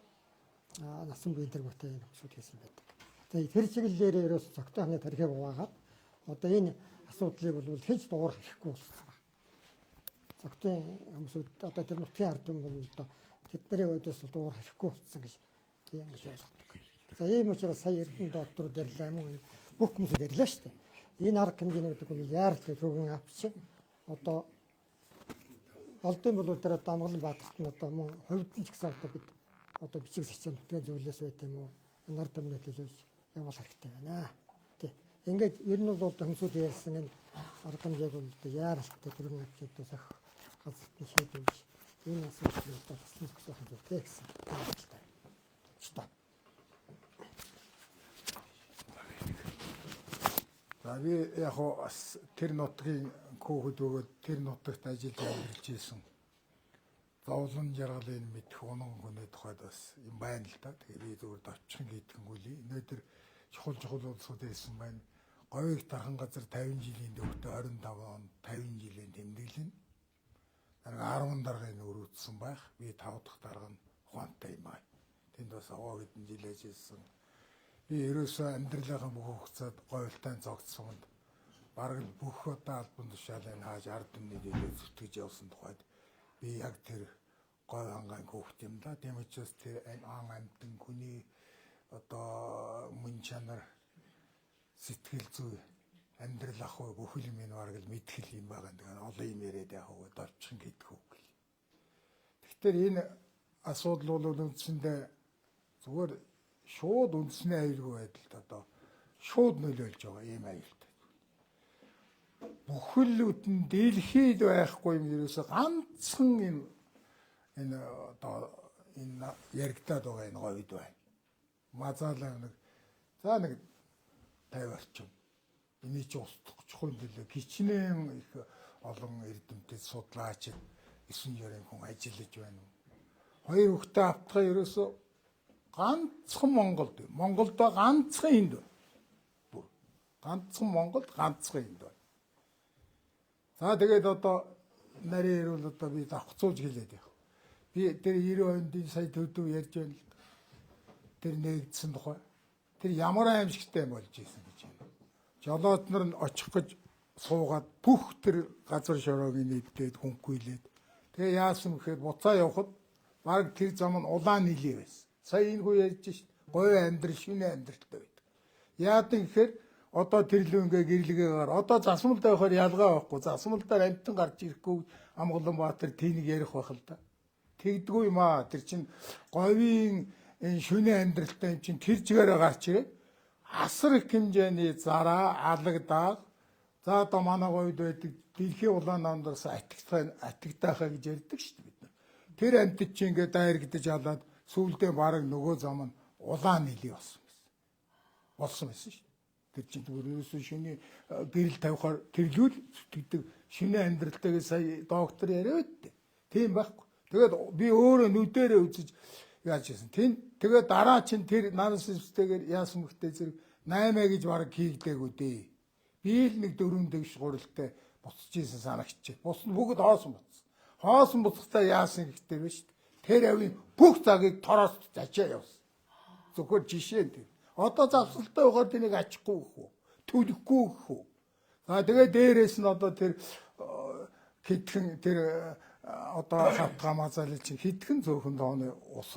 насан буян тэр бүтээн хүмүүсүүд хийсэн байдаг. Тэгээ тэр чиглэлээр ерөөс цогтой ханы тархийг уваагаад одоо энэ асуудлыг бол хийж дуурах хэрэггүй болсон. Цогтой хүмүүсүүд одоо тэр нутгийн ард түмэн бол одоо тэдний өдөөс дуурах хэрэггүй болсон гэж тийм гэж ойлгодог. За ийм учраас сая эрдэнэ доктор дэрлээ мөн бүх хүмүүс дэрлээ шүү дээ. Энэ арга хэмжээний гэдэг нь яарч төгөн авч одоо олдын бол тэр одоо Амгалан Баатарт нь одоо мөн хувьд нь ч гэсэн одоо бид одоо бичиг зэчийн нутгийн зөвлөлөөс байт юм уу нар томноо төлөвлөж явуулах хэрэгтэй байна. Тий. Ингээд ер нь бол хүмүүсүүд ярьсан энэ арга хэмжээг бол яаралтай төгөн авч одоо сах газартны шийдвэрж энэ асуудлыг одоо таслах хэрэгтэй гэсэн ойлголтой. Стоп. За би яг тэр нутгийн хөөхд өгөөд тэр нутагт ажиллаж амьдарч ирсэн. Зовлон жаргалыг мэдэх унан хүний тухайд бас юм байна л да. Тэгээ би зөвхөн довчхон хийдгэнгүй. Өнөөдөр чухал улсууд хэлсэн байна. Говийг тархан газар 50 жилийн дөвтө 25 он 50 жилийн тэмдэглэн. 10 даргын өрөөдсөн байх. Би 5 дахь дарга нь ухаантай юм аа. Тэнд бас овоо хэдэн жил ажилласан. Би ерөөсөө амьдралынхаа бүх хугацаанд говьлтай зогцсонд бараг бүх одоо албан тушаалыг хааж ард түмний дээл зүтгэж явсан тухайд би яг тэр говь хангаан хөөхт юм да. Тийм учраас тэр ан амтэн хүний одоо мөн чанар сэтгэл зүй амьдрал ах уу бүхэл юм энэ бараг л мэдхэл юм байгаа. Тэгээ олон юм яриад яг уу довчхон гэдэг үг. Тэгэхээр энэ асуудал бол үндсэндээ зүгээр шууд үндсний аюулгүй байдалд одоо шууд нөлөөлж байгаа юм аюултай. Бүхэл бүтэн дэлхийд байхгүй юм ерөөсө ганцхан энэ одоо энэ яригдаад байгаа энэ говьд байна. Мазаалаа нэг 50 орчим. Эний ч устдах чухал билээ. Кичнээн их олон эрдэмтэд судлаач 9 жирийн хүн ажиллаж байна. Хоёр хүүхдээ автгаа ерөөсө ганцхан Монголд ганцхан энд байна. Бүр ганцхан Монголд ганцхан энд байна. За тэгээд одоо нарийн ирүүл одоо би давхцуулж хэлээд яах. Би тэр 90 онд сая төдөв ярьж байна л. Тэр нэгдсэн тухай. Тэр ямар аимшигтай болж ийсэн гэж байна. Жолоод нар нь очих гэж суугаад бүх тэр газар шороог нийтдээд хөнхөйлээд. Тэгээ яасан гэхээр буцаа явхад баг тэр зам нь улаан нилээ байсан. Сая энэ хүү ярьж шít. Говь амьдрал шинэ амьдралтай байдаг. Яадан гэхээр одоо тэр л ингээ гэрлэгээр одоо засмалтай байхаар ялгаа байхгүй. Засмалдаар амтан гарч ирэхгүй Амгалан Баатар тэнийг ярих байх л да. Тэгдэггүй юм аа. Тэр чин говийн энэ шинэ амьдралтай юм чин тэр чигээрээ гарч ирээд асар их хэмжээний зараа, алагдаа. За одоо манай говьд байдаг дэлхийн улаан намдаас атигтайхаа гэж ярьдаг шүү дээ бид нар. Тэр амтд чи ингээ дайрагдаж алаад сүүлдээ бараг нөгөө зам нь улаан нилээ болсон байсан шүү дээ. Тэр чинь түрүүсээ шинэ гэрэл тавихаар тэрлүүл зүтгэдэг шинэ амьдралтайгээ сая доктор яриад дээ. Тийм байхгүй. Тэгээд би өөрөө нүдэрээ үзэж яаж хийсэн. Тэгээд дараа чинь тэр наносисттэйгээр яасан мөхтэй зэрэг 8 гэж бараг хийгдээгүй дээ. Би л нэг 4 дэвш гуралтай буцаж ийсэн санагчээ. Бус нь бүгд хоосон буцсан. Хоосон буцахтаа яасан хэрэгтэй вэ шүү дээ. Тэр авийн бүх цагийг тороос зачаа явсан. Зөвхөн жишээ нь тэр. Одоо завсалтай байхаар тэнийг ачихгүй гэх үү? Төлөхгүй гэх үү? За тэгээд дээрээс нь одоо тэр хитгэн тэр одоо хатгаа мазаалын чинь хитгэн зөөхөн тооны ус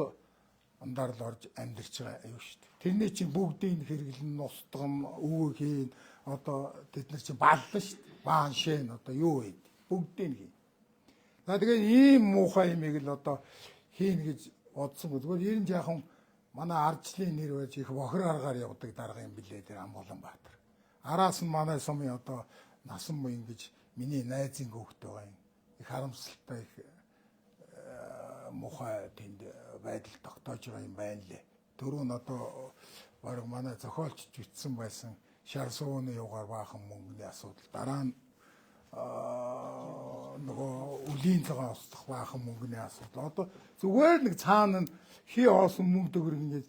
андарл орж амьдарч байгаа юу шүү дээ. Тэрний чинь бүгдийг хэрэглэн устгам өвөө хийн одоо тэд нар чинь баллаа шүү дээ. Баан шэн одоо юу вэ? Бүгдийг хийн. За тэгээд ийм муухай юмыг л одоо хийн гэж бодсон. Зүгээр ер нь яахан манай ардчлалын нэр байж их бохир аргаар явдаг дарга юм билээ тэр Амгалан Баатар. Араас нь манай сумын одоо насан буян гэж миний найзын хүүхэд байгаа юм. Их харамсалтай их мухай тэнд байдал тогтоож байгаа юм байна лээ. Дөрөв нь одоо бараг манай зохиолч бичсэн байсан шар сууны югаар баахан мөнгөний асуудал. Дараа нь нөгөө үлийн цагаан устгах баахан мөнгөний асуудал. Одоо зүгээр нэг цаана хий оосон мөнгө төгрөг ингэж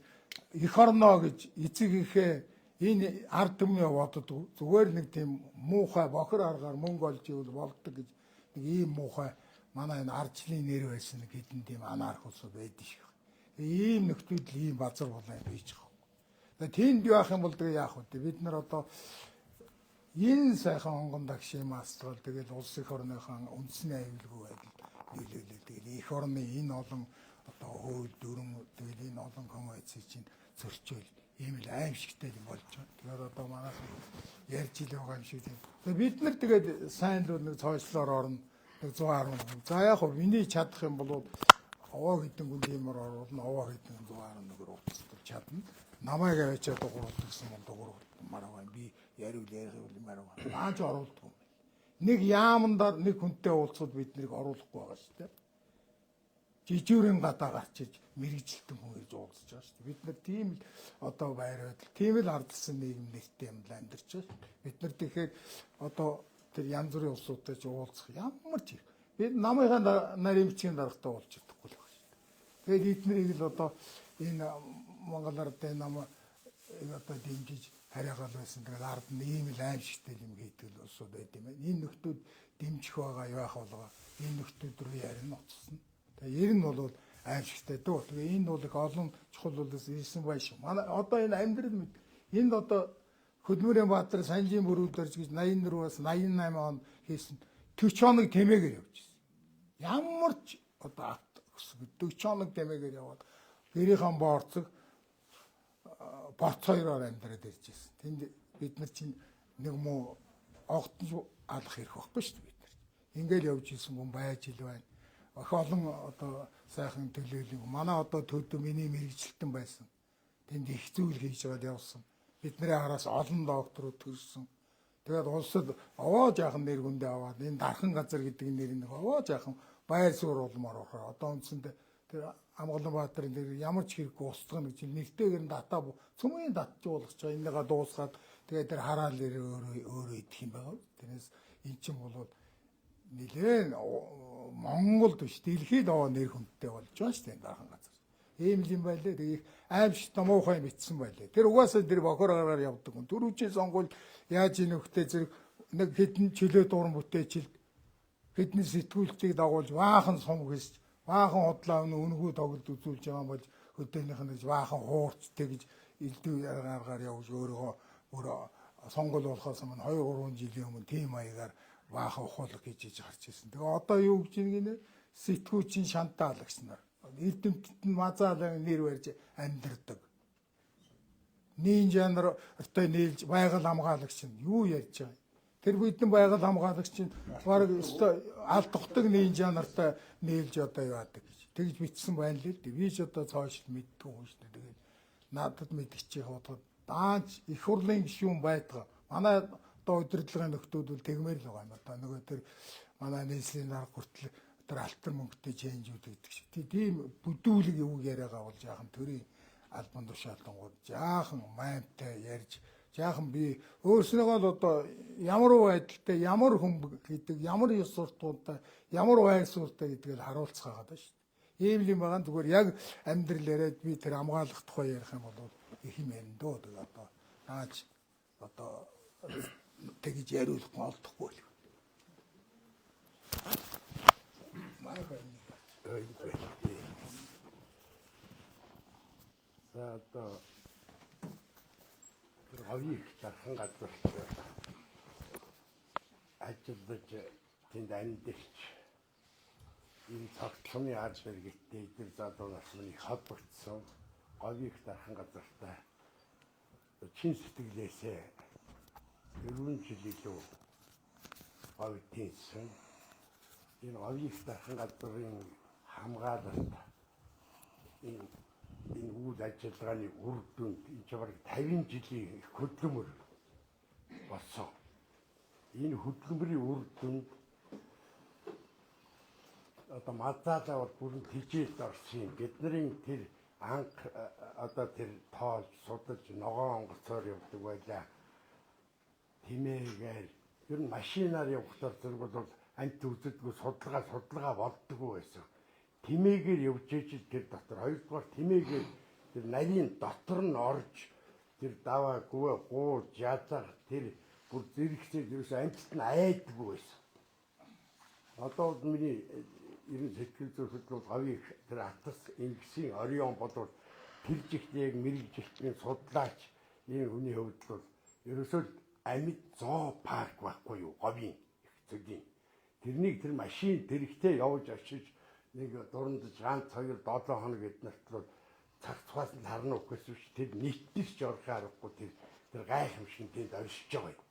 эх орноо гэж эцэг ихээ энэ ард түмний боддог. Зүгээр нэг тийм муухай бохор аргаар мөнгө олж ивэл болдог гэж нэг ийм муухай манай энэ ардчлалын нэр байсан нэг хэдэн тийм анарх улсууд байдаг шиг. Ийм нөхдөл ийм базар болоо бийж байгаа. Тэгээ тэнд яах юм бол тэгээ яах вэ? Бид нар одоо энэ сайхан онгон дагшийн мастер тэгэл улс их орныхон үндэсний аюулгүй байдал нийлүүлээ. Тэгэл их орны энэ олон одоо хууль дүрм тэгэл энэ олон конвенцийг чинь зөрчөөл ийм л аимшигтай юм болж байгаа. Тэгэхээр одоо манайх ярьж ил байгаа юм шиг тийм. Тэгээ бид нар тэгээд сайн л нэг цоошлоор орно. Нэг 110. За яг хөө миний чадах юм бол овоо хэдэн гүндимээр оруулна, овоо хэдэн 111-ээр уцтал чадна. Намайг аваачаад дугуурлах гэсэн бол дугуурлах байгаа. Би яриул ярих юм аа. Наач оруулдаг юм. Нэг яамандаар нэг хүнтэй уулзахад бид нэрийг оруулахгүй байгаа шүү дээ. Жижүүрийн гадаа гарчиж мэрэгжилтэн хүн ирж уулзж байгаа шүү дээ. Бид нар тийм л одоо байр байдал, тийм л ардсан нийгэм нэртэй юм л амьдарч байгаа. Бид нар тэгэхээр одоо тэр янз бүрийн улсуудтай ч уулзах ямар ч их. Бид намынхаа нарийн бичгийн даргатай уулзж чадахгүй л байна шүү дээ. Тэгээд эднэрийг л одоо энэ Монгол ардын нам одоо дэмжиж харьяагаал байсан. Тэгээд ард нь ийм л аимшигтай юм хийдэг л улсууд байд юм байна. Энэ нөхдүүд дэмжих байгаа яах болоо. Энэ нөхдүүд рүү ярина уцсна. Тэгээ ер нь бол аимшигтай дөө. Тэгээ энэ бол их олон чухал улс ирсэн байш. Манай одоо энэ амьдрал энд одоо Хөдмөрийн Баатар Санжийн бүрүүдэрж гэж 84-аас 88 он хийсэн 40 хоног тэмээгээр явж ирсэн. Ямар ч одоо 40 хоног тэмээгээр яваад гэрийнхэн боорцог боцоёроор амьдраад ирж байсан. Тэнд бид нар чинь нэг муу огтж алах хэрэг байхгүй шүү дээ бид нар. Ингээл явж ирсэн хүн байж ил байна. Өх олон одоо сайхан төлөөлөг. Манай одоо төдөө миний мэрэгжилтэн байсан. Тэнд их зүйл хийж байгаад явсан. Бидний араас олон докторууд төрсөн. Тэгээд улсад овоо жаахан нэр хүндээ аваад энэ дархан газар гэдэг нэрийг овоо жаахан байр суурь улмаар орохоо. Одоо үндсэндээ тэр Амгаланбаатарын нэр ямар ч хэрэггүй устгах гэж нэртэйгээр нь дата цөмийн датжуулах гэж энэгээ дуусгаад тэгээд тэр хараал нэр өөрөө идэх юм байгаа. Тэрнээс эн чинь бол нэлээд Монголд биш дэлхийд овоо нэр хүндтэй болж байгаа шүү дээ дархан газар. Ийм л юм байлээ. Тэгээ их аимшигтай муухай мэдсэн байлээ. Тэр угаасаа тэр бохороор явдаг хүн. Дөрвжийн сонгуул яаж ийн хөхтэй зэрэг нэг хэдэн чөлөө дууран бүтээчил хэдэн сэтгүүлчийг дагуулж баахан сум гэсч баахан худлаа үнэгүй тоглолт үзүүлж байгаа бол хөдөөнийх нь гэж баахан хуурцтэй гэж элдв аргаар явж өөрөө сонгуул болохоос өмнө 2-3 жилийн өмнө тийм маягаар баахан ухуулга хийж гарч ирсэн. Тэгээ одоо юу гэж нэг сэтгүүчийн шантаалагч нар эрдэмтэд нь мазаалан нэр барьж амьдэрдэг. Нийт жанртай нийлж байгаль хамгаалагч нь юу ярьж байгаа. Тэр бидэн байгаль хамгаалагч нь баг алдахдаг нийт жанртай нийлж одоо яадаг гэж. Тэгж бичсэн байна л дээ. Би ч одоо цааш мэддэг юм шүү дээ. Тэгээд надад мэдгчих бодоход даанч их хурлын гишүүн байдаг. Манай одоо удирдлагын нөхдүүд бол тэгмээр л байгаа юм. Одоо нөгөө тэр манай нийслэлийн дарга хүртэл тэр алтар мөнгөтэй ченжүүд гэдэг шиг. Тийм бүдүүлэг юу яриагаа бол жаахан төрийн албан тушаалтангууд жаахан маймтай ярьж жаахан би өөрснөөгөө л одоо ямар байдалтай ямар хүн гэдэг ямар ёс суртахуунтай ямар байр суурьтай гэдгийг харуулцгаа байгаа шүү дээ. Ийм юм байгаа зүгээр яг амьдрал яриад би тэр хамгаалах тухай ярих юм бол их юм ярина дөө. Тэгээ одоо наач одоо тэгж яриулах болдохгүй л. За одоо тэр хавийг дархан газар ажиллаж тэнд амьдэрч энэ цогцлогын ард зэрэгтэй эдгээр залуу нас минь холбогдсон хавийг дархан газартай чин сэтгэлээсээ 4 жил илүү хавтинсэн энэ хавийг дархан газрын хамгаалалт энэ үйл ажиллагааны үр дүнд энэ ч бараг 50 жилийн хөдөлмөр болсон. Энэ хөдөлмөрийн үр дүнд одоо мазаалаа бол бүрэн тижээлд орсон юм. Бидний тэр анх одоо тэр тоолж судалж ногоон онгоцоор явдаг байлаа. Тимээгээр ер нь машинаар явахаар зэрэг бол амт үзэлдгүй судалгаа болдгоо байсан. Тимээгээр явж ижил тэр дотор хоёрдугаар тимээгээр тэр нарийн дотор нь орж тэр даваа гүвэ гууж ядах тэр бүр зэрэгцээ ерөөс амтд нь айдгүй байсан. Одоо миний ерөн сэтгэл зүйн бол говийн тэр атас ингэсийн орион бодвол тэр жигт яг мэрэгжилтний судлаач энэ хүний хувьд бол ерөөсөө амьд зоо парк байхгүй юу говийн хэцүүдийн тэрнийг тэр машин тэрэгтэй явж очиж нэг дурандж ганц 2-7 хоног эднэрт бол цагцгаас нь харна уу гэсэн биш тэр нийтдэрч орох аргагүй тэр гайхамшиг тэнд оршиж байгаа юм.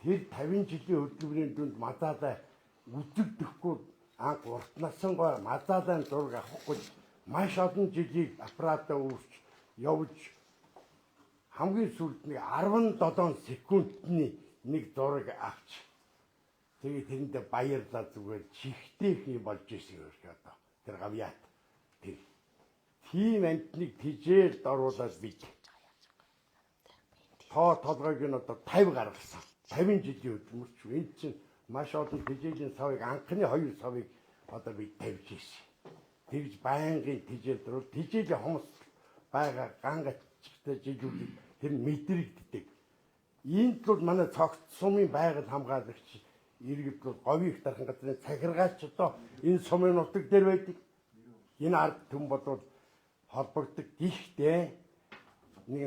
Тэр 50 жилийн хөдөлмөрийн дүнд мазаалаа үзэгдэхгүй анх уртнасан гоо мазаалаа зураг авахгүй маш олон жилийг аппаратаа үүсч явж хамгийн сүүлд нэг 17 секундны нэг зураг авч тэгээд тэрэндээ баярлаа зүгээр чихтэйх юм болж ирсэн юм шиг одоо тэр гавьяат тэр тийм амтныг тижээл оруулаад бий толгойг нь одоо 50 гаргасан 50 жилийн хөдөлмөрч энэ чинь маш олон тижээлийн савыг анхны 2 савыг одоо би тавьж ирсэн. Тэгж байнгын тижээл дөрөв тижээлийн хомс байгаа гангачтай жилүүд тэр мэдрэгддэг. Энд бол манай цогц сумын байгаль хамгаалагч иргэд бол говийг дархан газрын захиргаач одоо энэ сумын нутаг дээр байдаг. Энэ ард түмэн бодвол холбогддог. Гэхдээ нэг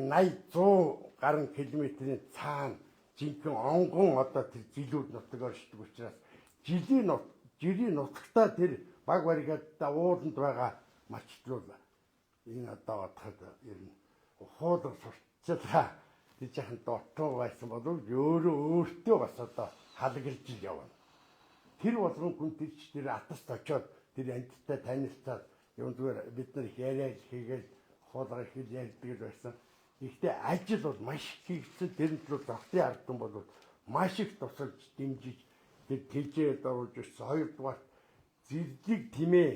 80-100 гаруй километрийн цаана жинхэнэ онгон одоо тэр жилүүд нутаг оршдог учраас жирийн нутагтаа тэр баг баригадаа ууланд байгаа малчлал энэ одоо бодоход ер нь хуулар сурталчилгаа тэр жахан дотоо байсан болов өөртөө бас одоо халагэрж явна. Тэр болгон хүн тэр атаст очиод тэр амьттай танилцаад юм зүгээр бид нар их яриад хийгээл хуулаар их ярьдаг байсан. Гэхдээ ажил бол маш хийгдсэн тэрэн төлөө зохицын ард түмэн бол маш их тусалж дэмжиж тэр тэжээд оруулж ирсэн. Хоёрдугаар зэрлэг тэмээ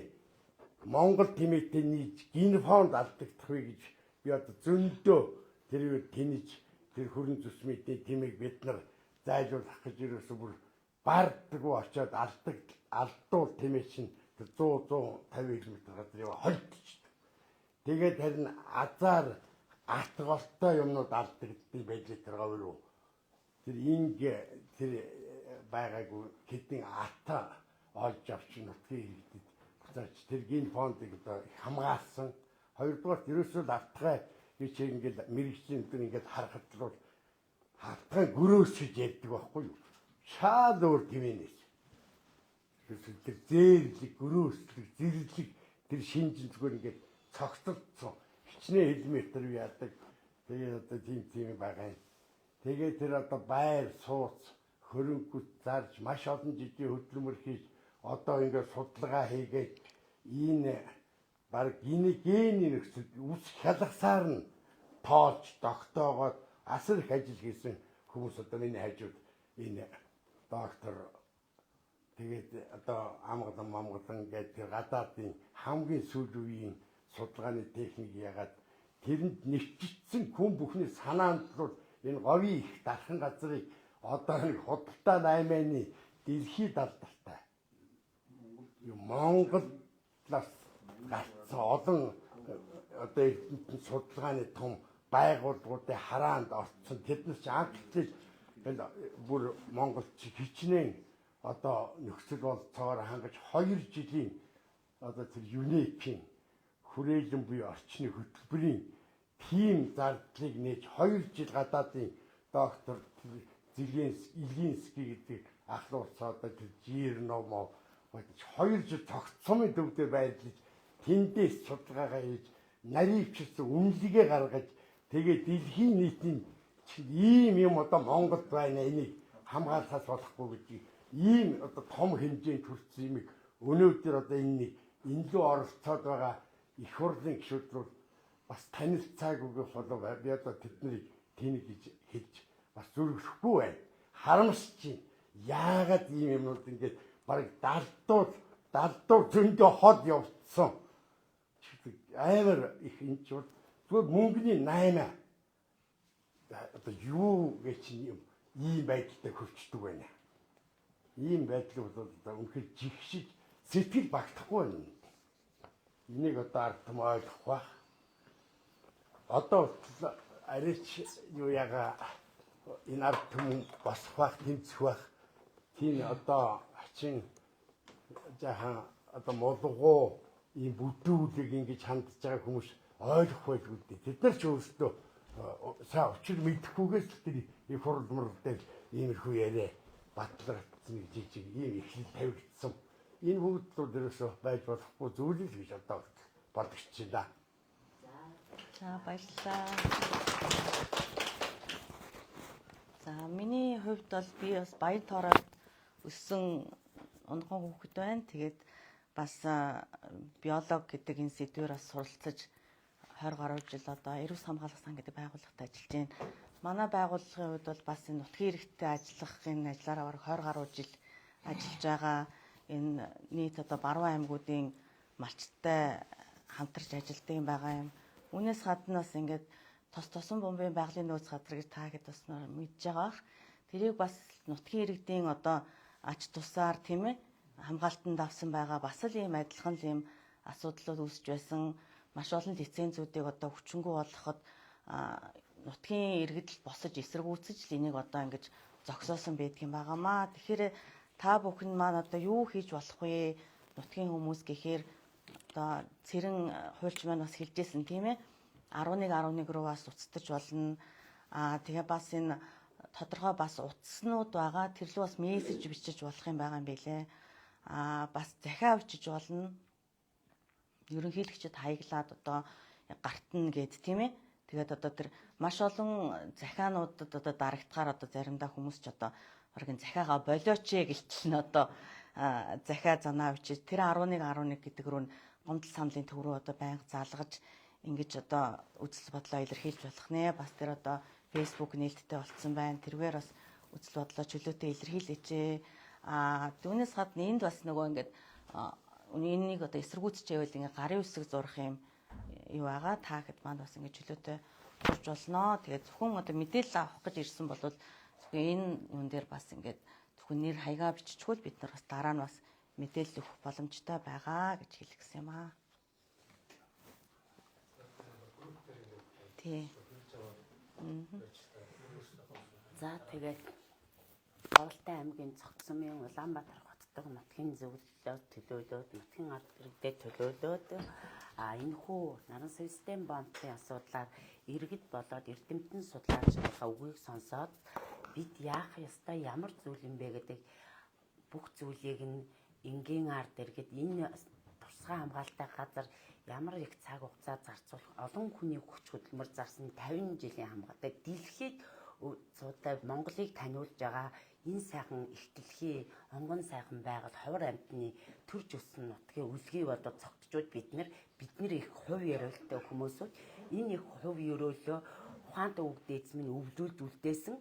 Монгол тэмээтэй нийж гинфонд алдагдах вэ гэж би одоо зөндөө тэр тэнэж тэр хөрөн зүсмэдний тэмээг бид нар зайлуулах гэж ерөөсө бүр бардаггүй очиод алдуул тэмээ чинь тэр 100-150 км газар ява холдчихдаг. Тэгээд харин азар атголтой юмнууд алдагддаг байлээ тэр говьруу. Тэр инг тэр байгаагүй хэдийн ата олж авч нутгийн иргэдэд буцаач тэр гинфондыг одоо хамгаалсан. Хоёрдугаар ерөөсөө автгай гэж ингээд мэрэгчлийн өдөр ингээд харахад л хатгай гөрөөс гэж ярьдаг байхгүй юу? Шаал өөр тэмээнээс. Тэр зээрлэг гөрөөслөг зэрлэг тэр шинжин зүгээр ингээд цогцолцсон хичнээн хэлметр яадаг. Тэгээд одоо тийм байгаа юм. Тэгээд тэр одоо байр сууц хөрөнгөт зарж маш олон жилийн хөдөлмөр хийж одоо ингээд судалгаа хийгээд энэ баг гений нөхцөл үс хялгасаар нь тоолж тогтоогоод асар их ажил хийсэн хүмүүс одоо миний хажууд энэ доктор тэгээд одоо амгалан гэдэг тэр гадаадын хамгийн сүүлийн үеийн судалгааны техник ягаад тэрэнд нэвчсэн хүн бүхний санаанд бол энэ говийн их дархан газрыг одоо нэг худалдаа 8-ны дэлхийд алдартай Монголоос гарсан олон одоо эрдэмтэн судалгааны том байгууллагуудын хараанд орцсон тэднээс анхлал бүр Монголч хичнээн одоо нөхцөл болцоогоор хангаж 2 жилийн одоо тэр ЮНЕСКО-ийн хүрээлэн буюу орчны хөтөлбөрийн тим зардлыг нээж 2 жил гадаадын доктор Зеленский гэдэг ахлуулцаа одоо тэр Жирномо 2 жил тогтцомын төв дээр байрлаж тэндээс судалгаагаа хийж наривчилсан үнэлгээ гаргаж тэгээд дэлхийн нийтийн ийм юм одоо Монголд байна энийг хамгаалахаас болохгүй гэдэг ийм одоо том хэмжээнд хүрсэн юм өнөөдөр одоо энэ илүү оролцоод байгаа их хурлын гишүүдлүүд бас танилцаагүй болов би одоо тэднийг тэнэг гэж хэлж бас зүрхэхгүй байна. Харамсч чинь яагаад ийм юмнууд ингээд бараг далдуу зөндөө хол явцсан. Амар их энэ ч зүгээр мөнгөний 8 одоо юу гэж юм ийм байдалтай хөвчдөг байна. Ийм байдал бол одоо үнэхээр жигшиж сэтгэл багтахгүй байна. Энийг одоо ард түмэн ойлгох бах. одоо арич юу яга энэ ард түмэн босох байх, тэмцэх байх. Тийм одоо хачин жаахан одоо молгоо ийм бүдүүлэг ингэж хандж байгаа хүмүүс ойлгох байлгүй дээ. Тэд нар ч өөрсдөө сайн учир мэдэхгүйгээс л тэр их хурлмар дээр иймэрхүү яриа батлагдсан жижиг ийм ихэл тавигдсан. Энэ бүгд бол ерөөсөө байж болохгүй зүйл л гэж одоо бодогч байна. За баярлалаа. За миний хувьд бол би бас баяр тоороод өссөн онгон хүүхэд байна. Тэгээд бас биолог гэдэг энэ сэдвээр бас суралцаж 20 гаруй жил одоо Эрүүс хамгаалах сан гэдэг байгууллагад ажиллаж байна. Манай байгууллагын хувьд бол бас энэ нутгийн иргэдтэй ажиллах энэ ажлаараа бараг 20 гаруй жил ажиллаж байгаа. Энэ нийт одоо баруун аймагуудын малчтай хамтарч ажилладаг юм байгаа юм. Үүнээс гадна бас ингээд тосон бомбын байгалийн нөөц газар гэж та хэд бас мэдж байгаа бах. Тэрийг бас нутгийн иргэдийн одоо ач тусаар тийм ээ хамгаалтанд авсан байгаа. Бас л ийм адилхан л ийм асуудлууд үүсэж байсан. Маш олон лицензүүдийг одоо хүчингү болгоход нутгийн иргэд л босож эсэргүүцэж л энийг одоо ингэж зогсоосон байдаг юм байгаамаа. Тэгэхээр та бүхэн маань одоо юу хийж болох вэ? Нутгийн хүмүүс гэхээр одоо цэрэн хуульч маань бас хэлжсэн тийм ээ 11 руу бас уцтаж болно. Тэгээ бас энэ тодорхой бас утаснууд байгаа. Тэр лөө бас мессеж бичиж болох юм байгаа юм билэ. Бас захиа бичиж болно. Ерөнхийлөгчд хаяглаад одоо гартна гэд тийм ээ. Тэгээд одоо тэр маш олон захиануудад одоо дарагдахаар одоо заримдаа хүмүүс ч одоо оргийн захиагаа болооч гэлтэл нь одоо захиа занаа бичиж тэр 11 гэдэг рүү гомдол саналын төв рүү одоо байнга заалгаж ингэж одоо үзэл бодлоо илэрхийлж болох нэ. Бас тэр одоо Facebook нээлттэй болцсон байна. Тэргээр бас үзэл бодлоо чөлөөтэй илэрхийлээч. Түүнээс гадна энд бас нөгөө ингээд энийг одоо эсэргүүцчээвэл ингээд гарын үсэг зурх юм юу байгаа. Та хэд манд бас ингээд чөлөөтэй сурч болно. Тэгээд зөвхөн одоо мэдээлэл авах гэж ирсэн бол зөвхөн энэ юм дээр бас ингээд зөвхөн нэр хаягаа биччихвэл бид нар бас дараа нь бас мэдээлэл өгөх боломжтой байгаа гэж хэлэх гэсэн юм аа. Тий. За тэгээд Говьлтай аймгийн Цогцсомын Улаанбаатар хотдог нутгийн зөвлөлөд төлөөлөөд нутгийн ард иргэдэд төлөөлөөд энэ хүү наран систем бомбын асуудлаар иргэд болоод эрдэмтэн судлаач нарын үгийг сонсоод бид яах ёстой ямар зүйл юм бэ гэдэг бүх зүйлийг нь энгийн ард иргэд энэ тусгай хамгаалалттай газар ямар их цаг хугацаа зарцуулах олон хүний хүч хөдөлмөр зарсан 50 жилийн хамгаалалт дэлхийд цуудаа Монголыг таниулж байгаа энэ сайхан их дэлхийн онгон сайхан байгаль ховор амьтны төрж өссөн нутгийн үлгий бодоод цогтчууд бид нар их хувь ёроолтой хүмүүсүүд энэ их хувь ёроолоо ухаантай үг дээдсмэн өвдүүлд үлдээсэн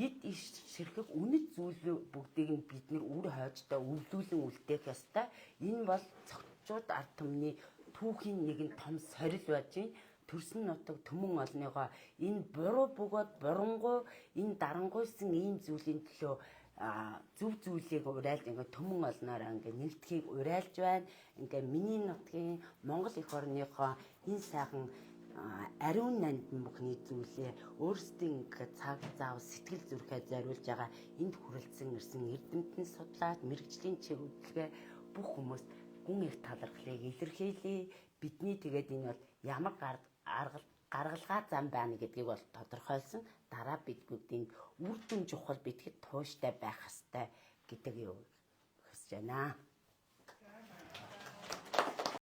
эд иш ширхэг үнэт зүйл бүгдийг нь бид нар үр хойжтой өвдүүлэн үлдээх ёстой. Энэ бол цогтчууд ард түмний түүхийн нэгэн том сорил байж байна. Төрсөн нутаг төмөн олныгоо энэ буруу бөгөөд бурангуй энэ дарангуйсан ийм зүйлийн төлөө зөв зүйлийг урайлж ингээ төмөн олноороо ингээ нэгдхийг урайлж байна. Ингээ миний нутгийн Монгол эх орныхоо энэ сайхан ариун нандин бүхний зүйлээ өөрсдийн цаг зав сэтгэл зүрхээ зориулж байгаа энд хүрэлцэн ирсэн эрдэмтэн судлаад мэрэгжлийн чиглэлгээ бүх хүмүүс гүн их талархлыг илэрхийлье. Бидний тэгээд энэ бол ямар гаргалгаа зам байна гэдгийг бол тодорхойлсон. Дараа бид бүгдийн үр дүн чухал битгэд тууштай байх ёстой гэдэг юу хүсэж байна.